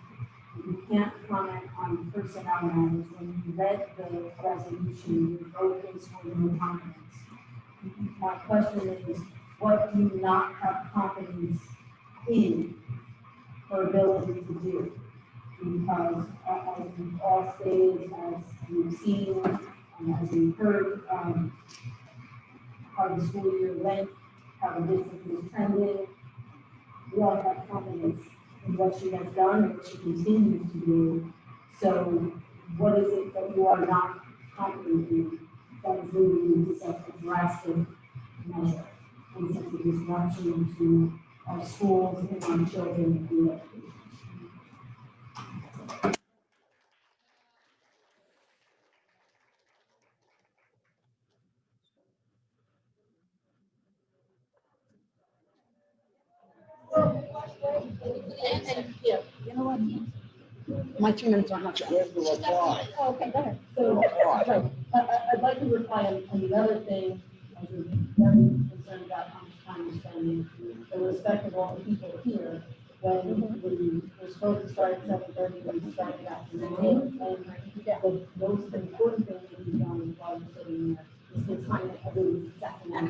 L: you can't comment on personnel matters. When you read the resolution, you wrote this for your confidence. My question is, what do you not have confidence in her ability to do? Because as we've all stated, as you've seen, as we've heard, how the school year went, how the district is trending, we all have confidence in what she has done and what she continues to do. So what is it that you are not confident in that is leading you to such a drastic measure and such a disruption to our schools and our children and their education?
R: You know what? My 2 minutes aren't much.
L: Okay, go ahead. So, right, I'd like to reply on the other thing. I was very concerned about how much time we're spending, in respect of all the people here. When we were supposed to start at 7:30, we started at 9, and the most important thing that we've done while we're sitting there is the time that every second and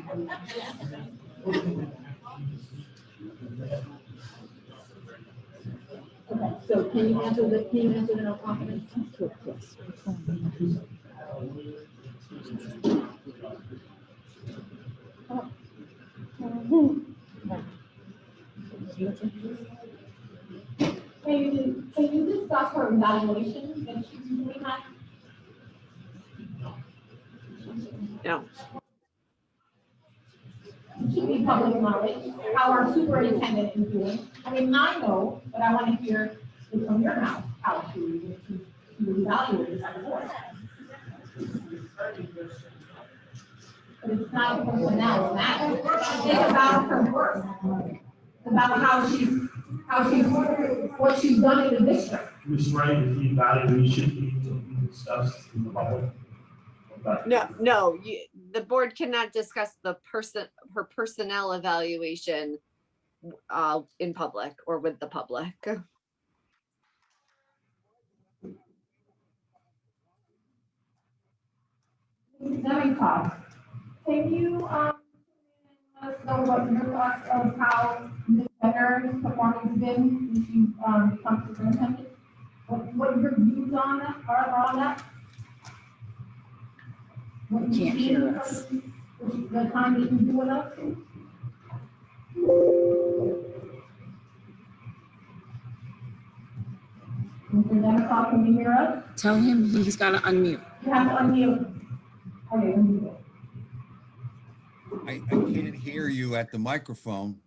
L: okay, so can you answer the no confidence?
R: Yes.
F: Can you discuss her evaluation that she's doing that?
C: No.
F: It should be public knowledge, how our superintendent is doing. I mean, I know, but I want to hear it from your mouth, how to evaluate it as a board. But it's not personnel matter. Think about her work, about what she's done in the district.
S: Ms. Wright, is the evaluation being discussed in the public?
C: No, the board cannot discuss her personnel evaluation in public or with the public.
F: Demikoff, can you let us know what your thoughts of how Ms. Benner's performance has been since you become superintendent? What your views on that are on that? What you
R: Can't
F: see
R: hear us.
F: The time that you do with us? Mr. Demikoff, can you hear us?
R: Tell him he's got to unmute.
F: You have to unmute. Okay, unmute it.
P: I can't hear you at the microphone.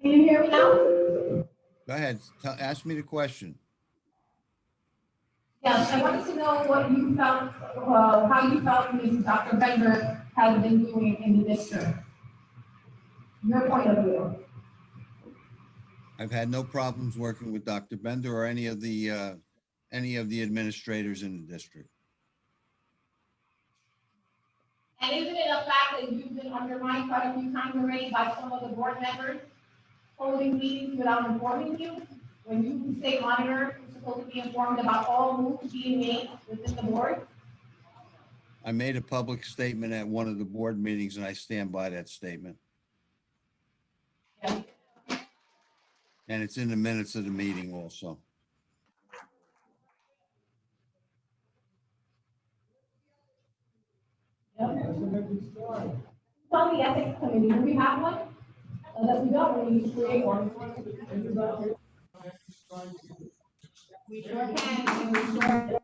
F: Can you hear me now?
P: Go ahead, ask me the question.
F: Yes, I wanted to know what you felt, how you felt Ms. Dr. Bender has been doing in the district. Your point of view.
P: I've had no problems working with Dr. Bender or any of the administrators in the district.
F: And isn't it a fact that you've been undermined quite a few times already by some of the board members holding meetings without informing you? When you say monitor, you're supposed to be informed about all moves being made within the board?
P: I made a public statement at one of the board meetings and I stand by that statement.
F: Yeah.
P: And it's in the minutes of the meeting also.
F: Tell the ethics committee, do we have one? Unless we don't, we need to create one. We sure can, and we sure.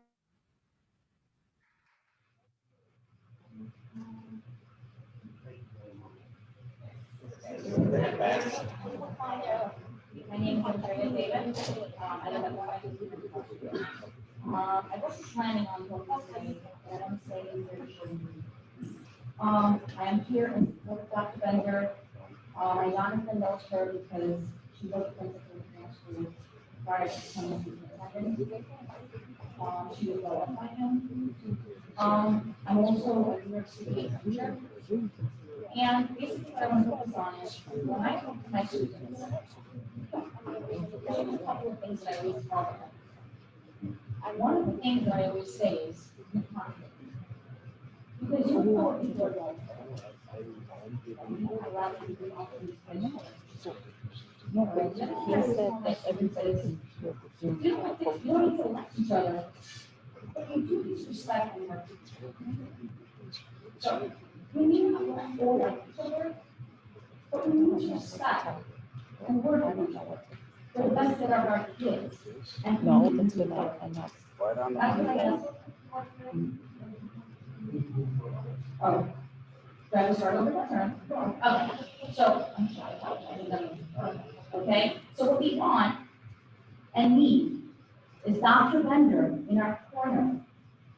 T: My name is Victoria David. I live at I wasn't planning on going today, but I'm saying I am here with Dr. Bender. My Jonathan knows her because she was principal in our school prior to becoming superintendent. She was well up by him. I'm also a New York City teacher. And basically what I want to focus on is when I talk to my students, there's a couple of things that I always tell them. And one of the things that I always say is be confident. Because you know what people are going through. You have a lot of people offer these questions. He said that everybody's, you don't need to like each other, but you do disrespect and hurt each other. So we need to all like each other, but we need to respect and work on each other for the benefit of our kids. And no, that's good enough. That's what I ask. Oh, do I start over my turn? Okay, so I'm sorry. Okay, so what we want and need is Dr. Bender in our corner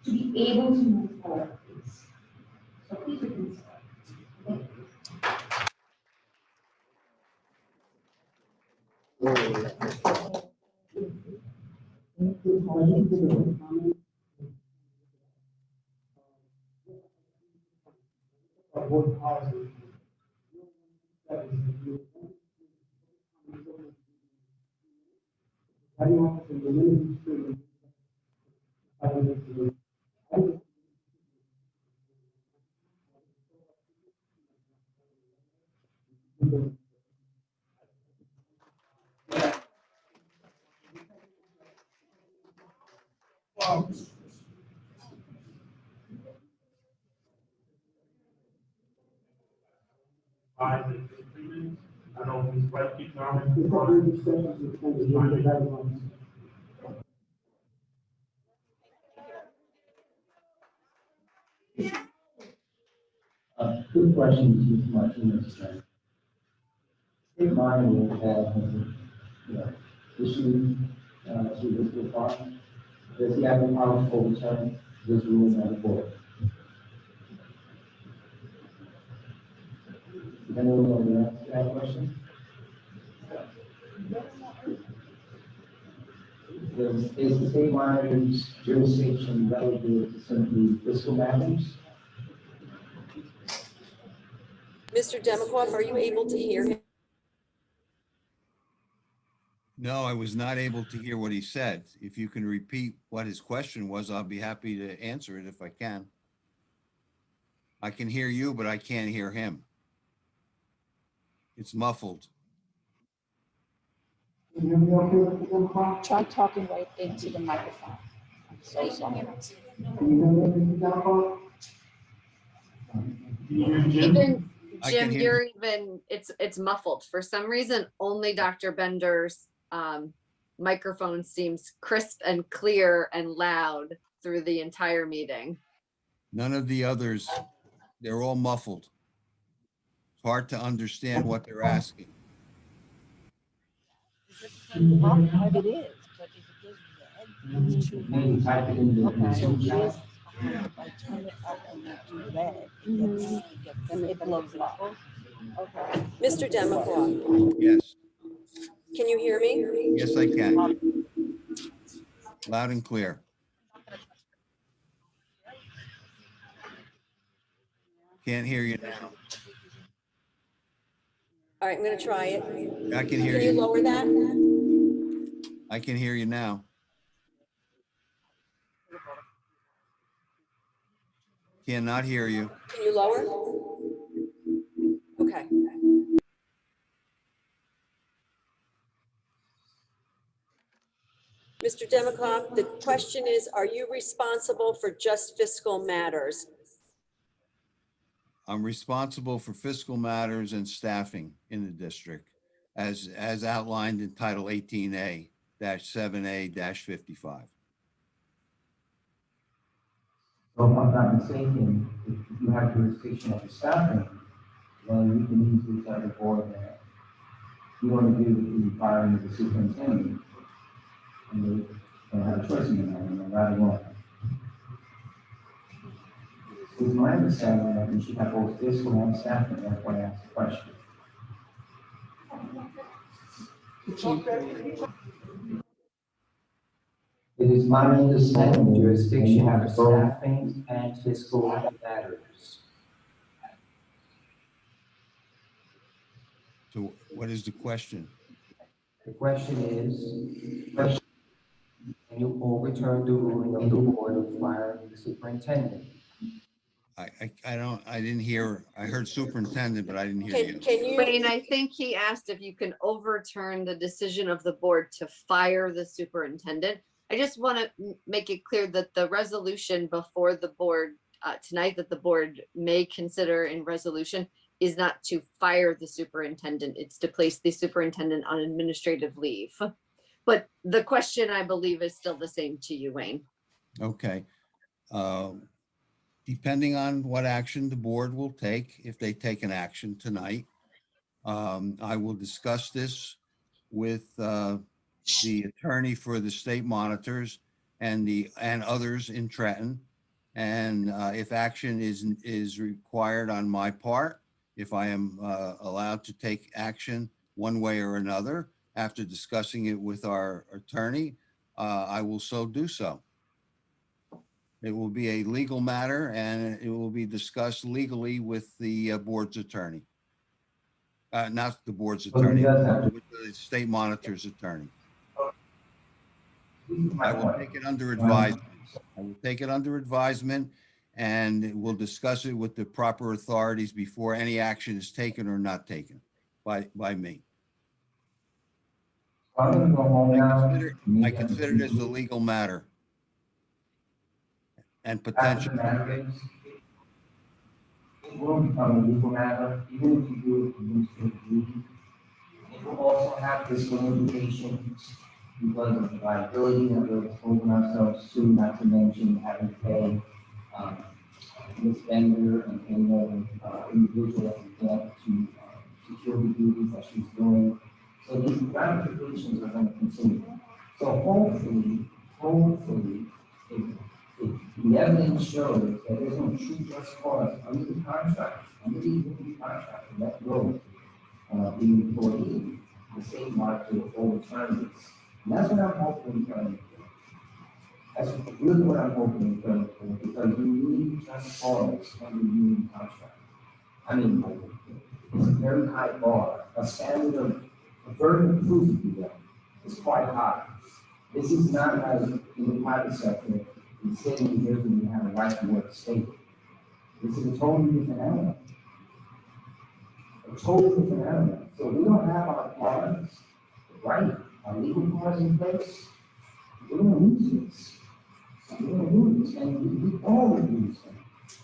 T: to be able to move forward, please. So please repeat.
E: Board policy. I don't want to limit students.
S: Five to 3 minutes. I don't know if Ms. Wright keeps on.
M: Quick question to Ms. Martinez. State line will have, issue, to this department. Does he have the power to overturn this ruling on the board? Does anyone know the answer to that question? Is the state monitor's jurisdiction relative to simply fiscal matters?
Q: Mr. Demikoff, are you able to hear him?
P: No, I was not able to hear what he said. If you can repeat what his question was, I'll be happy to answer it if I can. I can hear you, but I can't hear him. It's muffled.
R: Try talking right into the microphone. So sorry.
C: Even
P: I can
C: Jim,
P: hear
C: it's muffled. For some reason, only Dr. Bender's microphone seems crisp and clear and loud through the entire meeting.
P: None of the others, they're all muffled. It's hard to understand what they're asking.
R: It is, but if it goes red, it's too
M: Maybe type it in the
R: so
M: Zoom chat.
R: if I turn it up and it do red, it blows up. Okay.
Q: Mr. Demikoff,
P: Yes,
Q: can you hear me?
P: yes, I can. Loud and clear. Can't hear you now.
Q: All right, I'm going to try it.
P: I can hear
Q: Can you
P: you.
Q: lower that?
P: I can hear you now. Cannot hear you.
Q: Can you lower? Okay. Mr. Demikoff, the question is, are you responsible for just fiscal matters?
P: I'm responsible for fiscal matters and staffing in the district as outlined in Title 18A-7A-55.
M: So if I'm not mistaken, if you have jurisdiction of the staffing, then you can easily tell the board that you want to do the firing of the superintendent. And they don't have a choice in the matter, and right or wrong. It's my understanding that we should have both fiscal and staffing, that's why I asked the question. It is
U: my understanding, jurisdiction for staffing and fiscal matters.
P: So what is the question?
U: The question is, can you overturn the ruling of the board of firing the superintendent?
P: I didn't hear, I heard superintendent, but I didn't hear you.
Q: Can you?
C: Wayne, I think he asked if you can overturn the decision of the board to fire the superintendent. I just want to make it clear that the resolution before the board tonight that the board may consider in resolution is not to fire the superintendent. It's to place the superintendent on administrative leave. But the question, I believe, is still the same to you, Wayne.
P: Okay. Depending on what action the board will take, if they take an action tonight, I will discuss this with the attorney for the state monitors and others in Trenton. And if action is required on my part, if I am allowed to take action one way or another after discussing it with our attorney, I will so do so. It will be a legal matter and it will be discussed legally with the board's attorney. Not the board's attorney, with the state monitor's attorney. I will take it under advisement. I will take it under advisement and we'll discuss it with the proper authorities before any action is taken or not taken by me.
U: I'm gonna go home now.
P: I consider this a legal matter. And potential.
U: It will become a legal matter, even if you do it administratively. It will also have fiscal implications because of the liability that we're exposing ourselves to, not to mention having to pay this vendor and any other individual that we get to security duties that she's doing. So these ramifications are going to continue. So hopefully, if the evidence shows that there's no true just cause under the contract, under the contract, and that goes, the employee, the state market will overturn this. And that's what I'm hoping to do. That's really what I'm hoping to do, because we need just cause under the union contract. I mean, it's a very high bar, a standard of a burden of proof, if you will, is quite high. This is not like in the private sector. In the state of New Jersey, we have a right to work state. This is a totally different animal. A totally different animal. So we don't have our powers, right, our legal powers in place. We're going to lose this. We're going to lose this, and we all will lose this.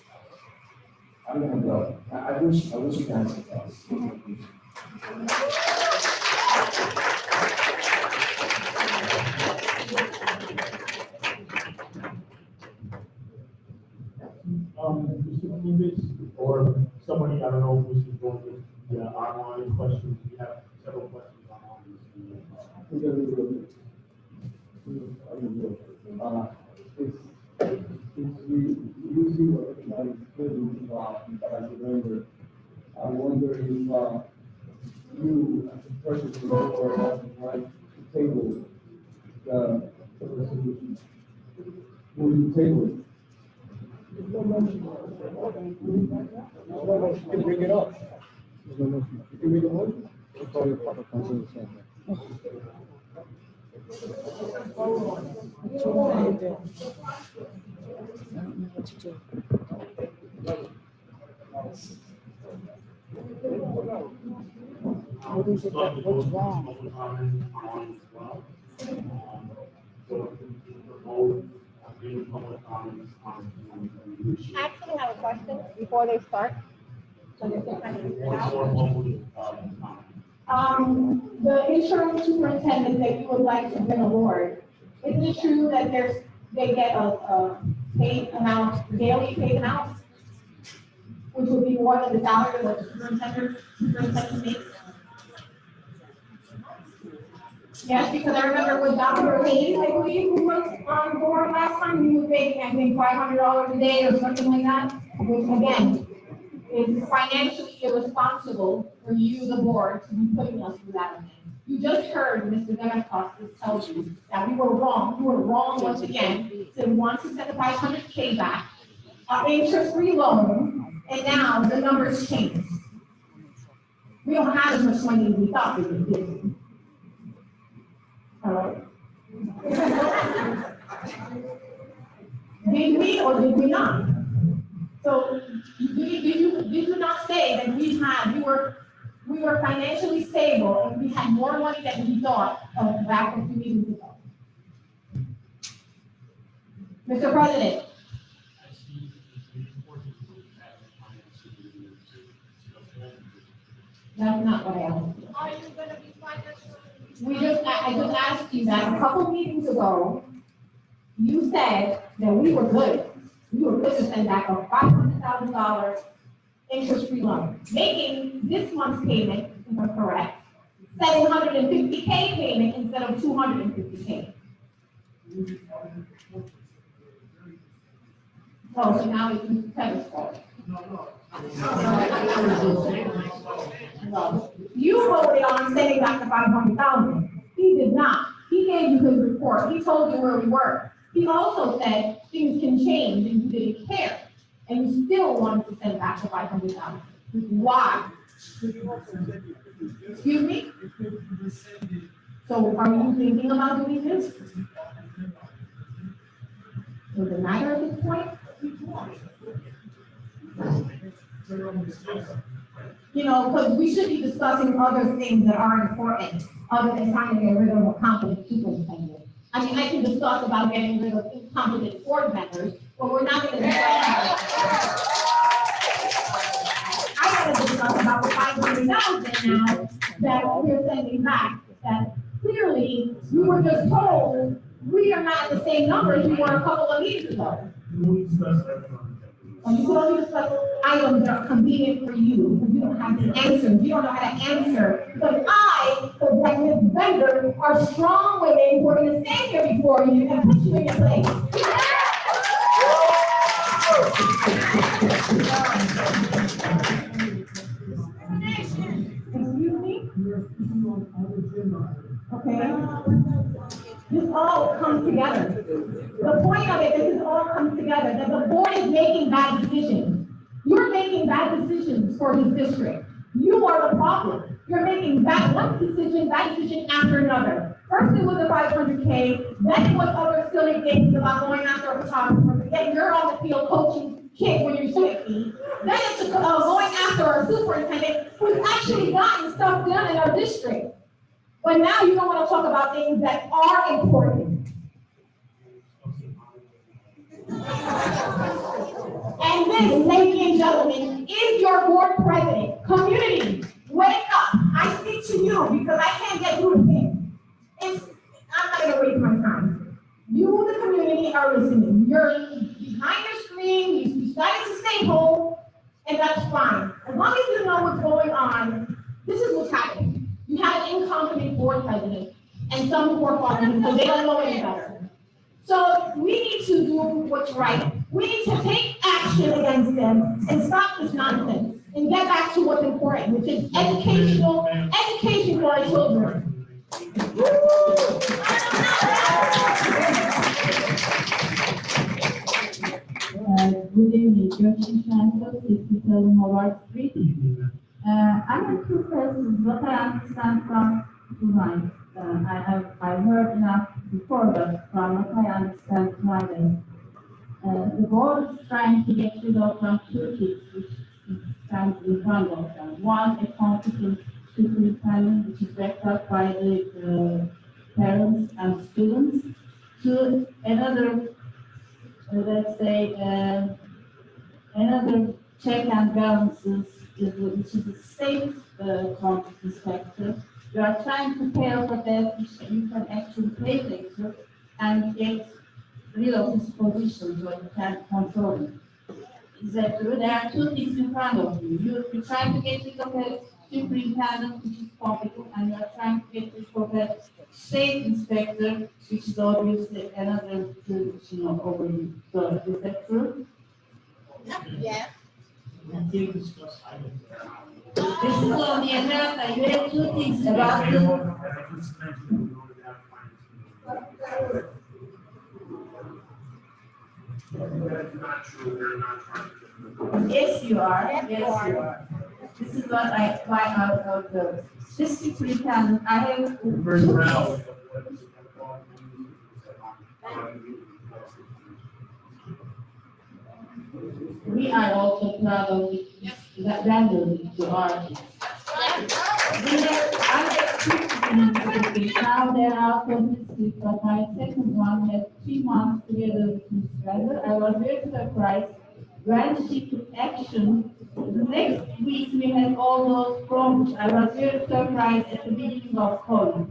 U: I'm going to go. I wish you guys the best.
S: Mr. Gibbons, or somebody, I don't know if this is going to the online questions. We have several questions online.
E: We usually recognize privilege as a member. I wonder if you, as a person who has the right to table the resolution, will you table it? You can bring it up. You can make a motion. It's all your public consultation.
R: I don't know what to do. What is it? What's wrong?
F: I actually have a question before they start. So they can kind of figure it out. The interim superintendent that you would like to bring aboard, is it true that they get a paid amount, daily paid amount? Which would be more than the salary of the superintendent makes? Yes, because I remember with Dr. Hayes, I believe, who was on board last time, he was making, I think, $500 a day or something like that, which again, is financially irresponsible for you, the board, to be putting us through that. You just heard Mr. Demikoff tell you that we were wrong. You were wrong once again. So we want to send the 500K back, our interest-free loan, and now the numbers changed. We don't have as much money as we thought we did. All right. Did we or did we not? So did you not say that we were financially stable and we had more money than we thought of back a few meetings ago? Mr. President. That's not what I asked.
D: Are you gonna be financially?
F: I just asked you that a couple meetings ago, you said that we were good. We were good to send back a $500,000 interest-free loan, making this month's payment, if I'm correct, $750K payment instead of $250K. Oh, so now it's Mr. Kevin's fault. No. You voted on sending back the $500,000. He did not. He gave you his report. He told you where we were. He also said things can change and you didn't care. And you still wanted to send back the $500,000. Why? Excuse me? So are you thinking about doing this? Does it matter at this point? You know, because we should be discussing other things that are important, other than trying to get rid of a competent superintendent. I mean, I can discuss about getting rid of incompetent board members, but we're not going to discuss that. I got to discuss about the $500,000 now that we're sending back. That clearly we were just told we are not the same numbers we were a couple of meetings ago. And you can only discuss items that are convenient for you, because you don't have the answers. You don't know how to answer. Because like Ms. Bender, are strong women who are going to stand here before you and put you in your place. Excuse me? Okay. This all comes together. The point of it, this all comes together, that the board is making bad decisions. You're making bad decisions for this district. You are the problem. You're making bad decision after another. First it was the $500K, then it was other silly things about going after a photographer, then you're on the field coaching kids when you shouldn't be. Then it's going after a superintendent who's actually gotten stuff done in our district. But now you don't want to talk about things that are important. And this, ladies and gentlemen, is your board president. Community, wake up. I speak to you because I can't get through the thing. I'm not going to waste my time. You, the community, are listening. You're behind your screen. You decided to stay home, and that's fine. As long as you know what's going on, this is what's happening. You have an incompetent board president and some who are following him because they don't know any better. So we need to do what's right. We need to take action against them and stop this nonsense and get back to what's important, which is education for our children.
O: Good evening, Joachim Chancellor, 67 Howard Street. I have two questions. What I understand from tonight, I heard enough before, but from what I understand tonight, the board is trying to get rid of some two things which stands in front of them. One, a competent superintendent, which is backed up by the parents and students. Two, another, let's say, another check and balances, which is a state competence factor. You are trying to pay off a debt which you can actually pay later and get rid of this position so you can control it. Is that true? There are two things in front of you. You're trying to get rid of a superintendent which is competent, and you are trying to get rid of a state inspector, which is obviously another position over you. So is that true?
F: Yes.
S: We can't discuss items that are not.
L: This is on the agenda, you have two things about the.
S: That's not true, they're not trying to.
L: Yes, you are, yes, you are. This is what I find out of the district superintendent, I have.
S: First round.
L: We are also proud of that vendor to our. I have two things, now there are from this week, but my second one had 3 months together with Ms. Vendor. I was very surprised when she took action. The next week we had all those problems. I was very surprised at the beginning of COVID.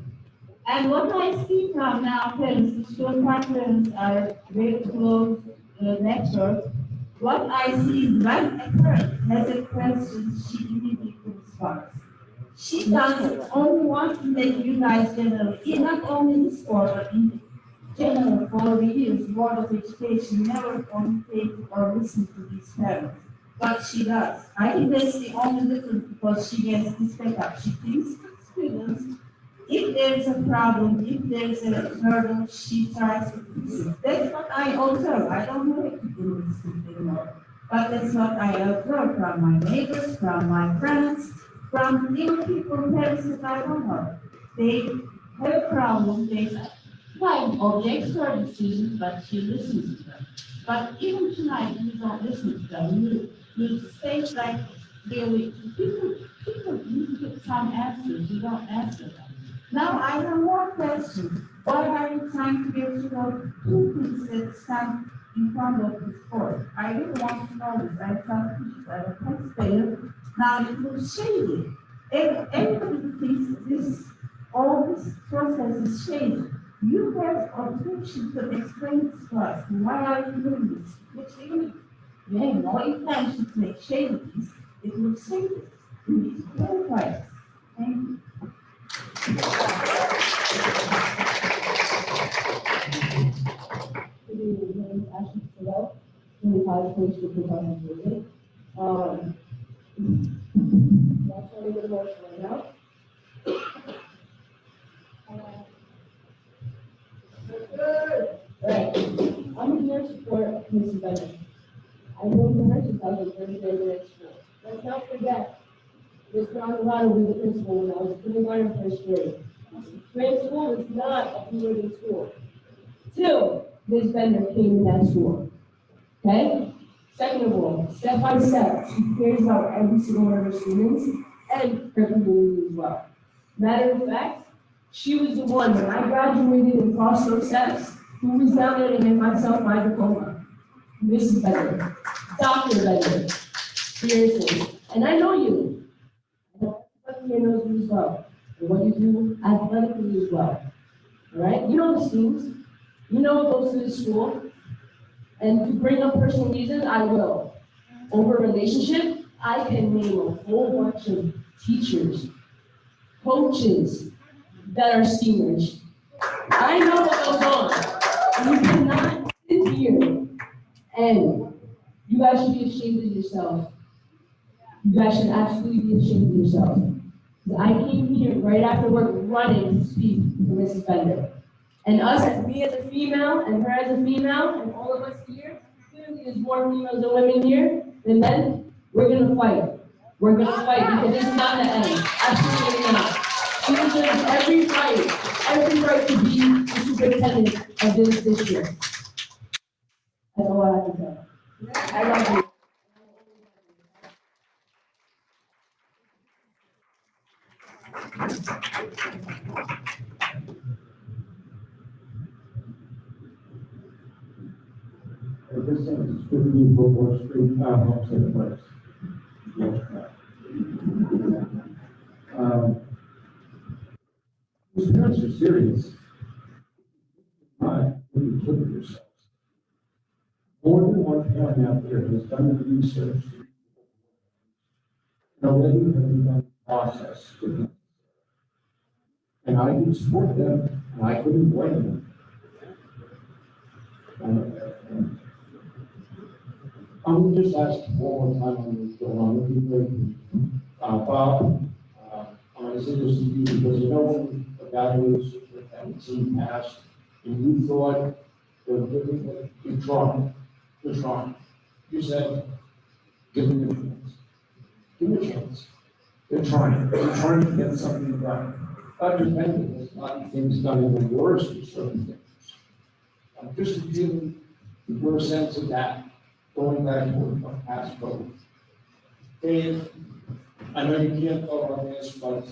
L: And what I see from now, parents, the short parents are very close network. What I see is when a parent has a question, she immediately responds. She doesn't only want to make you guys general, not only this board, but in general, for the years, Board of Education never only take or listen to these parents. But she does. I think that's the only difference because she gets this backup. She thinks students, if there is a problem, if there is a hurdle, she tries to fix it. That's what I observe. I don't know if to do this anymore. But that's what I observe from my neighbors, from my friends, from even people, parents that I don't know. They have a problem, they find objects for decisions, but she listens to them. But even tonight, you don't listen to them. You say like, really, people need to get some answers, you don't answer them. Now I have more questions. Why are you trying to get to know two things that stand in front of this court? I really want to know this. I'm a taxpayer. Now it looks shady. Everybody thinks all this process is shady. You have objection to explain this to us. Why are you doing this? Which even you have no intention to make shady things. It looks shady. You need to clarify this. Thank you.
O: Good evening, my name is Ashley Sorrell, from the College Police Department of New Jersey. Not trying to get emotional right now. Right. I'm here to support Mrs. Bennett. I know her since I was in 3rd grade at school. Let's not forget, Mr. Angelado was the principal when I was in kindergarten and 1st grade. Grade school is not a community school. Till Ms. Bender came in that school. Okay? Second of all, step by step, she cares about every single one of her students and her community as well. Matter of fact, she was the one when I graduated and crossed those steps who was down there to give myself my diploma. Mrs. Bender, Dr. Bender, seriously. And I know you. I know everybody here knows you as well. And what you do athletically as well. All right? You know the schemes. You know what goes to this school. And to bring up personal reasons, I will. Over relationship, I can name a whole bunch of teachers, coaches that are seniors. I know what goes on. You cannot sit here and you guys should be ashamed of yourself. You guys should absolutely be ashamed of yourself. I came here right after work running to speak for Mrs. Bender. And me as a female, and her as a female, and all of us here, clearly there's more females than women here, than men, we're gonna fight. We're gonna fight because this is not the end. Absolutely not. She deserves every right to be the superintendent of this district. That's all I have to say. I love you.
N: This is 15 Billboard Street, Homestead Place. These parents are serious. When you look at yourselves. More than one parent out there has done the research. Already have begun the process. And I can support them, and I couldn't blame them.
E: I'm gonna just ask one more time on this, going on, it'd be great. Bob, I'm gonna say this to you because I know when evaluators superintendents in the past, and you thought they were giving it, you're trying. You said, give them a chance. Give them a chance. They're trying to get something done. Dr. Bennett has gotten things done even worse in certain things. Just to give your sense of that, going back to our past vote. Dave, I know you can't vote on this, but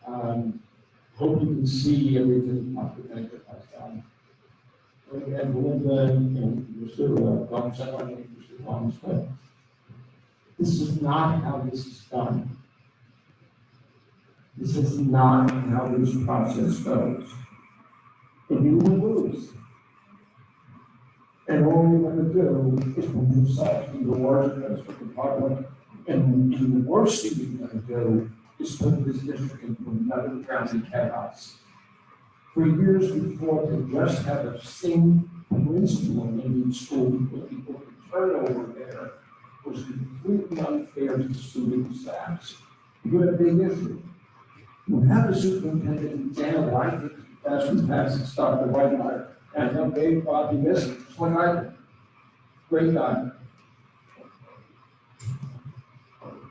E: hope you can see everything Dr. Bennett has done. And Belinda and Mr. Thomas, but this is not how this is done. This is not how this process goes. And you will lose. And all you're going to do is move yourself to the worst as the public. And the worst thing you're going to do is put this district into another county chaos. For years, we thought to just have a same principal in each school because people could turn over there was completely unfair to the student staffs. You had a big issue. You have a superintendent in jail, I think that's who passes Dr. Whitemeyer. And I'm Dave Bobby missing. That's what I did. Great guy.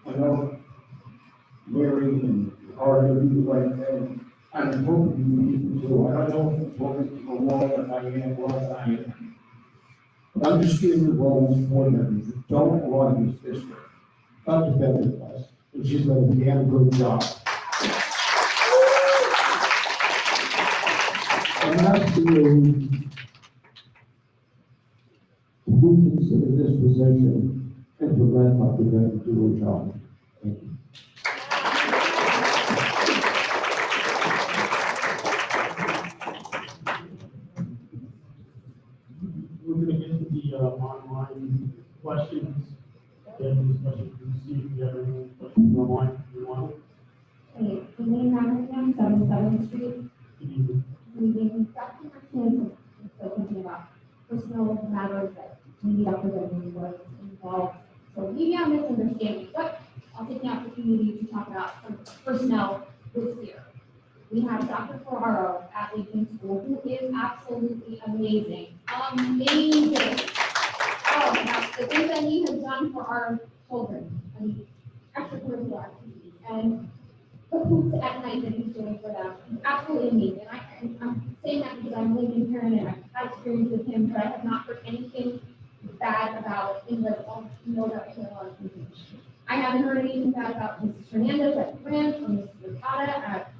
E: I know Mary and Ricardo do the right thing. And I'm hoping you do. I don't know if it's working for long, if I am, well, I am. But I'm just giving you roles for them. You don't run this district. Dr. Bennett does. And she's done a damn good job. I'm asking you to reconsider this position and to let Dr. Bennett do her job. Thank you.
S: We're going to get to the online questions. Then discussion to see if you have any questions online. You want it?
O: Hey, Elaine Ramadan, 77th Street. Dr. Martinez was thinking about personal matters that maybe Dr. Bennett was involved. So maybe I'm misunderstanding, but I'll take the opportunity to talk about some personnel this year. We have Dr. Ferraro at Lincoln School, who is absolutely amazing. Amazing. Oh, now, the things that he has done for our children, I mean, extracurricular activities, and the hoops at night that he's doing for them, is absolutely amazing. I'm saying that because I'm a Lincoln parent and I've had experience with him, but I have not heard anything bad about in the, know that I hear a lot of things. I haven't heard anything bad about Mrs. Hernandez at Branch or Mrs. Ricotta at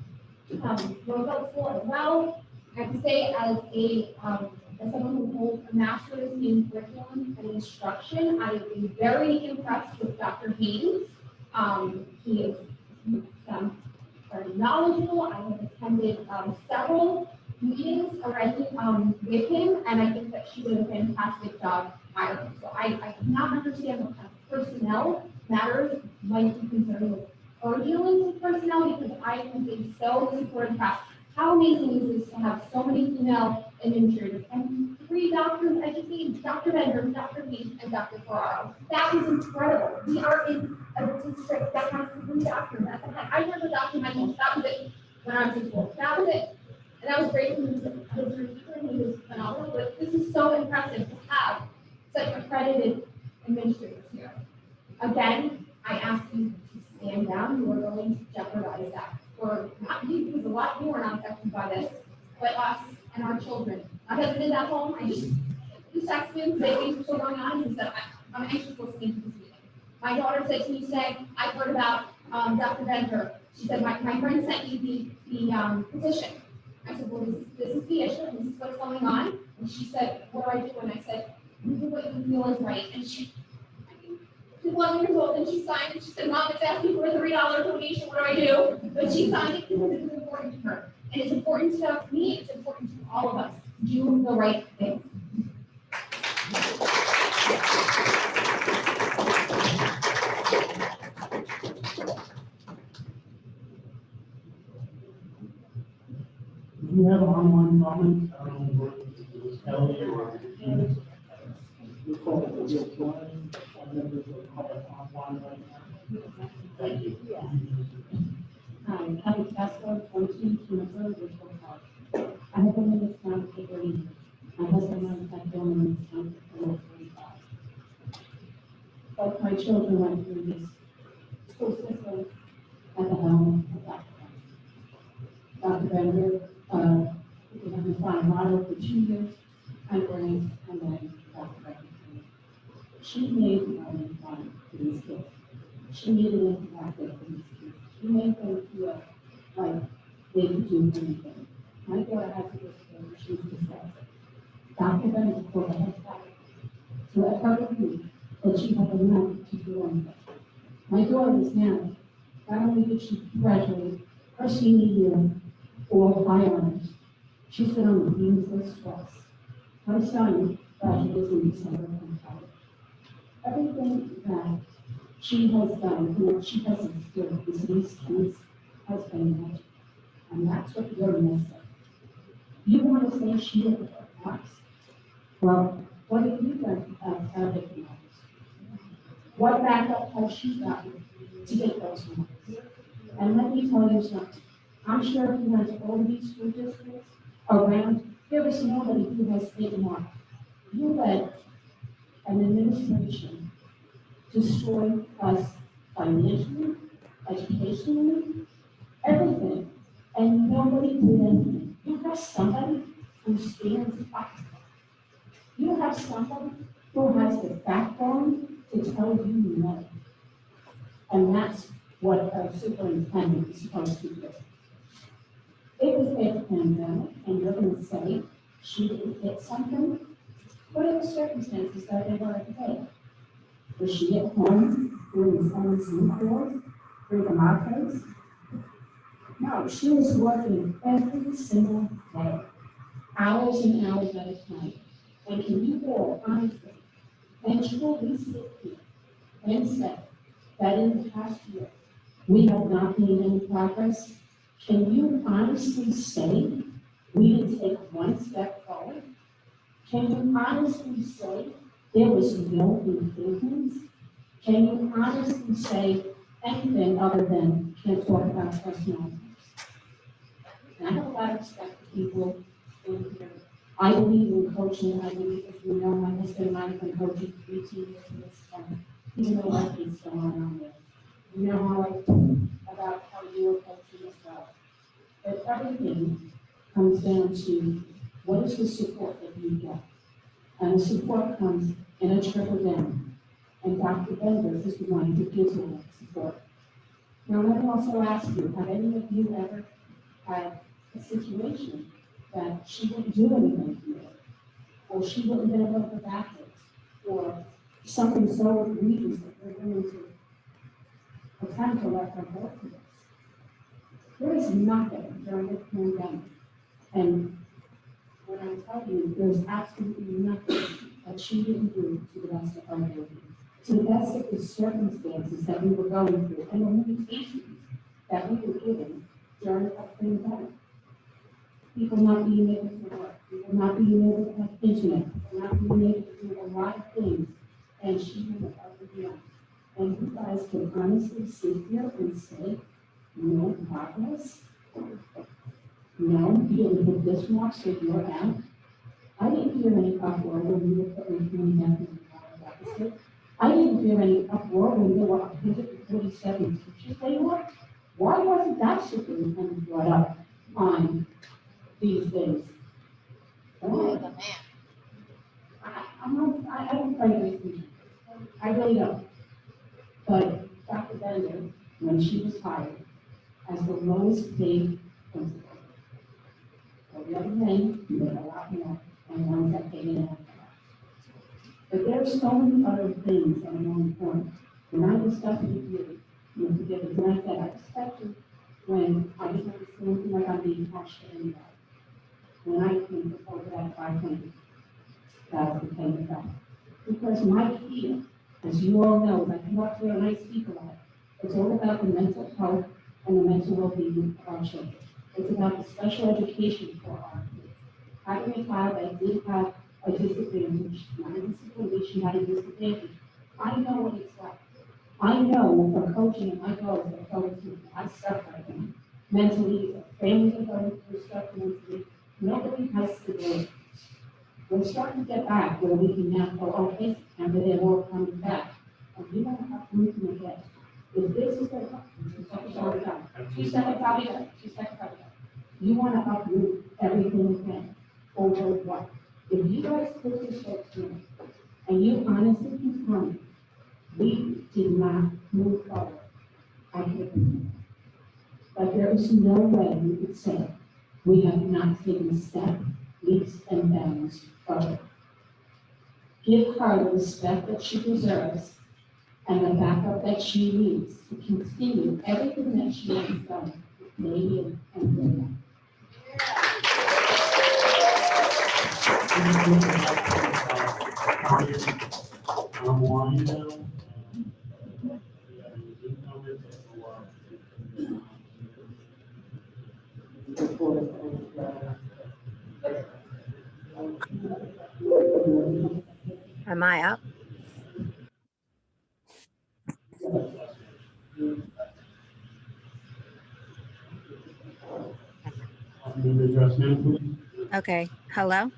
O: Roosevelt School as well. I have to say, as someone who holds a master's in curriculum and instruction, I have been very impressed with Dr. Haynes. He is very knowledgeable. I have attended several meetings already with him, and I think that she did a fantastic job hiring. So I do not understand what kind of personnel matters might be concerning with her dealings with personnel, because I have been so super impressed. How amazing is this to have so many female administrators and 3 doctors educated, Dr. Bender, Dr. Mead, and Dr. Ferraro. That was incredible. We are in a district that has 3 doctors. I remember Dr. Michael, that was it when I was in school. That was it. And that was great. He was phenomenal, but this is so impressive to have such accredited administrators here. Again, I ask you to stand down. You are going to jeopardize that. Or not you, because a lot of you are not affected by this, but us and our children. My husband is at home. I just texted him, say things are still going on, and he said, I'm anxious listening to this meeting. My daughter said to me today, I heard about Dr. Bender. She said, my friend sent you the position. I said, well, this is the issue, and this is what's going on. And she said, what do I do? And I said, you do what you feel is right. And she's 11 years old, and she signed it. She said, Mom, it's asking for a $3 donation. What do I do? But she signed it because it was important to her. And it's important to me, it's important to all of us. Do the right thing.
S: Do you have online comments? I don't know if it was Kelly or Gibbons. We'll call it the real time.
E: members of the public online right now. Thank you.
O: Hi, I'm Casco, 22 Juniper, Ridgefield Park. I have been in this town for 30 years. My husband and I have been in this town for over 45. Both my children went through this school system at the helm of Dr. Bender. We have been flying model for 2 years, and then Dr. Bender. She made learning fun for these kids. She made it interactive for these kids. She made them feel like they could do anything. My daughter has a disability, she's dyslexic. Dr. Bender pulled her head back to let her believe that she had the enough to do anything. My daughter is now, not only did she graduate her senior year or high honors, she's been on the dean's list twice. Her son graduates in December from college. Everything that she has done, she has instilled is these kids has been magic. And that's what you're missing. You want to say she did the box? Well, what have you done as a victim? What backup has she gotten to get those marks? And let me tell you something. I'm sure if you went to all of these school districts around, there is nobody who has taken marks. You led an administration destroy us financially, educationally, everything, and nobody did anything. You have somebody who stands up. You have somebody who has the backbone to tell you no. And that's what a superintendent is supposed to do. It was a pandemic, and you're going to say she didn't get something. What are the circumstances that they were at play? Was she at home doing the phone Zoom calls, doing the markets? No, she was working every single day, hours and hours at a time. And can you all honestly and truly sit here and say that in the past year we have not made any progress? Can you honestly say we didn't take one step forward? Can you honestly say there was no improvements? Can you honestly say anything other than can't talk about personal matters? And I have a lot of respect for people in here. I believe in coaching. I believe, as you know, my husband and I have been coaching 3 teams in this town, even though life is going on there. You know how I feel about how you are coaching as well. But everything comes down to what is the support that you get. And the support comes in a trickle down. And Dr. Bender is the one who gives you that support. Now, let me also ask you, have any of you ever had a situation that she wouldn't do anything for you, or she wouldn't bend over backwards, or something so egregious that you're going to attempt to let her go through this? There is nothing during this pandemic, and when I tell you, there's absolutely nothing that she didn't do to the best of her ability, to the best of the circumstances that we were going through, and the limitations that we were given during the pandemic. People not being able to work, people not being able to have internet, people not being able to do a lot of things, and she did everything. And you guys can honestly sit here and say, no progress? No, you didn't put this mark, so you're out. I didn't hear any uproar when we were putting $3.5 million. I didn't hear any uproar when there were 147 teachers they were. Why wasn't that superintendent brought up on these days? Why? I don't find anything. I really don't. But Dr. Bender, when she was hired as the lowest paid principal, for the other men, you made a lot more, and ones that paid in. But there's so many other things that are more important. When I discussed with you, you'll forgive me, when I said I expected when I didn't understand anything like I'm being touched to anybody. When I came before that 500, that was the payment back. Because my fear, as you all know, and I come up here and I speak a lot, it's all about the mental health and the mental well-being of our children. It's about the special education for our kids. Having a child that did have a disadvantage, not a disability, she had a disadvantage.
L: I know what it's like. I know from coaching my girls that go through my stuff right now. Mentally, families are going through stuff mentally. Nobody has to do it. We're starting to get back where we can now go, okay, and then they're all coming back. And you want to uproot them again. If this is the, she's second copy that, she's second copy that. You want to uproot everything again over what? If you guys put this vote through, and you honestly can tell me, we did not move forward. I couldn't. But there is no way we could say we have not taken a step, leaps and bounds forward. Give her the respect that she deserves and the backup that she needs to continue everything that she has done, maybe and bring
S: I'm on now.
B: Am I up? Okay, hello?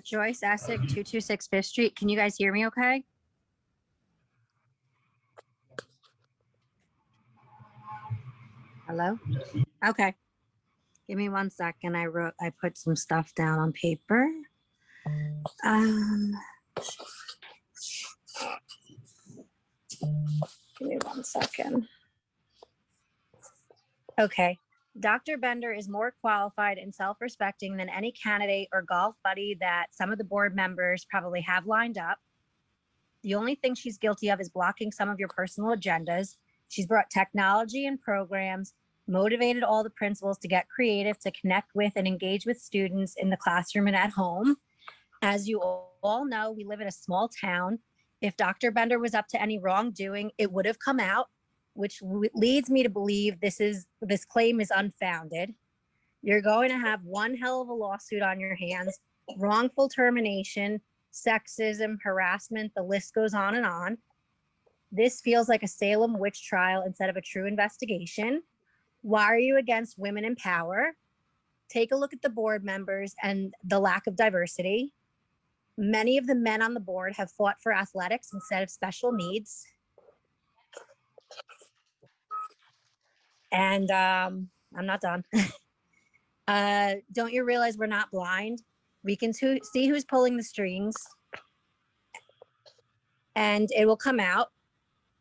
B: Joyce Essick, 226 Fifth Street. Can you guys hear me okay? Hello? Okay. Give me 1 second. I put some stuff down on paper. Give me 1 second. Okay. Dr. Bender is more qualified and self-respecting than any candidate or golf buddy that some of the board members probably have lined up. The only thing she's guilty of is blocking some of your personal agendas. She's brought technology and programs, motivated all the principals to get creative, to connect with and engage with students in the classroom and at home. As you all know, we live in a small town. If Dr. Bender was up to any wrongdoing, it would have come out, which leads me to believe this claim is unfounded. You're going to have one hell of a lawsuit on your hands, wrongful termination, sexism, harassment, the list goes on and on. This feels like a Salem witch trial instead of a true investigation. Why are you against women in power? Take a look at the board members and the lack of diversity. Many of the men on the board have fought for athletics instead of special needs. And I'm not done. Don't you realize we're not blind? We can see who's pulling the strings, and it will come out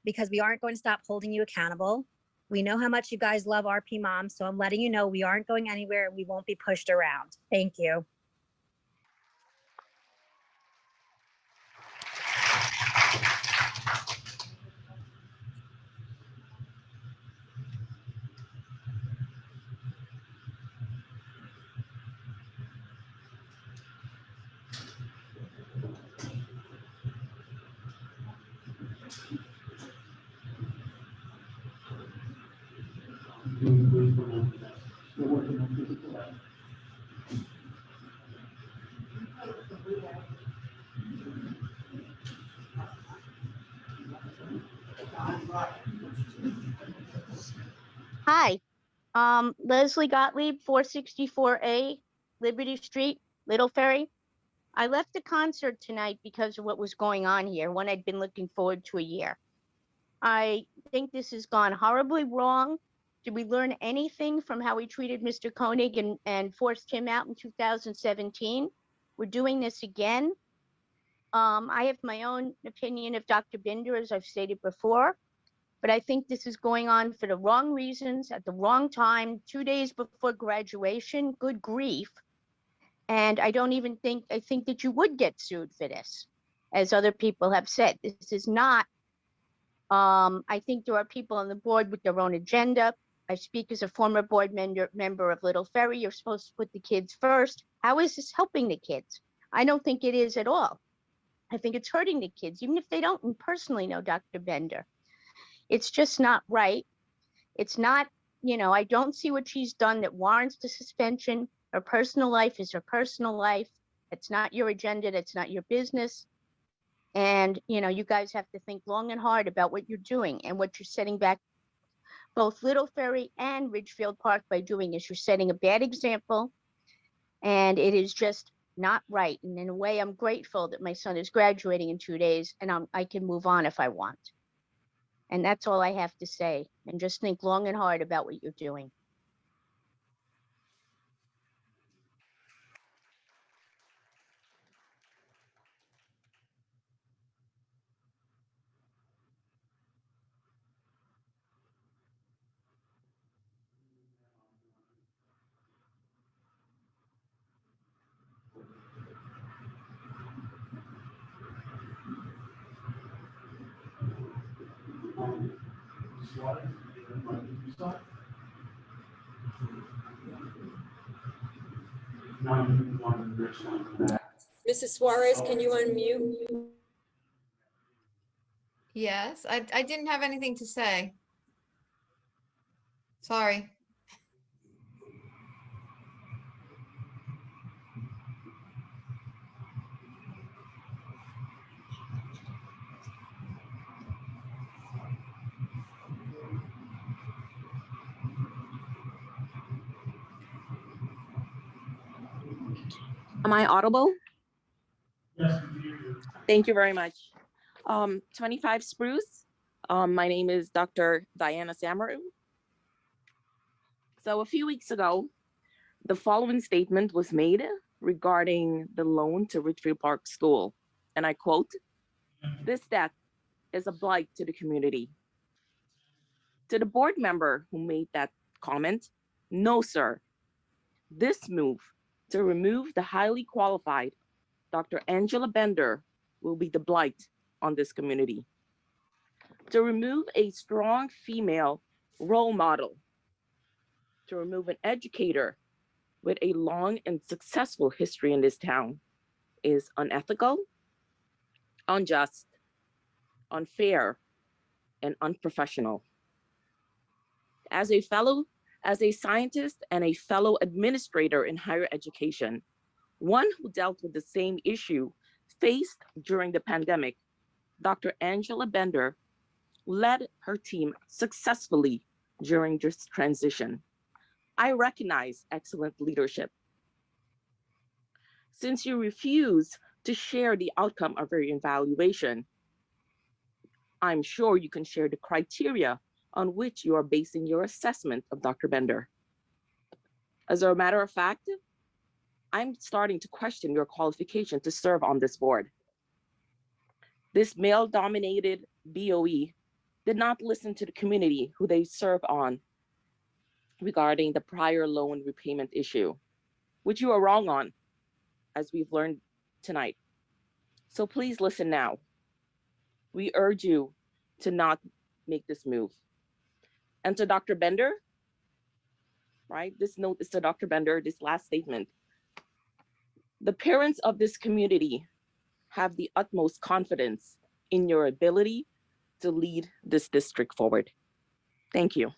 B: because we aren't going to stop holding you accountable. We know how much you guys love RP Moms, so I'm letting you know we aren't going anywhere and we won't be pushed around. Thank you.
V: Hi, Leslie Gottlieb, 464A, Liberty Street, Little Ferry. I left the concert tonight because of what was going on here, one I'd been looking forward to a year. I think this has gone horribly wrong. Did we learn anything from how we treated Mr. Koenig and forced him out in 2017? We're doing this again. I have my own opinion of Dr. Binder, as I've stated before, but I think this is going on for the wrong reasons at the wrong time, 2 days before graduation. Good grief. And I think that you would get sued for this, as other people have said. This is not, I think there are people on the board with their own agenda. I speak as a former board member of Little Ferry. You're supposed to put the kids first. How is this helping the kids? I don't think it is at all. I think it's hurting the kids, even if they don't personally know Dr. Bender. It's just not right. It's not, I don't see what she's done that warrants the suspension. Her personal life is her personal life. It's not your agenda. That's not your business. And, you guys have to think long and hard about what you're doing, and what you're setting back both Little Ferry and Ridgefield Park by doing is you're setting a bad example, and it is just not right. And in a way, I'm grateful that my son is graduating in 2 days, and I can move on if I want. And that's all I have to say. And just think long and hard about what you're doing.
Q: Mrs. Suarez, can you unmute?
C: Yes, I didn't have anything to say. Sorry.
H: Am I audible?
S: Yes, we hear you.
H: Thank you very much. 25 Spruce. My name is Dr. Diana Samaru. So a few weeks ago, the following statement was made regarding the loan to Ridgefield Park School. And I quote, "This debt is a blight to the community." To the board member who made that comment, no, sir. This move to remove the highly qualified Dr. Angela Bender will be the blight on this community. To remove a strong female role model, to remove an educator with a long and successful history in this town is unethical, unjust, unfair, and unprofessional. As a scientist and a fellow administrator in higher education, one who dealt with the same issue faced during the pandemic, Dr. Angela Bender led her team successfully during this transition. I recognize excellent leadership. Since you refuse to share the outcome of your evaluation, I'm sure you can share the criteria on which you are basing your assessment of Dr. Bender. As a matter of fact, I'm starting to question your qualification to serve on this board. This male-dominated BOE did not listen to the community who they serve on regarding the prior loan repayment issue, which you are wrong on, as we've learned tonight. So please listen now. We urge you to not make this move. And to Dr. Bender, right? This note is to Dr. Bender, this last statement. The parents of this community have the utmost confidence in your ability to lead this district forward. Thank you.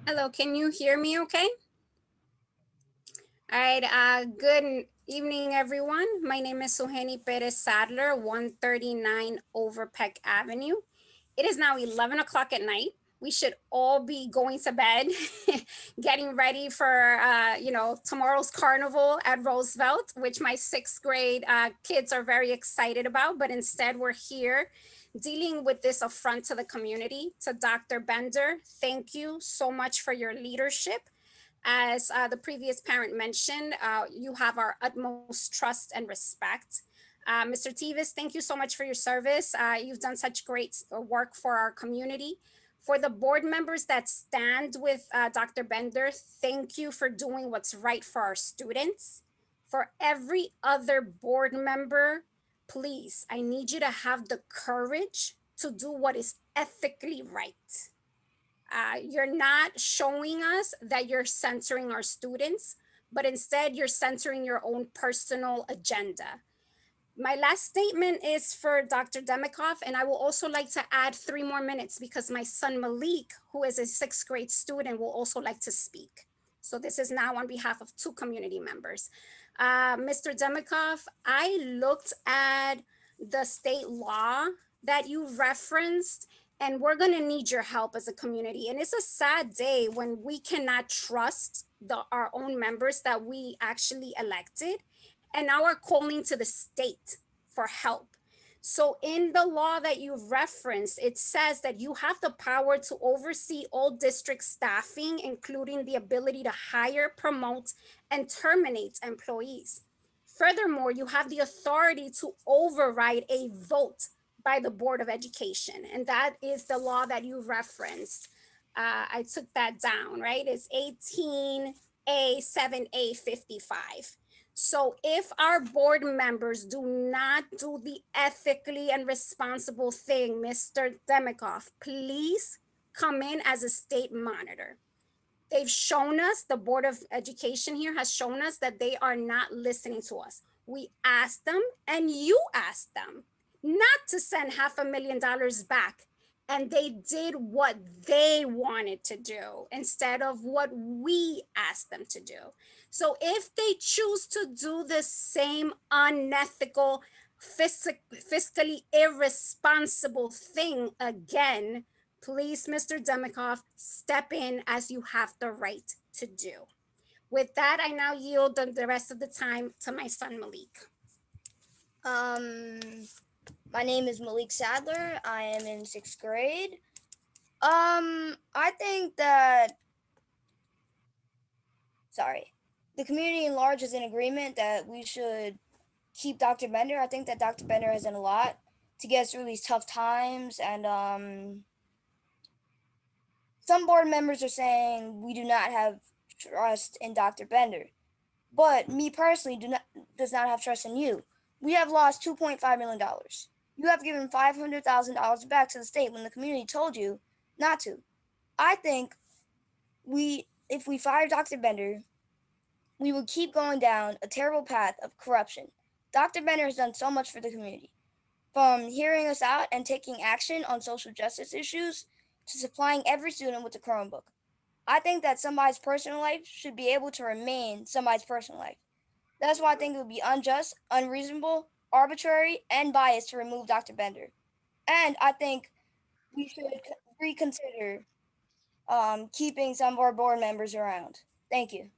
J: Hello, can you hear me okay? All right, good evening, everyone. My name is Suheni Perez Sadler, 139 Overpeck Avenue. It is now 11 o'clock at night. We should all be going to bed, getting ready for, tomorrow's carnival at Roosevelt, which my 6th grade kids are very excited about. But instead, we're here dealing with this affront to the community. To Dr. Bender, thank you so much for your leadership. As the previous parent mentioned, you have our utmost trust and respect. Mr. Tevis, thank you so much for your service. You've done such great work for our community. For the board members that stand with Dr. Bender, thank you for doing what's right for our students. For every other board member, please, I need you to have the courage to do what is ethically right. You're not showing us that you're censoring our students, but instead you're censoring your own personal agenda. My last statement is for Dr. Demikoff, and I will also like to add 3 more minutes because my son Malik, who is a 6th grade student, will also like to speak. So this is now on behalf of 2 community members. Mr. Demikoff, I looked at the state law that you referenced, and we're gonna need your help as a community. And it's a sad day when we cannot trust our own members that we actually elected, and now we're calling to the state for help. So in the law that you've referenced, it says that you have the power to oversee all district staffing, including the ability to hire, promote, and terminate employees. Furthermore, you have the authority to override a vote by the Board of Education. And that is the law that you referenced. I took that down, right? It's 18A7A55. So if our board members do not do the ethically and responsible thing, Mr. Demikoff, please come in as a state monitor. They've shown us, the Board of Education here has shown us that they are not listening to us. We asked them and you asked them not to send $500,000 back. And they did what they wanted to do instead of what we asked them to do. So if they choose to do the same unethical, fiscally irresponsible thing again, please, Mr. Demikoff, step in as you have the right to do. With that, I now yield the rest of the time to my son, Malik.
I: My name is Malik Sadler. I am in 6th grade. I think that, the community in large is in agreement that we should keep Dr. Bender. I think that Dr. Bender has done a lot to get us through these tough times. And some board members are saying we do not have trust in Dr. Bender. But me personally does not have trust in you. We have lost $2.5 million. You have given $500,000 back to the state when the community told you not to. I think if we fired Dr. Bender, we would keep going down a terrible path of corruption. Dr. Bender has done so much for the community, from hearing us out and taking action on social justice issues to supplying every student with a Chromebook. I think that somebody's personal life should be able to remain somebody's personal life. That's why I think it would be unjust, unreasonable, arbitrary, and biased to remove Dr. Bender. And I think we should reconsider keeping some of our board members around. Thank you.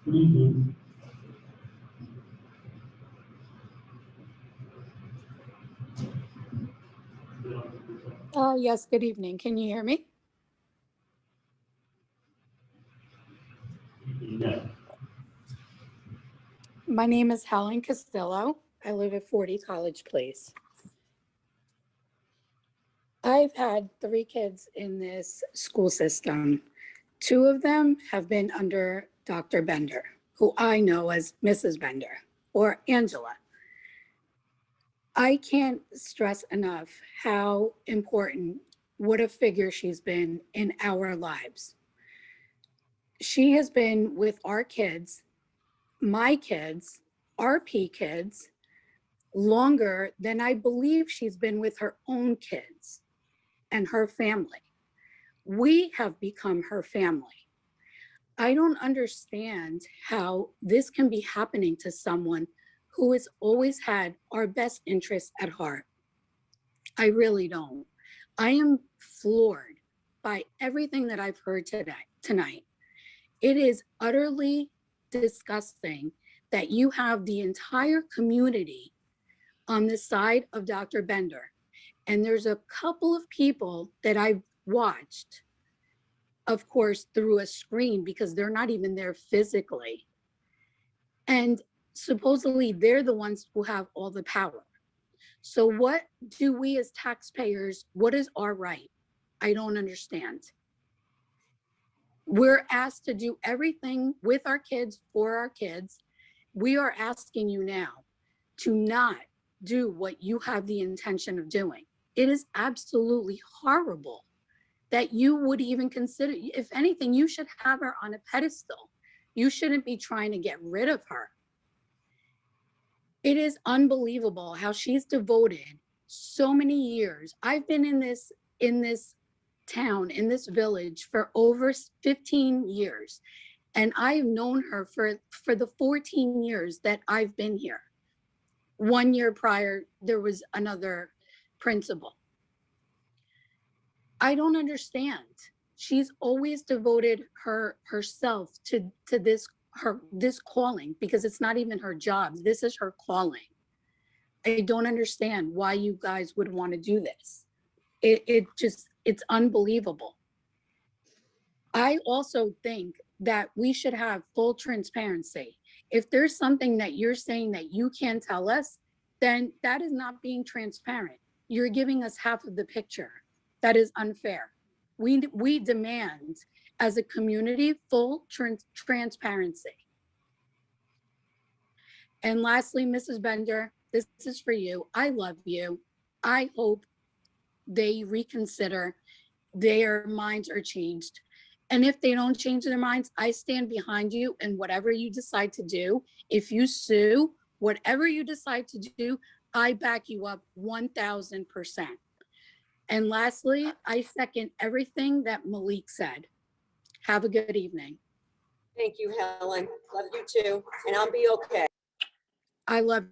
S: Good evening.
K: Yes, good evening. Can you hear me?
S: Yes.
K: My name is Helen Castillo. I live at 40 College Place. I've had 3 kids in this school system. 2 of them have been under Dr. Bender, who I know as Mrs. Bender or Angela. I can't stress enough how important, what a figure she's been in our lives. She has been with our kids, my kids, RP kids, longer than I believe she's been with her own kids and her family. We have become her family. I don't understand how this can be happening to someone who has always had our best interests at heart. I really don't. I am floored by everything that I've heard tonight. It is utterly disgusting that you have the entire community on the side of Dr. Bender. And there's a couple of people that I've watched, of course, through a screen because they're not even there physically. And supposedly they're the ones who have all the power. So what do we as taxpayers, what is our right? I don't understand. We're asked to do everything with our kids, for our kids. We are asking you now to not do what you have the intention of doing. It is absolutely horrible that you would even consider, if anything, you should have her on a pedestal. You shouldn't be trying to get rid of her. It is unbelievable how she's devoted so many years. I've been in this town, in this village for over 15 years. And I've known her for the 14 years that I've been here. 1 year prior, there was another principal. I don't understand. She's always devoted herself to this calling, because it's not even her job. This is her calling. I don't understand why you guys would want to do this. It's unbelievable. I also think that we should have full transparency. If there's something that you're saying that you can't tell us, then that is not being transparent. You're giving us half of the picture. That is unfair. We demand, as a community, full transparency. And lastly, Mrs. Bender, this is for you. I love you. I hope they reconsider, their minds are changed. And if they don't change their minds, I stand behind you in whatever you decide to do. If you sue, whatever you decide to do, I back you up 1000%. And lastly, I second everything that Malik said. Have a good evening.
Q: Thank you, Helen. Love you too. And I'll be okay.
K: I love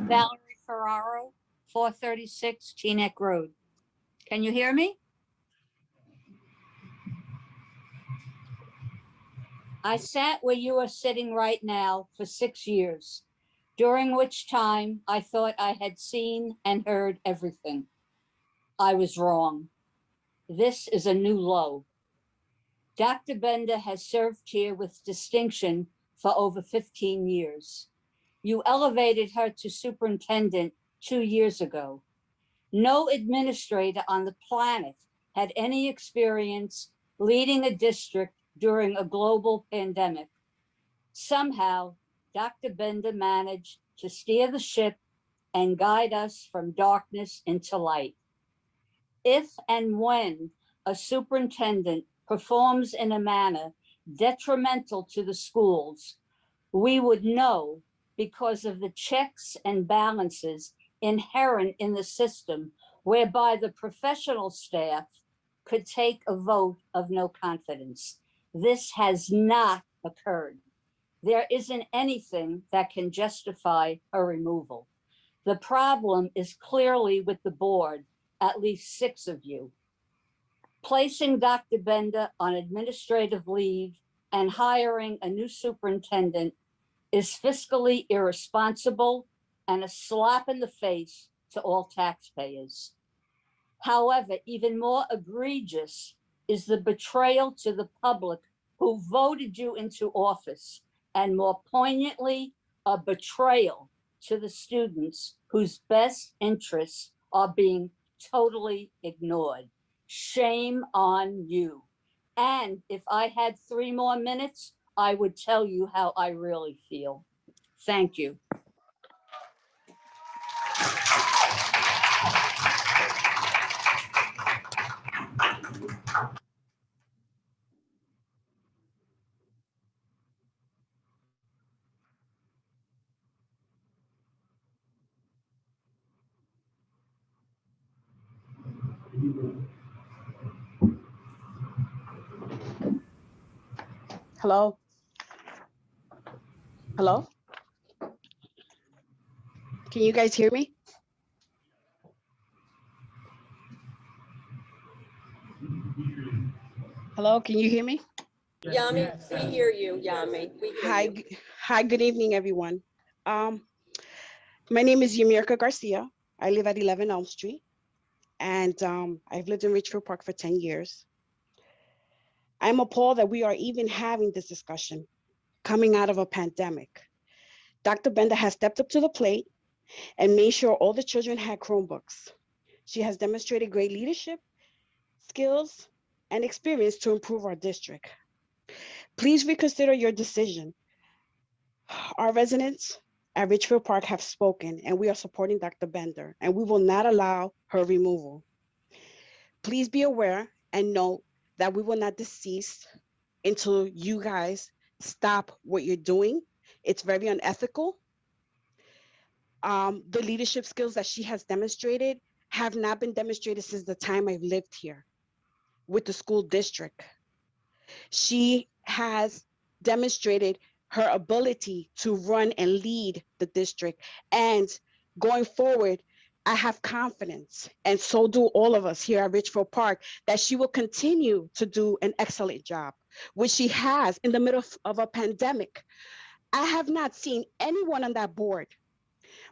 A: Valerie Ferraro, 436 Teaneck Road. Can you hear me? I sat where you are sitting right now for 6 years, during which time I thought I had seen and heard everything. I was wrong. This is a new low. Dr. Bender has served here with distinction for over 15 years. You elevated her to superintendent 2 years ago. No administrator on the planet had any experience leading a district during a global pandemic. Somehow, Dr. Bender managed to steer the ship and guide us from darkness into light. If and when a superintendent performs in a manner detrimental to the schools, we would know because of the checks and balances inherent in the system, whereby the professional staff could take a vote of no confidence. This has not occurred. There isn't anything that can justify a removal. The problem is clearly with the board, at least 6 of you. Placing Dr. Bender on administrative leave and hiring a new superintendent is fiscally irresponsible and a slap in the face to all taxpayers. However, even more egregious is the betrayal to the public who voted you into office, and more poignantly, a betrayal to the students whose best interests are being totally ignored. Shame on you. And if I had 3 more minutes, I would tell you how I really feel. Thank you.
G: Hello? Hello? Can you guys hear me? Hello, can you hear me?
Q: Yami, we hear you, Yami. We hear
G: Hi,
Q: you.
G: hi, good evening, everyone. My name is Yamirka Garcia. I live at 11 Elm Street, and I've lived in Ridgefield Park for 10 years. I'm appalled that we are even having this discussion coming out of a pandemic. Dr. Bender has stepped up to the plate and made sure all the children had Chromebooks. She has demonstrated great leadership, skills, and experience to improve our district. Please reconsider your decision. Our residents at Ridgefield Park have spoken, and we are supporting Dr. Bender, and we will not allow her removal. Please be aware and note that we will not desist until you guys stop what you're doing. It's very unethical. The leadership skills that she has demonstrated have not been demonstrated since the time I've lived here with the school district. She has demonstrated her ability to run and lead the district. And going forward, I have confidence, and so do all of us here at Ridgefield Park, that she will continue to do an excellent job, which she has in the middle of a pandemic. I have not seen anyone on that board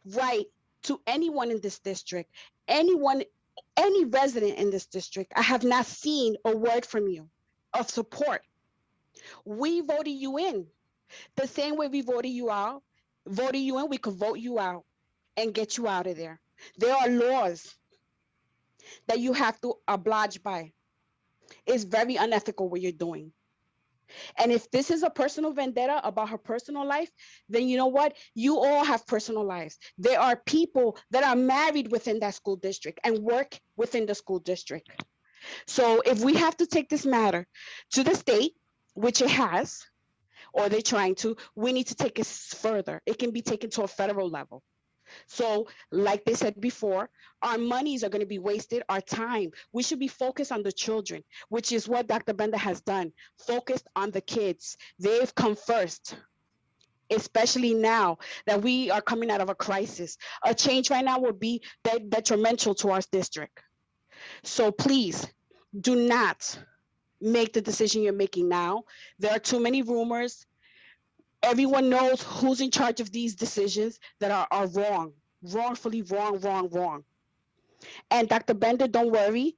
G: write to anyone in this district, anyone, any resident in this district. I have not seen a word from you of support. We voted you in. The same way we voted you in, we could vote you out and get you out of there. There are laws that you have to oblige by. It's very unethical what you're doing. And if this is a personal vendetta about her personal life, then you know what? You all have personal lives. There are people that are married within that school district and work within the school district. So if we have to take this matter to the state, which it has, or they're trying to, we need to take it further. It can be taken to a federal level. So like they said before, our monies are going to be wasted, our time. We should be focused on the children, which is what Dr. Bender has done, focused on the kids. They've come first, especially now that we are coming out of a crisis. A change right now would be detrimental to our district. So please do not make the decision you're making now. There are too many rumors. Everyone knows who's in charge of these decisions that are wrong, wrongfully wrong. And Dr. Bender, don't worry.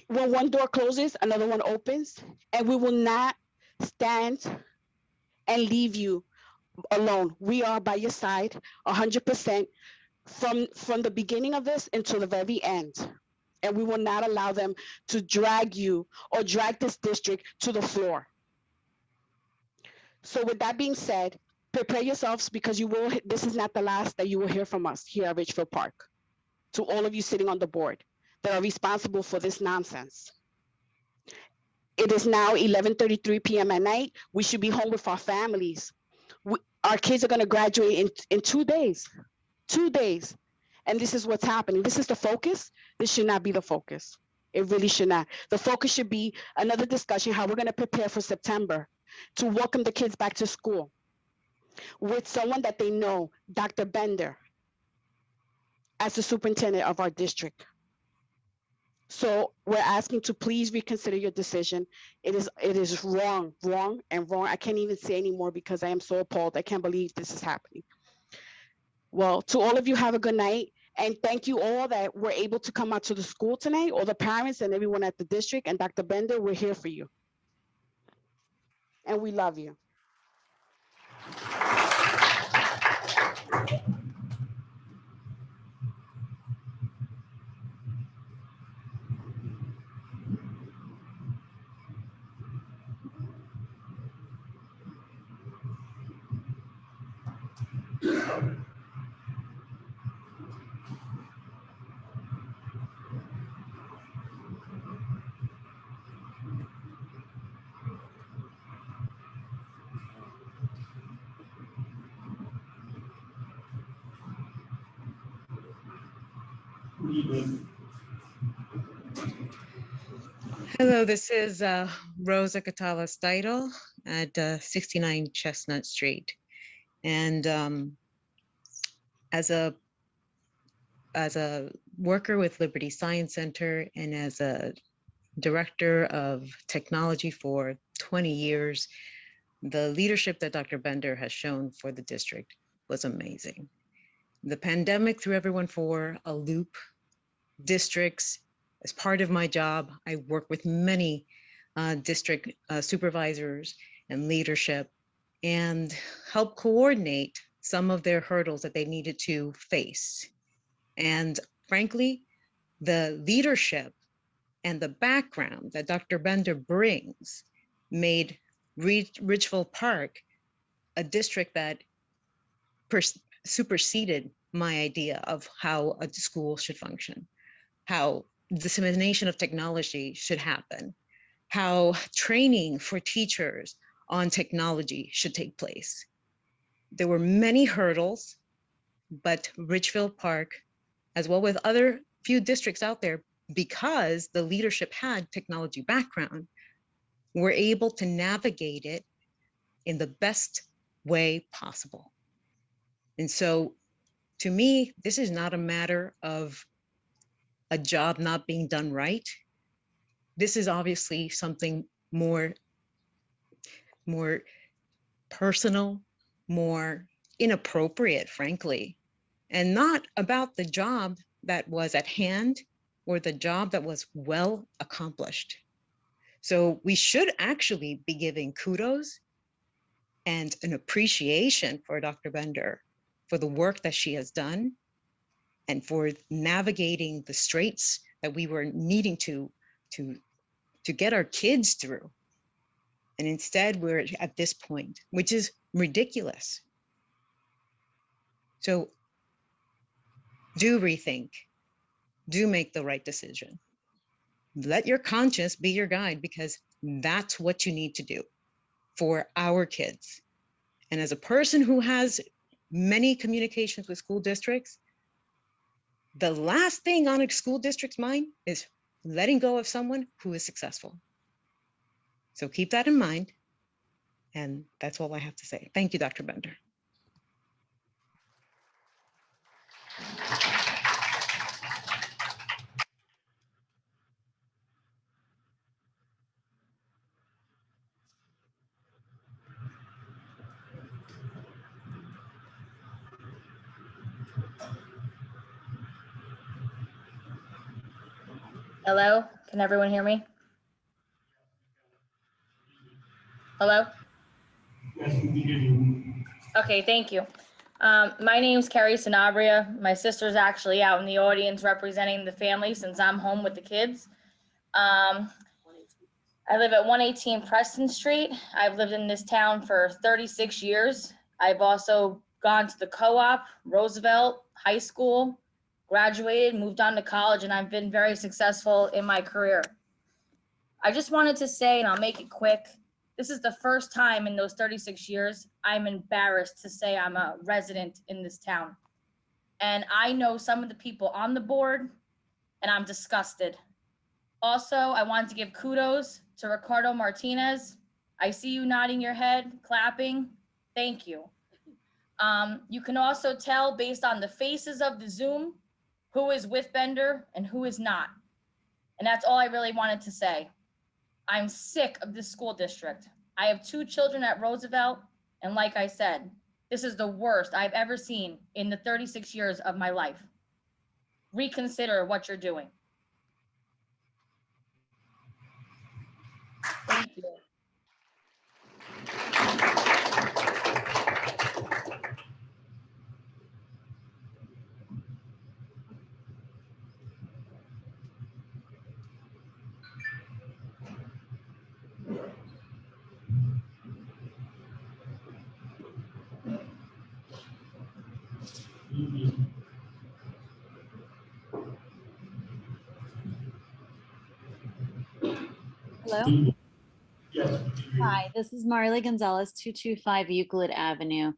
G: When one door closes, another one opens, and we will not stand and leave you alone. We are by your side 100% from the beginning of this until the very end. And we will not allow them to drag you or drag this district to the floor. So with that being said, prepare yourselves, because this is not the last that you will hear from us here at Ridgefield Park. To all of you sitting on the board that are responsible for this nonsense. It is now 11:33 p.m. at night. We should be home with our families. Our kids are going to graduate in 2 days. 2 days. And this is what's happening. This is the focus. This should not be the focus. It really should not. The focus should be another discussion, how we're going to prepare for September to welcome the kids back to school with someone that they know, Dr. Bender, as the superintendent of our district. So we're asking to please reconsider your decision. It is wrong. I can't even say anymore because I am so appalled. I can't believe this is happening. Well, to all of you, have a good night. And thank you all that were able to come out to the school tonight, all the parents and everyone at the district. And Dr. Bender, we're here for you. And we love you.
E: Good evening.
M: Hello, this is Rosa Catala Steidel at 69 Chestnut Street. And as a worker with Liberty Science Center and as a director of technology for 20 years, the leadership that Dr. Bender has shown for the district was amazing. The pandemic threw everyone for a loop. Districts, as part of my job, I work with many district supervisors and leadership and help coordinate some of their hurdles that they needed to face. And frankly, the leadership and the background that Dr. Bender brings made Ridgefield Park a district that superseded my idea of how a school should function, how dissemination of technology should happen, how training for teachers on technology should take place. There were many hurdles, but Ridgefield Park, as well with other few districts out there, because the leadership had technology background, were able to navigate it in the best way possible. And so to me, this is not a matter of a job not being done right. This is obviously something more personal, more inappropriate, frankly, and not about the job that was at hand or the job that was well accomplished. So we should actually be giving kudos and an appreciation for Dr. Bender for the work that she has done and for navigating the straits that we were needing to get our kids through. And instead we're at this point, which is ridiculous. So do rethink, do make the right decision. Let your conscience be your guide, because that's what you need to do for our kids. And as a person who has many communications with school districts, the last thing on a school district's mind is letting go of someone who is successful. So keep that in mind. And that's all I have to say. Thank you, Dr. Bender.
T: Hello, can everyone hear me? Hello?
E: Yes, we can hear you.
T: Okay, thank you. My name's Carrie Sanabria. My sister's actually out in the audience representing the family since I'm home with the kids. I live at 118 Preston Street. I've lived in this town for 36 years. I've also gone to the co-op, Roosevelt High School, graduated, moved on to college, and I've been very successful in my career. I just wanted to say, and I'll make it quick, this is the first time in those 36 years I'm embarrassed to say I'm a resident in this town. And I know some of the people on the board, and I'm disgusted. Also, I wanted to give kudos to Ricardo Martinez. I see you nodding your head, clapping. Thank you. You can also tell based on the faces of the Zoom who is with Bender and who is not. And that's all I really wanted to say. I'm sick of this school district. I have 2 children at Roosevelt, and like I said, this is the worst I've ever seen in the 36 years of my life. reconsider what you're doing. Thank you.
P: Hello.
S: Yes.
P: Hi, this is Marley Gonzalez, 225 Euclid Avenue.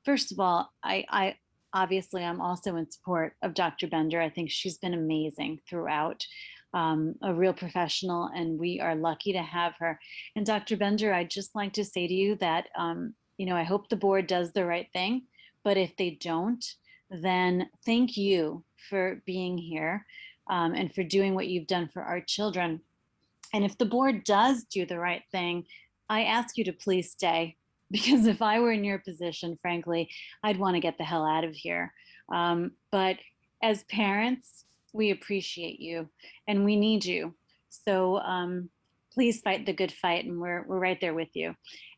P: First of all, I obviously I'm also in support of Dr. Bender. I think she's been amazing throughout, a real professional, and we are lucky to have her. And Dr. Bender, I'd just like to say to you that, I hope the board does the right thing, but if they don't, then thank you for being here, and for doing what you've done for our children. And if the board does do the right thing, I ask you to please stay, because if I were in your position, frankly, I'd want to get the hell out of here. But as parents, we appreciate you and we need you. So please fight the good fight, and we're right there with you.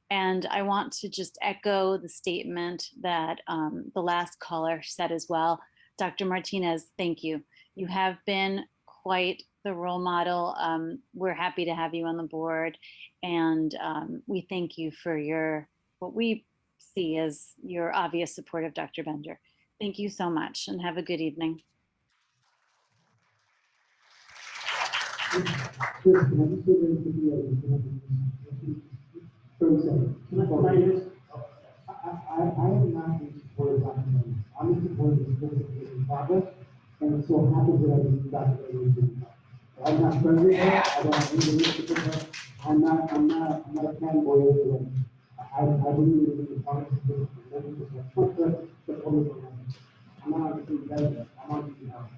P: And I want to just echo the statement that the last caller said as well. Dr. Martinez, thank you. You have been quite the role model. We're happy to have you on the board, and we thank you for what we see as your obvious support of Dr. Bender. Thank you so much, and have a good evening.
E: I am not in support of Dr. Bender. I'm in support of this business in progress, and it so happens that I believe Dr. Bender is doing that. I'm not friendly with her. I don't have any relationship with her. I'm not a fanboy of her. I believe in the progress of this business. I trust her, but only for her. I'm not on the team better. I'm on the team now.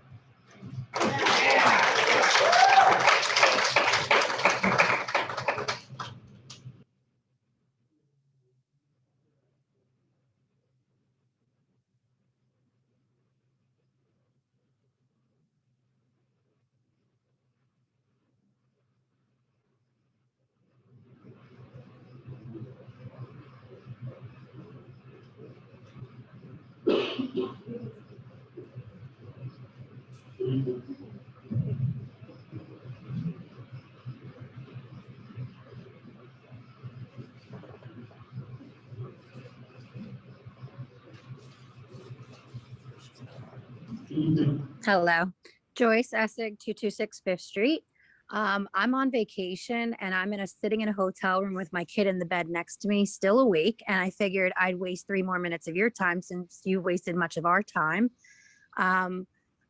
B: Hello, Joyce Essig, 226 Fifth Street. I'm on vacation and I'm sitting in a hotel room with my kid in the bed next to me, still awake. And I figured I'd waste 3 more minutes of your time since you wasted much of our time.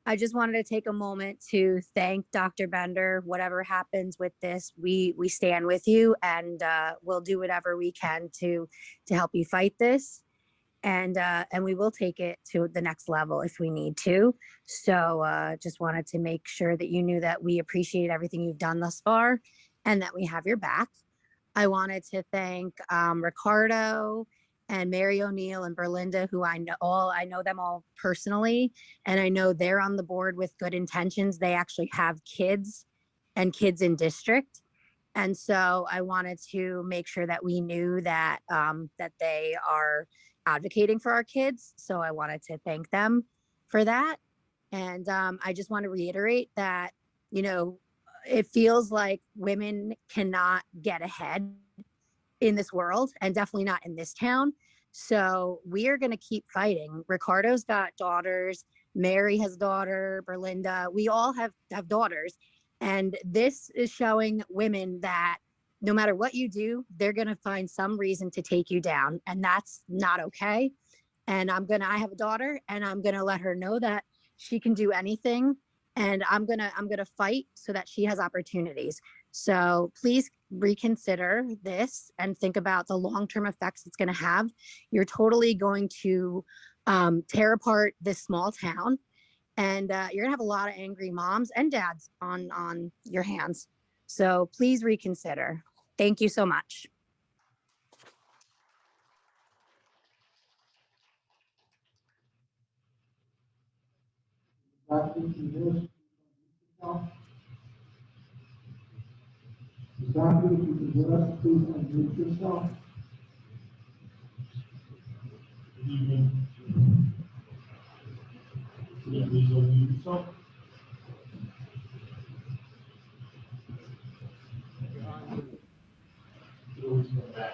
B: I just wanted to take a moment to thank Dr. Bender. Whatever happens with this, we stand with you, and we'll do whatever we can to help you fight this. And we will take it to the next level if we need to. So just wanted to make sure that you knew that we appreciate everything you've done thus far and that we have your back. I wanted to thank Ricardo and Mary O'Neil and Berlinda, who I know them all personally, and I know they're on the board with good intentions. They actually have kids and kids in district. And so I wanted to make sure that we knew that that they are advocating for our kids. So I wanted to thank them for that. And I just want to reiterate that, it feels like women cannot get ahead in this world, and definitely not in this town. So we are going to keep fighting. Ricardo's got daughters. Mary has a daughter. Berlinda, we all have daughters. And this is showing women that no matter what you do, they're going to find some reason to take you down. And that's not okay. And I have a daughter, and I'm going to let her know that she can do anything. And I'm going to fight so that she has opportunities. So please reconsider this and think about the long-term effects it's going to have. You're totally going to tear apart this small town, and you're gonna have a lot of angry moms and dads on your hands. So please reconsider. Thank you so much.
E: Dr. Willis, Dr. if you could hear us, please unmute yourself.
S: Good evening. Can you please unmute yourself? Always come back.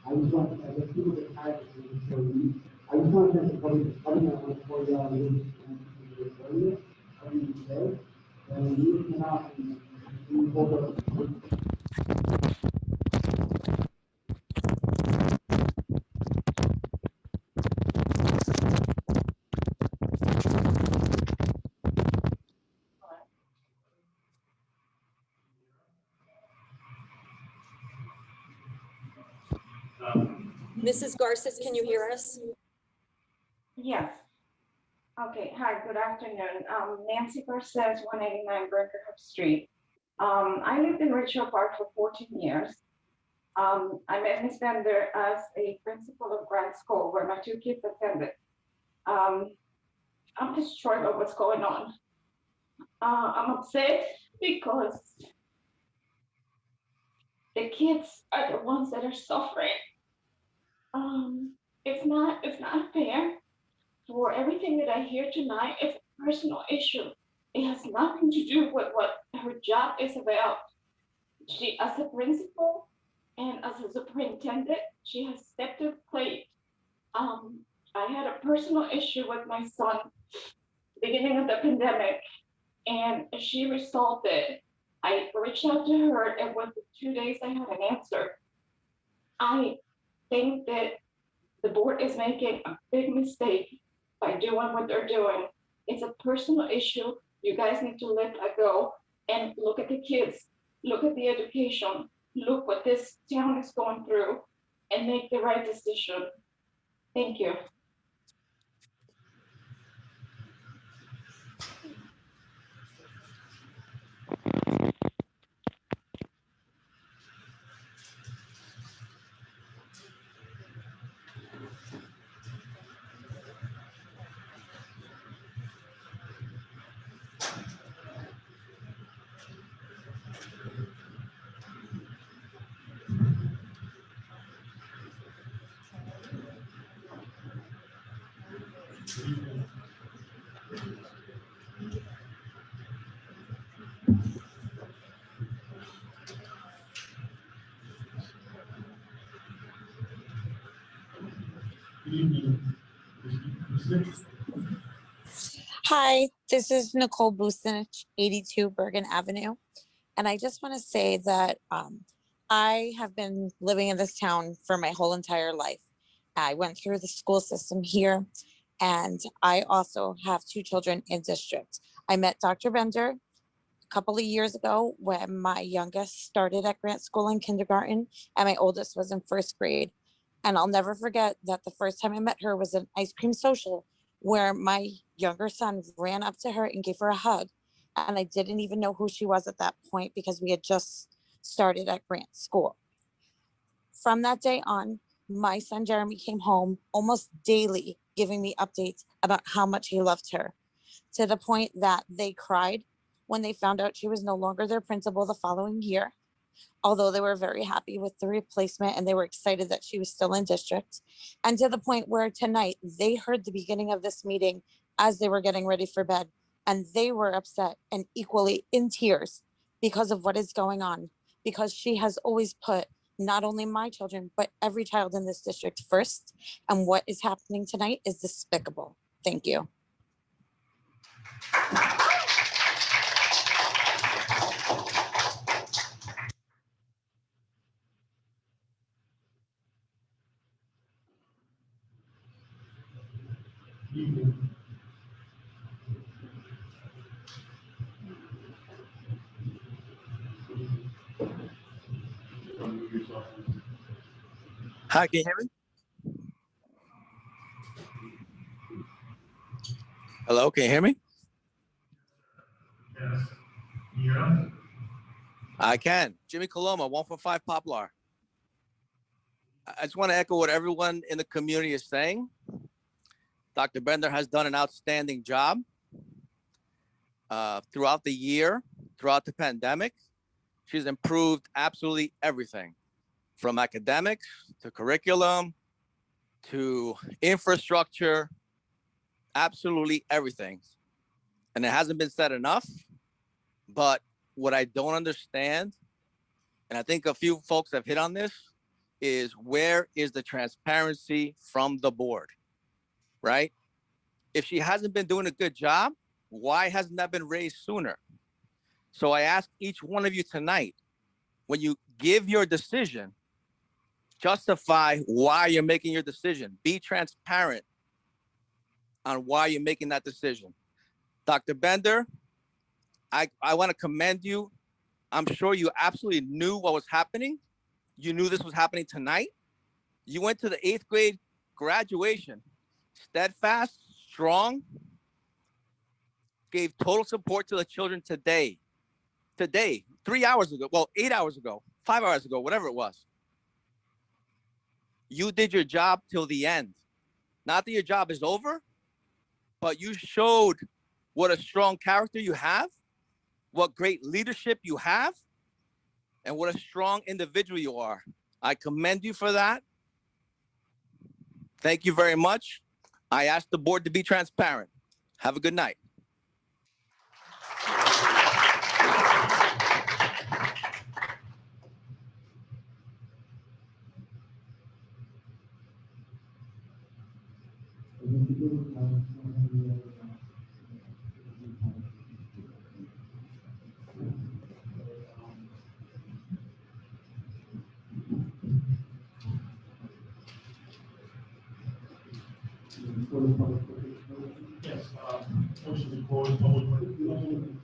E: I just want to, as people get tired of it, so I just want to thank the public, coming out for y'all and earlier, coming today, and we cannot, we hold up.
Q: Mrs. Garces, can you hear us?
R: Yes. Okay, hi, good afternoon. Nancy Garces, 189 Brinkerhoff Street. I lived in Ridgefield Park for 14 years. I met Ms. Bender as a principal of Grant School where my two kids attended. I'm distraught of what's going on. I'm upset because the kids are the ones that are suffering. It's not fair. For everything that I hear tonight, it's a personal issue. It has nothing to do with what her job is about. She, as a principal and as a superintendent, she has stepped to the plate. I had a personal issue with my son beginning of the pandemic, and she resolved it. I reached out to her, and within 2 days, I had an answer. I think that the board is making a big mistake by doing what they're doing. It's a personal issue. You guys need to let that go and look at the kids, look at the education, look what this town is going through and make the right decision. Thank you.
U: Hi, this is Nicole Bucinich, 82 Bergen Avenue. And I just want to say that I have been living in this town for my whole entire life. I went through the school system here, and I also have 2 children in district. I met Dr. Bender a couple of years ago when my youngest started at Grant School in kindergarten, and my oldest was in 1st grade. And I'll never forget that the first time I met her was an ice cream social where my younger son ran up to her and gave her a hug. And I didn't even know who she was at that point because we had just started at Grant School. From that day on, my son Jeremy came home almost daily giving me updates about how much he loved her, to the point that they cried when they found out she was no longer their principal the following year, although they were very happy with the replacement and they were excited that she was still in district. And to the point where tonight they heard the beginning of this meeting as they were getting ready for bed, and they were upset and equally in tears because of what is going on, because she has always put not only my children, but every child in this district first. And what is happening tonight is despicable. Thank you.
D: Hi, can you hear me? Hello, can you hear me?
S: Yes. Yeah.
D: I can. Jimmy Coloma, 145 Poplar. I just want to echo what everyone in the community is saying. Dr. Bender has done an outstanding job throughout the year, throughout the pandemic. She's improved absolutely everything, from academics to curriculum to infrastructure, absolutely everything. And it hasn't been said enough, but what I don't understand, and I think a few folks have hit on this, is where is the transparency from the board, right? If she hasn't been doing a good job, why hasn't that been raised sooner? So I ask each one of you tonight, when you give your decision, justify why you're making your decision. Be transparent on why you're making that decision. Dr. Bender, I want to commend you. I'm sure you absolutely knew what was happening. You knew this was happening tonight. You went to the 8th grade graduation, steadfast, strong, gave total support to the children today, 3 hours ago, well, 8 hours ago, 5 hours ago, whatever it was. You did your job till the end. Not that your job is over, but you showed what a strong character you have, what great leadership you have, and what a strong individual you are. I commend you for that. Thank you very much. I ask the board to be transparent. Have a good night.
S: Yes, motion to close public participation.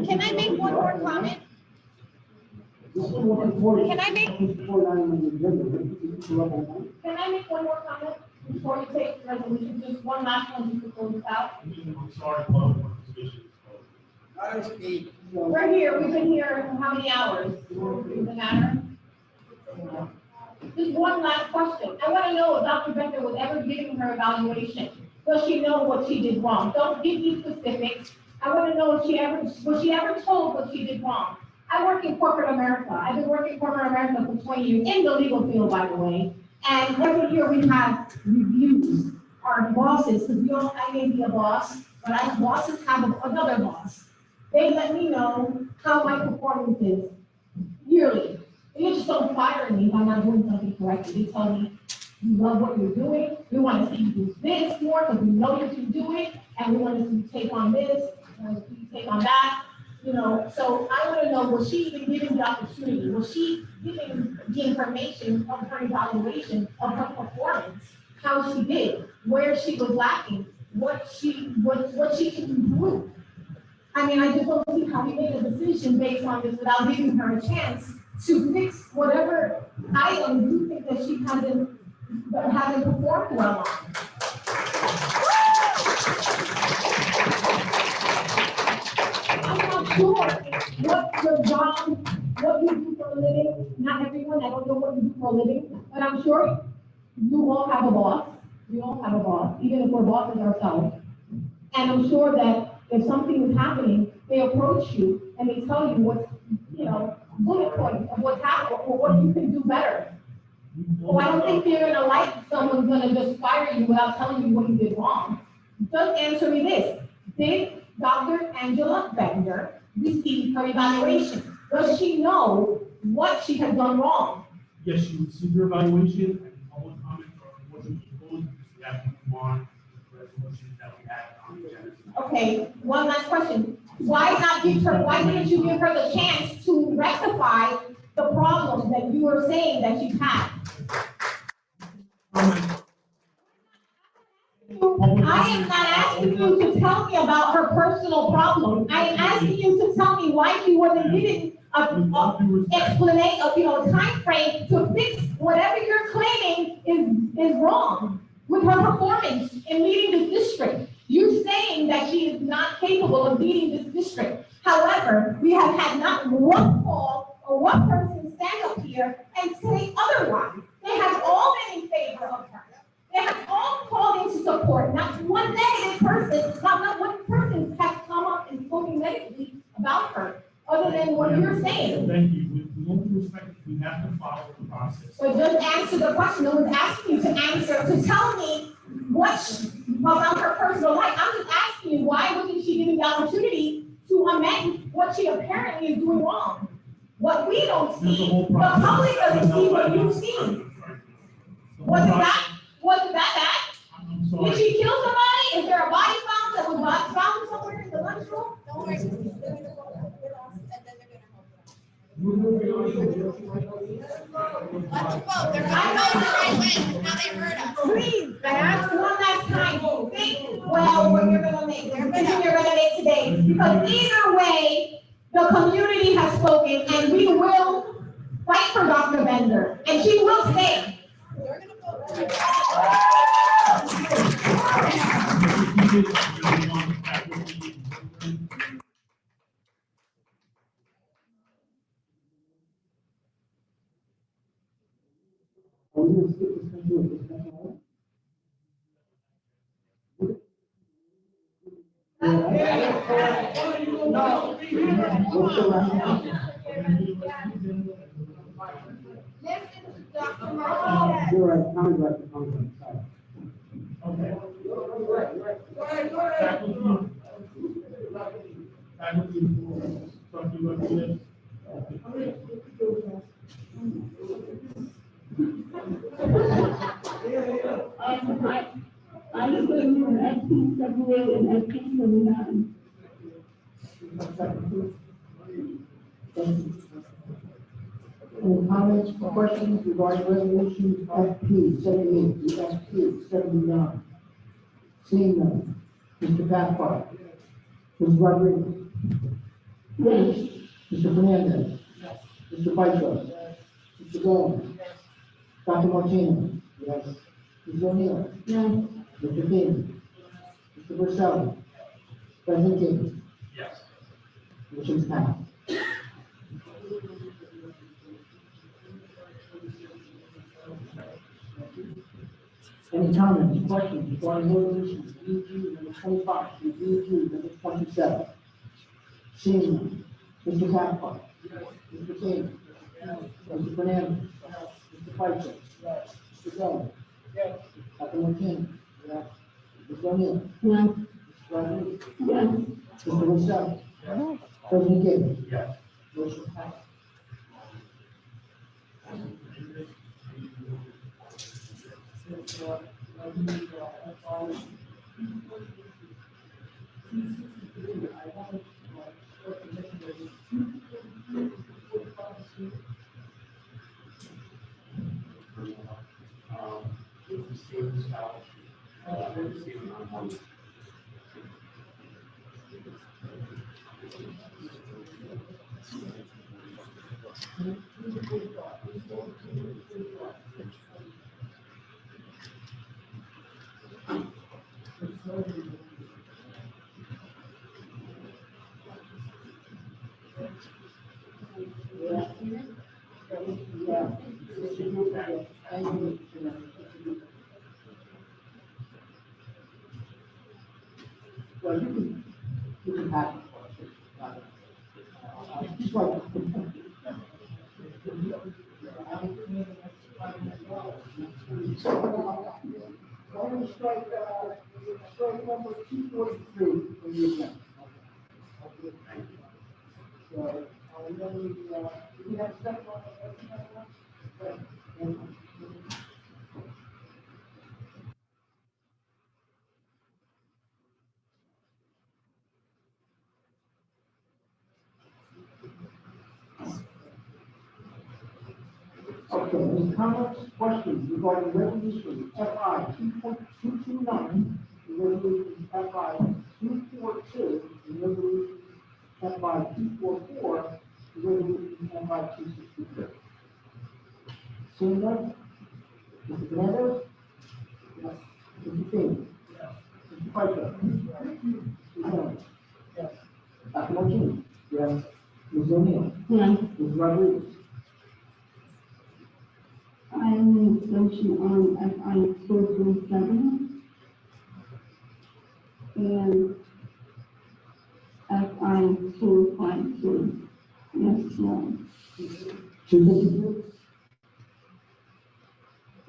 L: Can I make one more comment? Can I make one more comment before you take the resolution? Just one last one to close this out.
S: I'm sorry, public participation is closed.
L: We're here, we've been here how many hours? Does it matter? Just one last question. I want to know if Dr. Bender was ever giving her evaluation. Does she know what she did wrong? Don't give me specifics. I want to know if was she ever told what she did wrong? I work in corporate America. I've been working in corporate America for 20 years in the legal field, by the way. And every year we have reviews. Our bosses, because I may be a boss, but our bosses have another boss. They let me know how my performance is yearly. They just don't fire me if I'm not doing something correctly. They tell me, we love what you're doing. We want to see you do this more because we know you can do it. And we want to see you take on this, we want to see you take on that. You know, so I want to know, was she even given the opportunity? Was she giving the information of her evaluation of her performance how she did, where she was lacking, what she can improve. I mean, I just don't see how he made a decision based on this without giving her a chance to fix whatever item you think that she hasn't performed well on. I'm not sure what your job, what you do for a living. Not everyone, I don't know what you do for a living, but I'm sure you all have a boss. We all have a boss, even if we're bosses ourselves. And I'm sure that if something is happening, they approach you and they tell you what's, bullet points of what's happening or what you can do better. So I don't think you're gonna like someone's gonna just fire you without telling you what you did wrong. Just answer me this. Did Dr. Angela Bender receive her evaluation? Does she know what she has done wrong?
S: Yes, she received her evaluation and public comment on what she proposed, we have to move on to the resolution that we had on the agenda.
L: Okay, one last question. Why didn't you give her the chance to rectify the problems that you were saying that she's had? I am not asking you to tell me about her personal problems. I am asking you to tell me why she wasn't given a time frame to fix whatever you're claiming is wrong with her performance in leading this district. You're saying that she is not capable of leading this district. However, we have had not one call or one person stand up here and say otherwise. They have all been in favor of her. They have all called into support. Not one negative person, not one person has come up and spoken negatively about her, other than what you're saying.
S: Thank you. With all due respect, we have to follow the process.
L: So just answer the question. No one's asking you to answer, to tell me about her personal life. I'm just asking you, why wasn't she given the opportunity to amend what she apparently is doing wrong? What we don't see, the public doesn't see what you've seen. Wasn't that bad? Did she kill somebody? Is there a body found that was found somewhere in the lunchroom? Don't worry. Please, I ask one last time, think well what you're gonna make, the decision you're gonna make today. Because either way, the community has spoken and we will fight for Dr. Bender and she will stay.
E: Are we going to skip this country with this country? You're right, county director, sorry.
S: Okay.
F: I live in 1978 and 1979.
E: Any comments or questions regarding resolution FP 78 to FP 79? Seeing none. Mr. Cathcart. Ms. Rodriguez.
F: Yes.
E: Mr. Fernandez. Mr. Pfeiffer. Mr. Gomes. Dr. Martinez. Yes. Ms. O'Neil.
F: Yes.
E: Mr. King. Mr. Vercelli. President King.
S: Yes.
E: Motion's passed. Any comments, questions regarding resolution DG number 25 through DG number 27? Seeing none. Mr. Cathcart. Mr. King. Mr. Fernandez. Mr. Pfeiffer. Mr. Gomes. Dr. Martinez. Ms. O'Neil.
F: Yes.
E: Mr. Rodriguez.
F: Yes.
E: Mr. Vercelli. President Gibbons.
S: Yes.
E: Motion passed.
S: If the students have
E: Well, you can have it. Just like. Strike number 243 from the agenda. So, then we have a second one. Okay, any comments, questions regarding resolution FI 2.229, resolution FI 242, and resolution FI 244, resolution FI 263? Seeing none? Mr. Fernandez? Yes. Mr. King? Yes. Mr. Piper? Yes. Mr. Jones? Yes. Dr. Martinez? Yes. Ms. O'Neil?
F: Yes.
E: Ms. Rodriguez?
F: I am an extension on FI 437 and FI 452. Yes, no.
E: 252?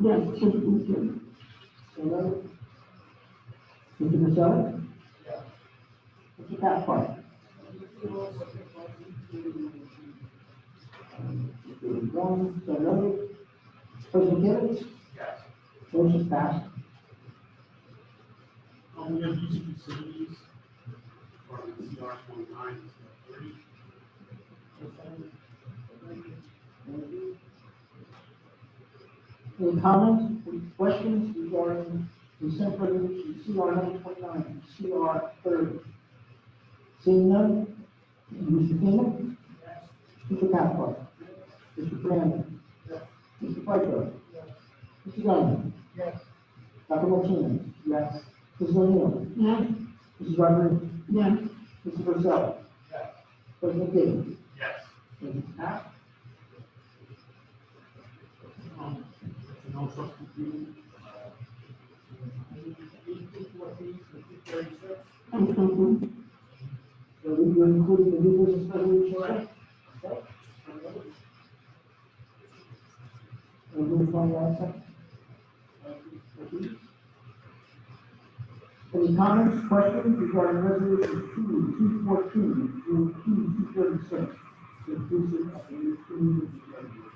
F: Yes, 52.
E: Mr. Vercelli? Yes. Mr. Caspar? One, so noted. President Gibbons? Yes. Motion passed.
S: We have use of facilities for CR 29, CR 30.
E: Any comments, questions regarding consent resolution CR 929, CR 30? Seeing none, Mr. Keenan? Yes. Mr. Caspar? Mr. Brandon? Yes. Mr. Piper? Yes. Mr. Jones? Yes. Dr. Martinez? Yes. Ms. O'Neil?
F: Yes.
E: Mrs. Rodriguez?
F: Yes.
E: Mr. Vercelli?
S: Yes.
E: President Gibbons?
S: Yes.
E: Motion passed.
S: No trustee agreement.
E: So we're including the new business resolution, right? Okay. And we'll find out second. Any comments, questions regarding resolution 214 through 236, inclusive of the new community resolution?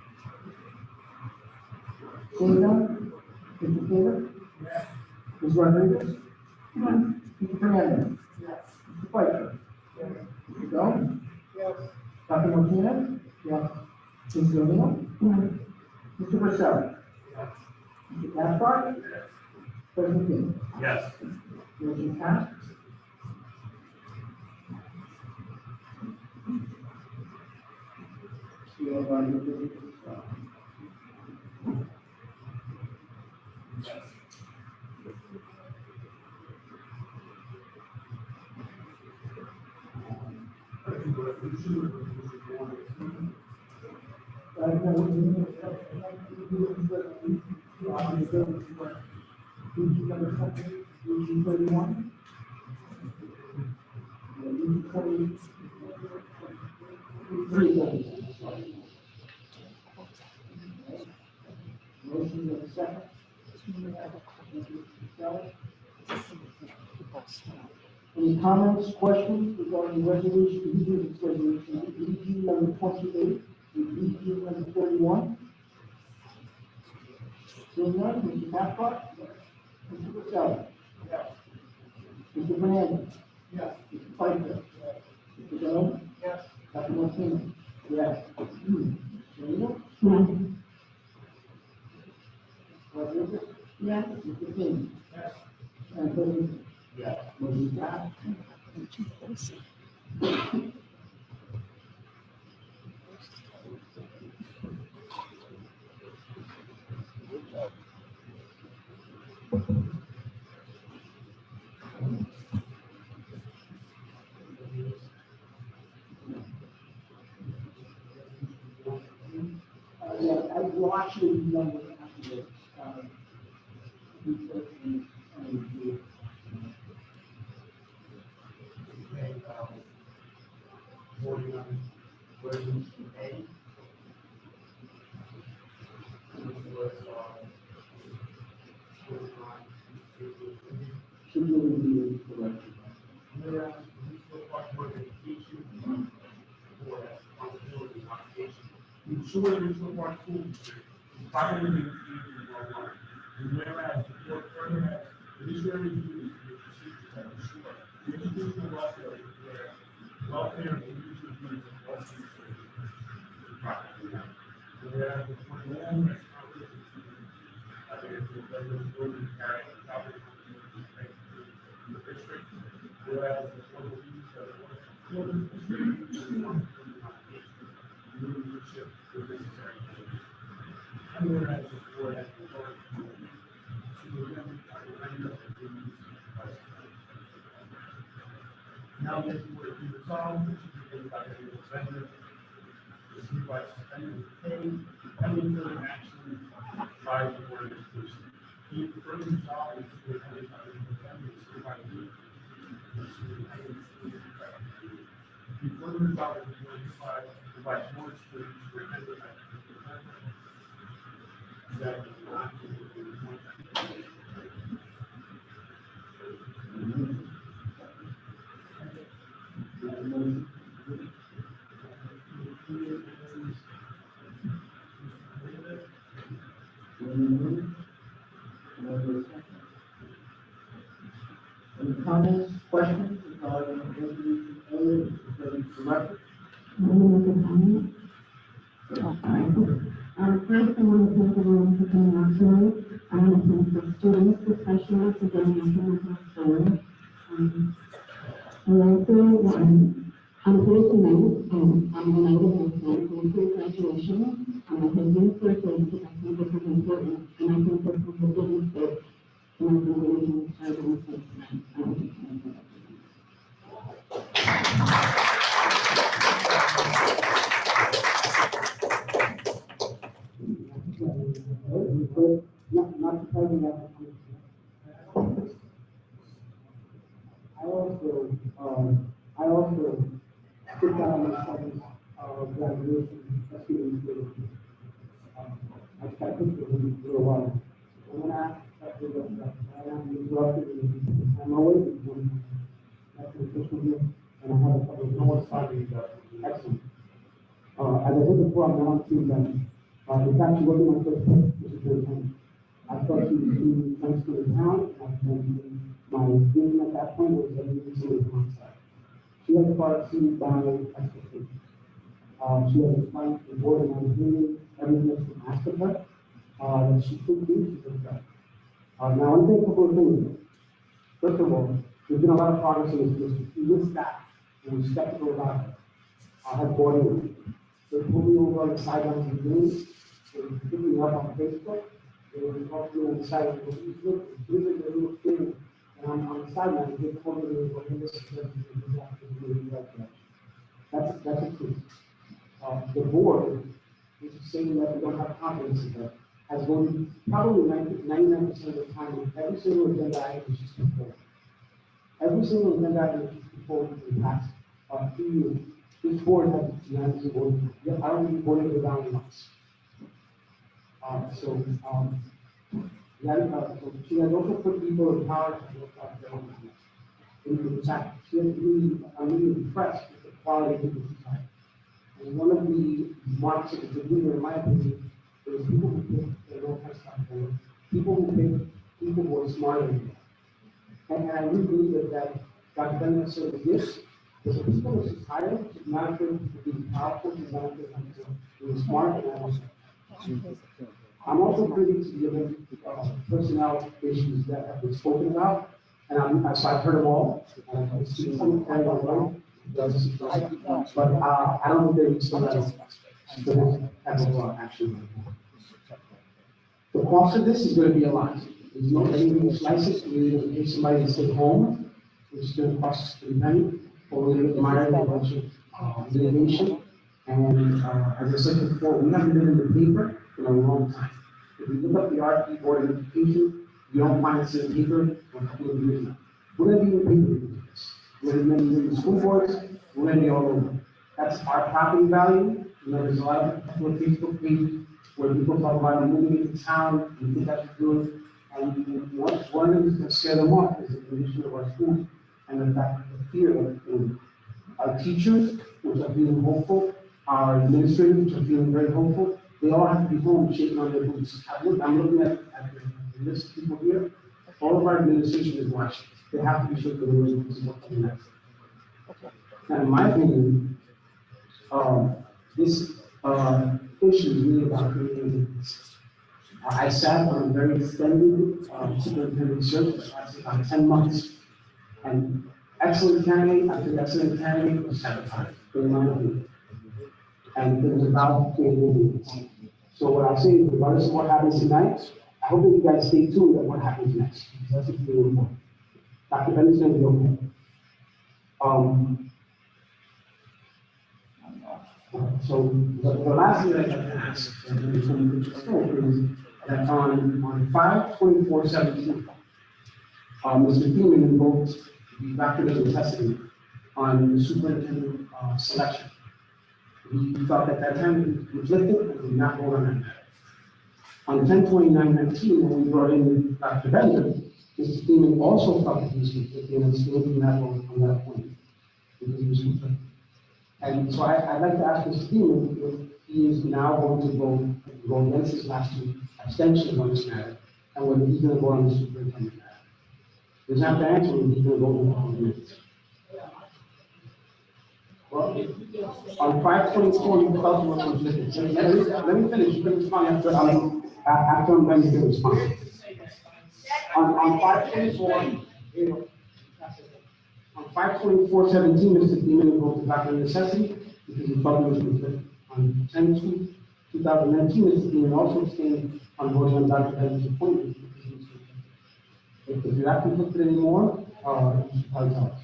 E: Seeing none, Mr. Taylor? Yes. Ms. Rodriguez?
F: Yes.
E: Mr. Fernandez?
S: Yes.
E: Mr. Piper?
S: Yes.
E: Mr. Jones?
S: Yes.
E: Dr. Martinez? Yes. Ms. O'Neil?
F: Yes.
E: Mr. Vercelli?
S: Yes.
E: Mr. Caspar?
S: Yes.
E: President Gibbons?
S: Yes.
E: Motion passed. We have our new business. Motion and second. Any comments, questions regarding the resolution, the new business resolution, EG number 28, and EG number 31? Seeing none, Mr. Caspar? Mr. Vercelli?
S: Yes.
E: Mr. Fernandez?
S: Yes.
E: Mr. Piper? Mr. Jones?
S: Yes.
E: Dr. Martinez? Yes. O'Neil?
F: Yes.
E: Rodriguez?
F: Yes.
E: Mr. King?
S: Yes.
E: Santos? Yes. Motion passed. Yeah, I will actually be done with it afterwards. Okay, voting on resolution A. Should really be corrected. Whereas the Ridgefield Park Board of Education for responsibility and obligation to ensure the Ridgefield Park School District is properly maintained and well run. And whereas the board further has fiduciary duties to procedures that ensure the institutional welfare and community needs of all students properly. And whereas the board no longer has conflict of interest the federal building carry out property in the district, whereas the board believes that the board of district is responsibility and obligation to leadership is necessary. And whereas the board has the authority to amend the duties of now therefore be resolved, which is given by the defendant, is hereby suspended with pay, pending further action by the board of education. Be it further resolved, which is given by the defendant, is hereby moved. Be further resolved, which is hereby provides more experience for attendance at the defendant. That is not to be any comments, questions regarding resolution A, ready for record?
F: Let me make a comment. First, I want to thank everyone for coming out tonight. I want to thank the students, especially for getting implemented forward. And also, I'm here tonight, and I'm delighted with my graduation. And I thank you for saying because I think this is important, and I think this is a good mistake. And I think we can try to mistake tonight. I want to thank you. Not surprising that. I also took down my son's graduation. I think it was a little while. And when I am interrupted, I'm always doing that's the official year, and I have a couple of notes. Excellent. As I said before, I'm not too bad. In fact, she wasn't my first pick, which is very funny. I thought she was doing thanks to the town, and my vision at that point was that we would see the concept. She had far exceeded by expectations. She had explained to the board and my opinion everything that's been asked of her, that she could do, she could have. Now, I'm saying a couple of things. First of all, there's been a lot of progress in this district. Even staff, and we're skeptical about it, have bought in. They pulled me over on the sidelines of the game. They were picking me up on Facebook. They were talking on the side of the Facebook. These are the little things. And I'm on the sideline, they told me they were in this That's a truth. The board, which is saying that we don't have confidence in her, has voted probably 99% of the time on every single agenda item she's put forward. Every single agenda item she's put forward in the past 2 years, this board has unanimously voted. I don't think voted it down once. So she has also put people in power to look at their own business. In the chat, I'm really impressed with the quality of the society. And one of the marks of the leader, in my opinion, is people who pick their own stuff forward. People who pick people who are smarter than them. And I really believe that Dr. Benjamin said this, because the people in society should not afraid to be powerful, should not afraid to be smart, and I'm also privy to the personnel issues that have been spoken about. And so I've heard them all, and I've seen some kind of one, but I don't think they reach the level for this type of action. The cost of this is gonna be a lot. There's no anything license, we're gonna pay somebody to stay home, which is gonna cost us pretty money, or we're gonna admire a bunch of litigation. And as I said before, we haven't been in the paper in a long time. If you look up the RP Board of Education, you don't find it in the paper for a couple of years now. We're gonna be in the paper with this. We're gonna be in the school boards, we're gonna be all over. That's our property value. You know, there's a lot of Facebook pages where people talk about moving into town, and think that's good. And one of the things that scare them off is the condition of our schools and the fact, the fear of our teachers, which are feeling hopeful, our administrators, which are feeling very hopeful. They all have to be home shaking on their boots. I'm looking at the list of people here. All of our administration is watching. They have to be shaking on their boots and what's coming next. Now, in my opinion, this issue is really about creating. I sat on a very extended superintendent search, about 10 months, and excellent candidate after excellent candidate was sabotaged, in my opinion. And it was about creativity. So what I say is, regardless of what happens tonight, I hope that you guys stay tuned at what happens next, because that's what's really important. Dr. Bennett's going to be okay. So the last thing I'd like to ask, is that on 5/24/17, Mr. Beeman invoked the doctrine of necessity on the superintendent selection. He thought at that time it was conflicted and did not vote on that matter. On 10/29/19, when we brought in Dr. Bender, Mr. Beeman also felt that he was conflicted and still did not vote on that point because he was conflicted. And so I'd like to ask Mr. Beeman if he is now going to go against his last two abstentions on this matter, and whether he's going to vote on the superintendent matter. There's not the answer whether he's going to vote on the minutes. Well, on 5/24, you felt you were conflicted. Let me finish. You can respond after I'm done. You can respond. On 5/24, on 5/24/17, Mr. Beeman invoked the doctrine of necessity because he felt he was conflicted. On 10/2/2019, Mr. Beeman also abstained on voting on Dr. Bennett's appointment because he was conflicted. If you're not conflicted anymore, you should probably tell us.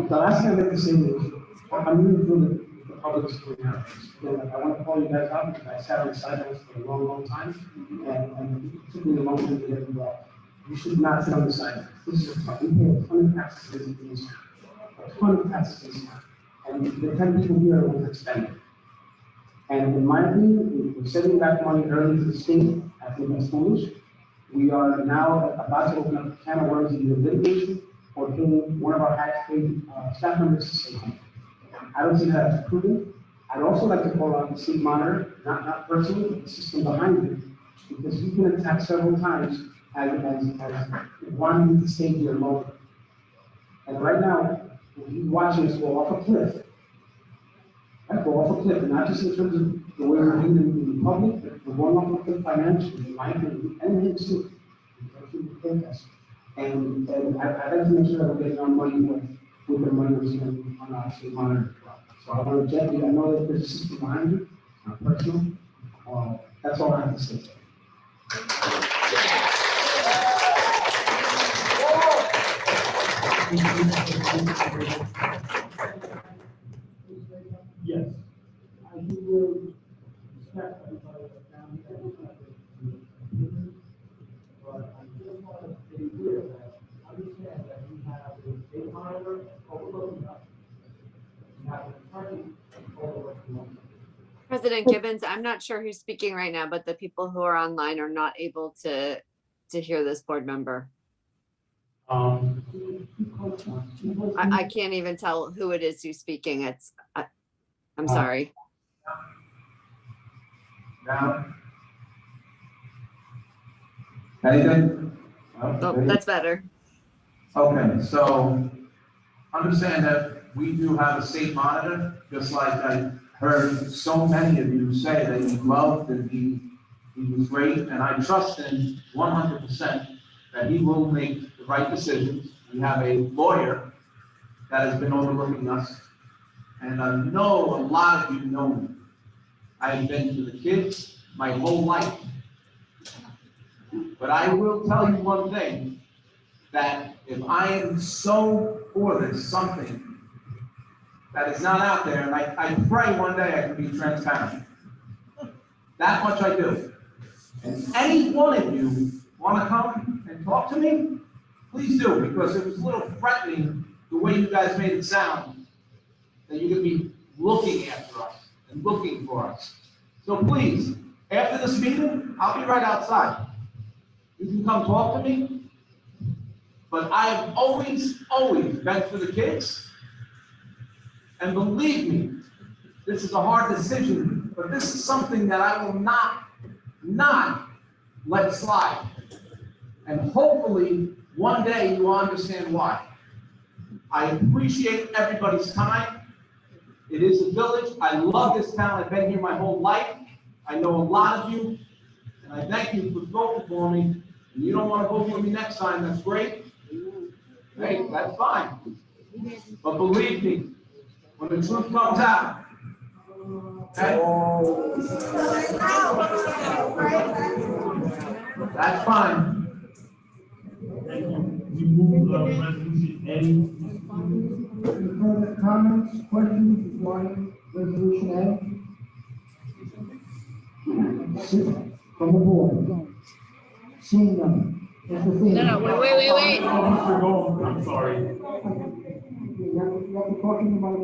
F: The last thing I'd like to say is, I'm really feel that the public is going out. I want to call you guys out because I sat on the sidelines for a long, long time, and it took me a long time to get involved. You should not sit on the sidelines. This is a we pay a ton of taxes in this town. A ton of taxes in this town. And the 10 people here are going to spend it. And in my opinion, we're sending back money early to the state. I think that's foolish. We are now about to open up a can of worms in either litigation or paying one of our highest paid staff members to stay home. I don't see that as prudent. I'd also like to call on the state monitor, not personally, but the system behind it, because he's been attacked several times as wanting to stay here longer. And right now, he's watching us go off a cliff. Go off a cliff, and not just in terms of the way we're doing in the public, but we're going off a cliff financially, in my opinion, and him too. And I'd like to make sure that we're getting our money with the money we're spending on our state monitor. So I want to gently, I know that there's a system behind you, not personal. That's all I have to say.
E: Yes. I do respect everybody that's down here. But I just want to be clear that understand that we have a state monitor overlooking us. We have an attorney overlooking us.
C: President Gibbons, I'm not sure who's speaking right now, but the people who are online are not able to hear this board member. I can't even tell who it is who's speaking. I'm sorry.
N: Now? Anything?
C: Oh, that's better.
N: Okay, so understand that we do have a state monitor, just like I heard so many of you say that he loved and he was great, and I trust him 100% that he will make the the right decisions. We have a lawyer that has been overlooking us. And I know a lot of you know me. I've been to the kids my whole life. But I will tell you one thing, that if I am so for this something that is not out there, and I pray one day I can be transparent. That much I do. And any one of you want to come and talk to me, please do, because it was a little threatening the way you guys made it sound, that you're going to be looking after us and looking for us. So please, after this meeting, I'll be right outside. You can come talk to me. But I have always been for the kids. And believe me, this is a hard decision, but this is something that I will not let slide. And hopefully, one day you will understand why. I appreciate everybody's time. It is a village. I love this town. I've been here my whole life. I know a lot of you, and I thank you for voting for me. And you don't want to vote for me next time, that's great. Hey, that's fine. But believe me, when the truth comes out, okay? That's fine.
S: We move resolution A.
F: Any further comments, questions regarding resolution A? From the board. Seeing none.
O: No, wait.
S: Mr. Gold, I'm sorry.
F: You have to talking about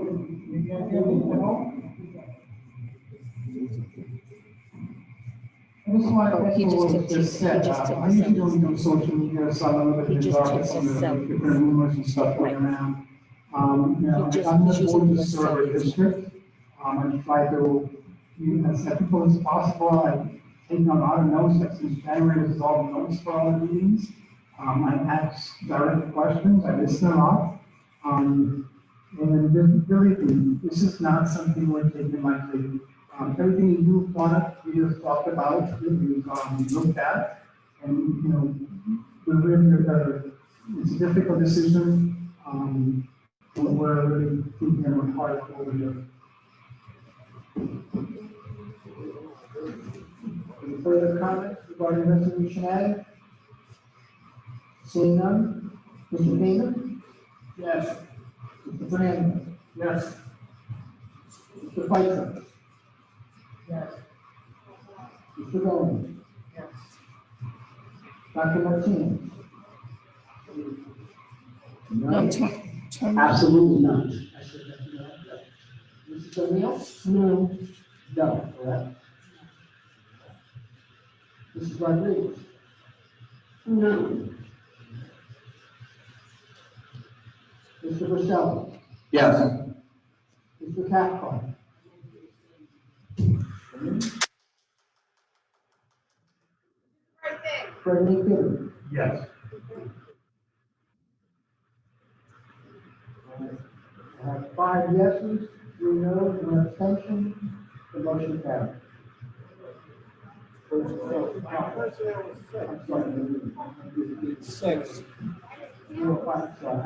F: I just want to echo what was just said. I usually don't do social media, so I'm a little bit dark, some of the different rumors and stuff going around. You know, I'm the board to serve a district. I try to be as ethical as possible. I take a lot of notes, like since January, this is all the notes for all the meetings. I ask direct questions, I listen a lot. And just very, this is not something we're taking lightly. Everything you wanted, we just talked about, we looked at, and, you know, we're really, it's a difficult decision. But we're really thinking of hard over here. Any further comments regarding resolution A? Seeing none, Mr. Freeman?
S: Yes.
F: Mr. Fernandez?
S: Yes.
F: Mr. Pfeiffer?
S: Yes.
F: Mr. Goldman?
S: Yes.
F: Dr. Martinez?
S: No.
F: Absolutely not. Mrs. O'Neil? No. No, correct. Mrs. Rodriguez? No. Mr. Vercelli?
N: Yes.
F: Mr. Cathcart? Freddie Gibbons?
S: Yes.
F: I have 5 yeses, 3 noes, 1 abstention. The motion carries. I'm sorry. 6. I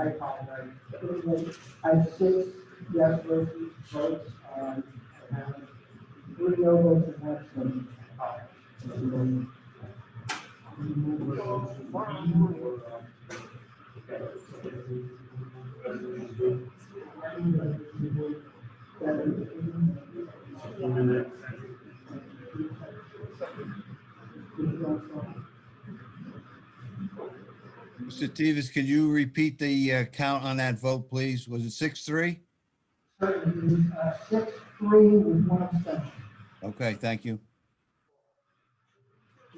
F: apologize. I have 6 yes votes, and 3 no votes and 1 abstention.
V: Mr. Tevis, could you repeat the count on that vote, please? Was it 6-3?
F: 6-3 with 1 abstention.
V: Okay, thank you.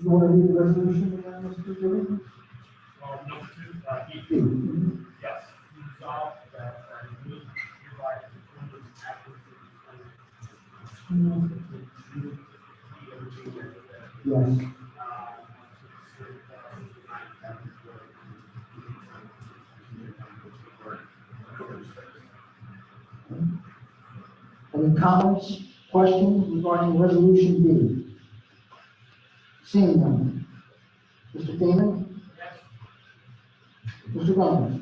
F: You want to read the resolution again, Mr. Gibbons?
S: Number 2, yes. Resolve that we hereby approve
F: Yes. Any comments, questions regarding resolution B? Seeing none. Mr. Damon?
S: Yes.
F: Mr. Gomez.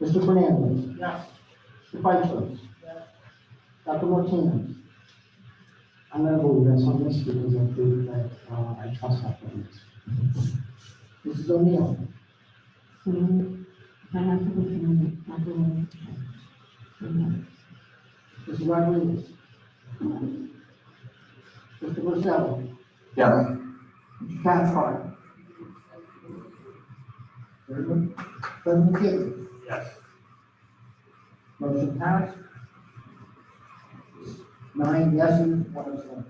F: Mr. Fernandez.
S: Yes.
F: Mr. Fitzgerald. Dr. Martinez. I'm gonna vote yes on this because I feel that, I trust Dr. Martinez. Mrs. O'Neil. Mr. Rodriguez. Mr. Vercelli.
N: Yes.
F: Mr. Cathcart. Very good. President Gibbons.
S: Yes.
F: Motion passed. 9 yeses, 1 abstention.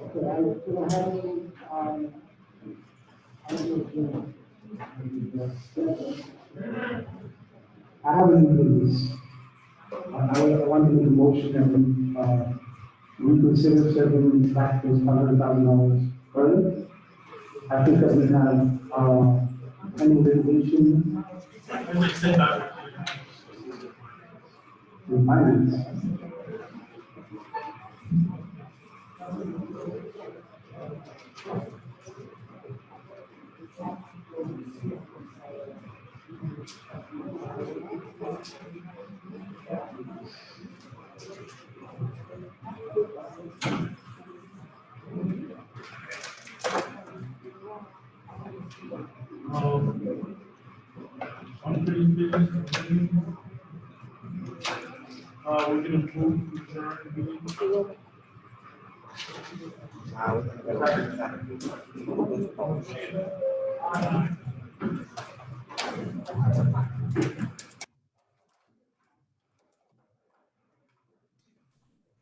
F: Okay, I don't have any, I haven't been this. I want to make a motion that we reconsider serving taxpayers $500,000 early. I think that we have, any litigation. With finance.
S: We can approve the adjourned meeting.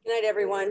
Q: Good night, everyone.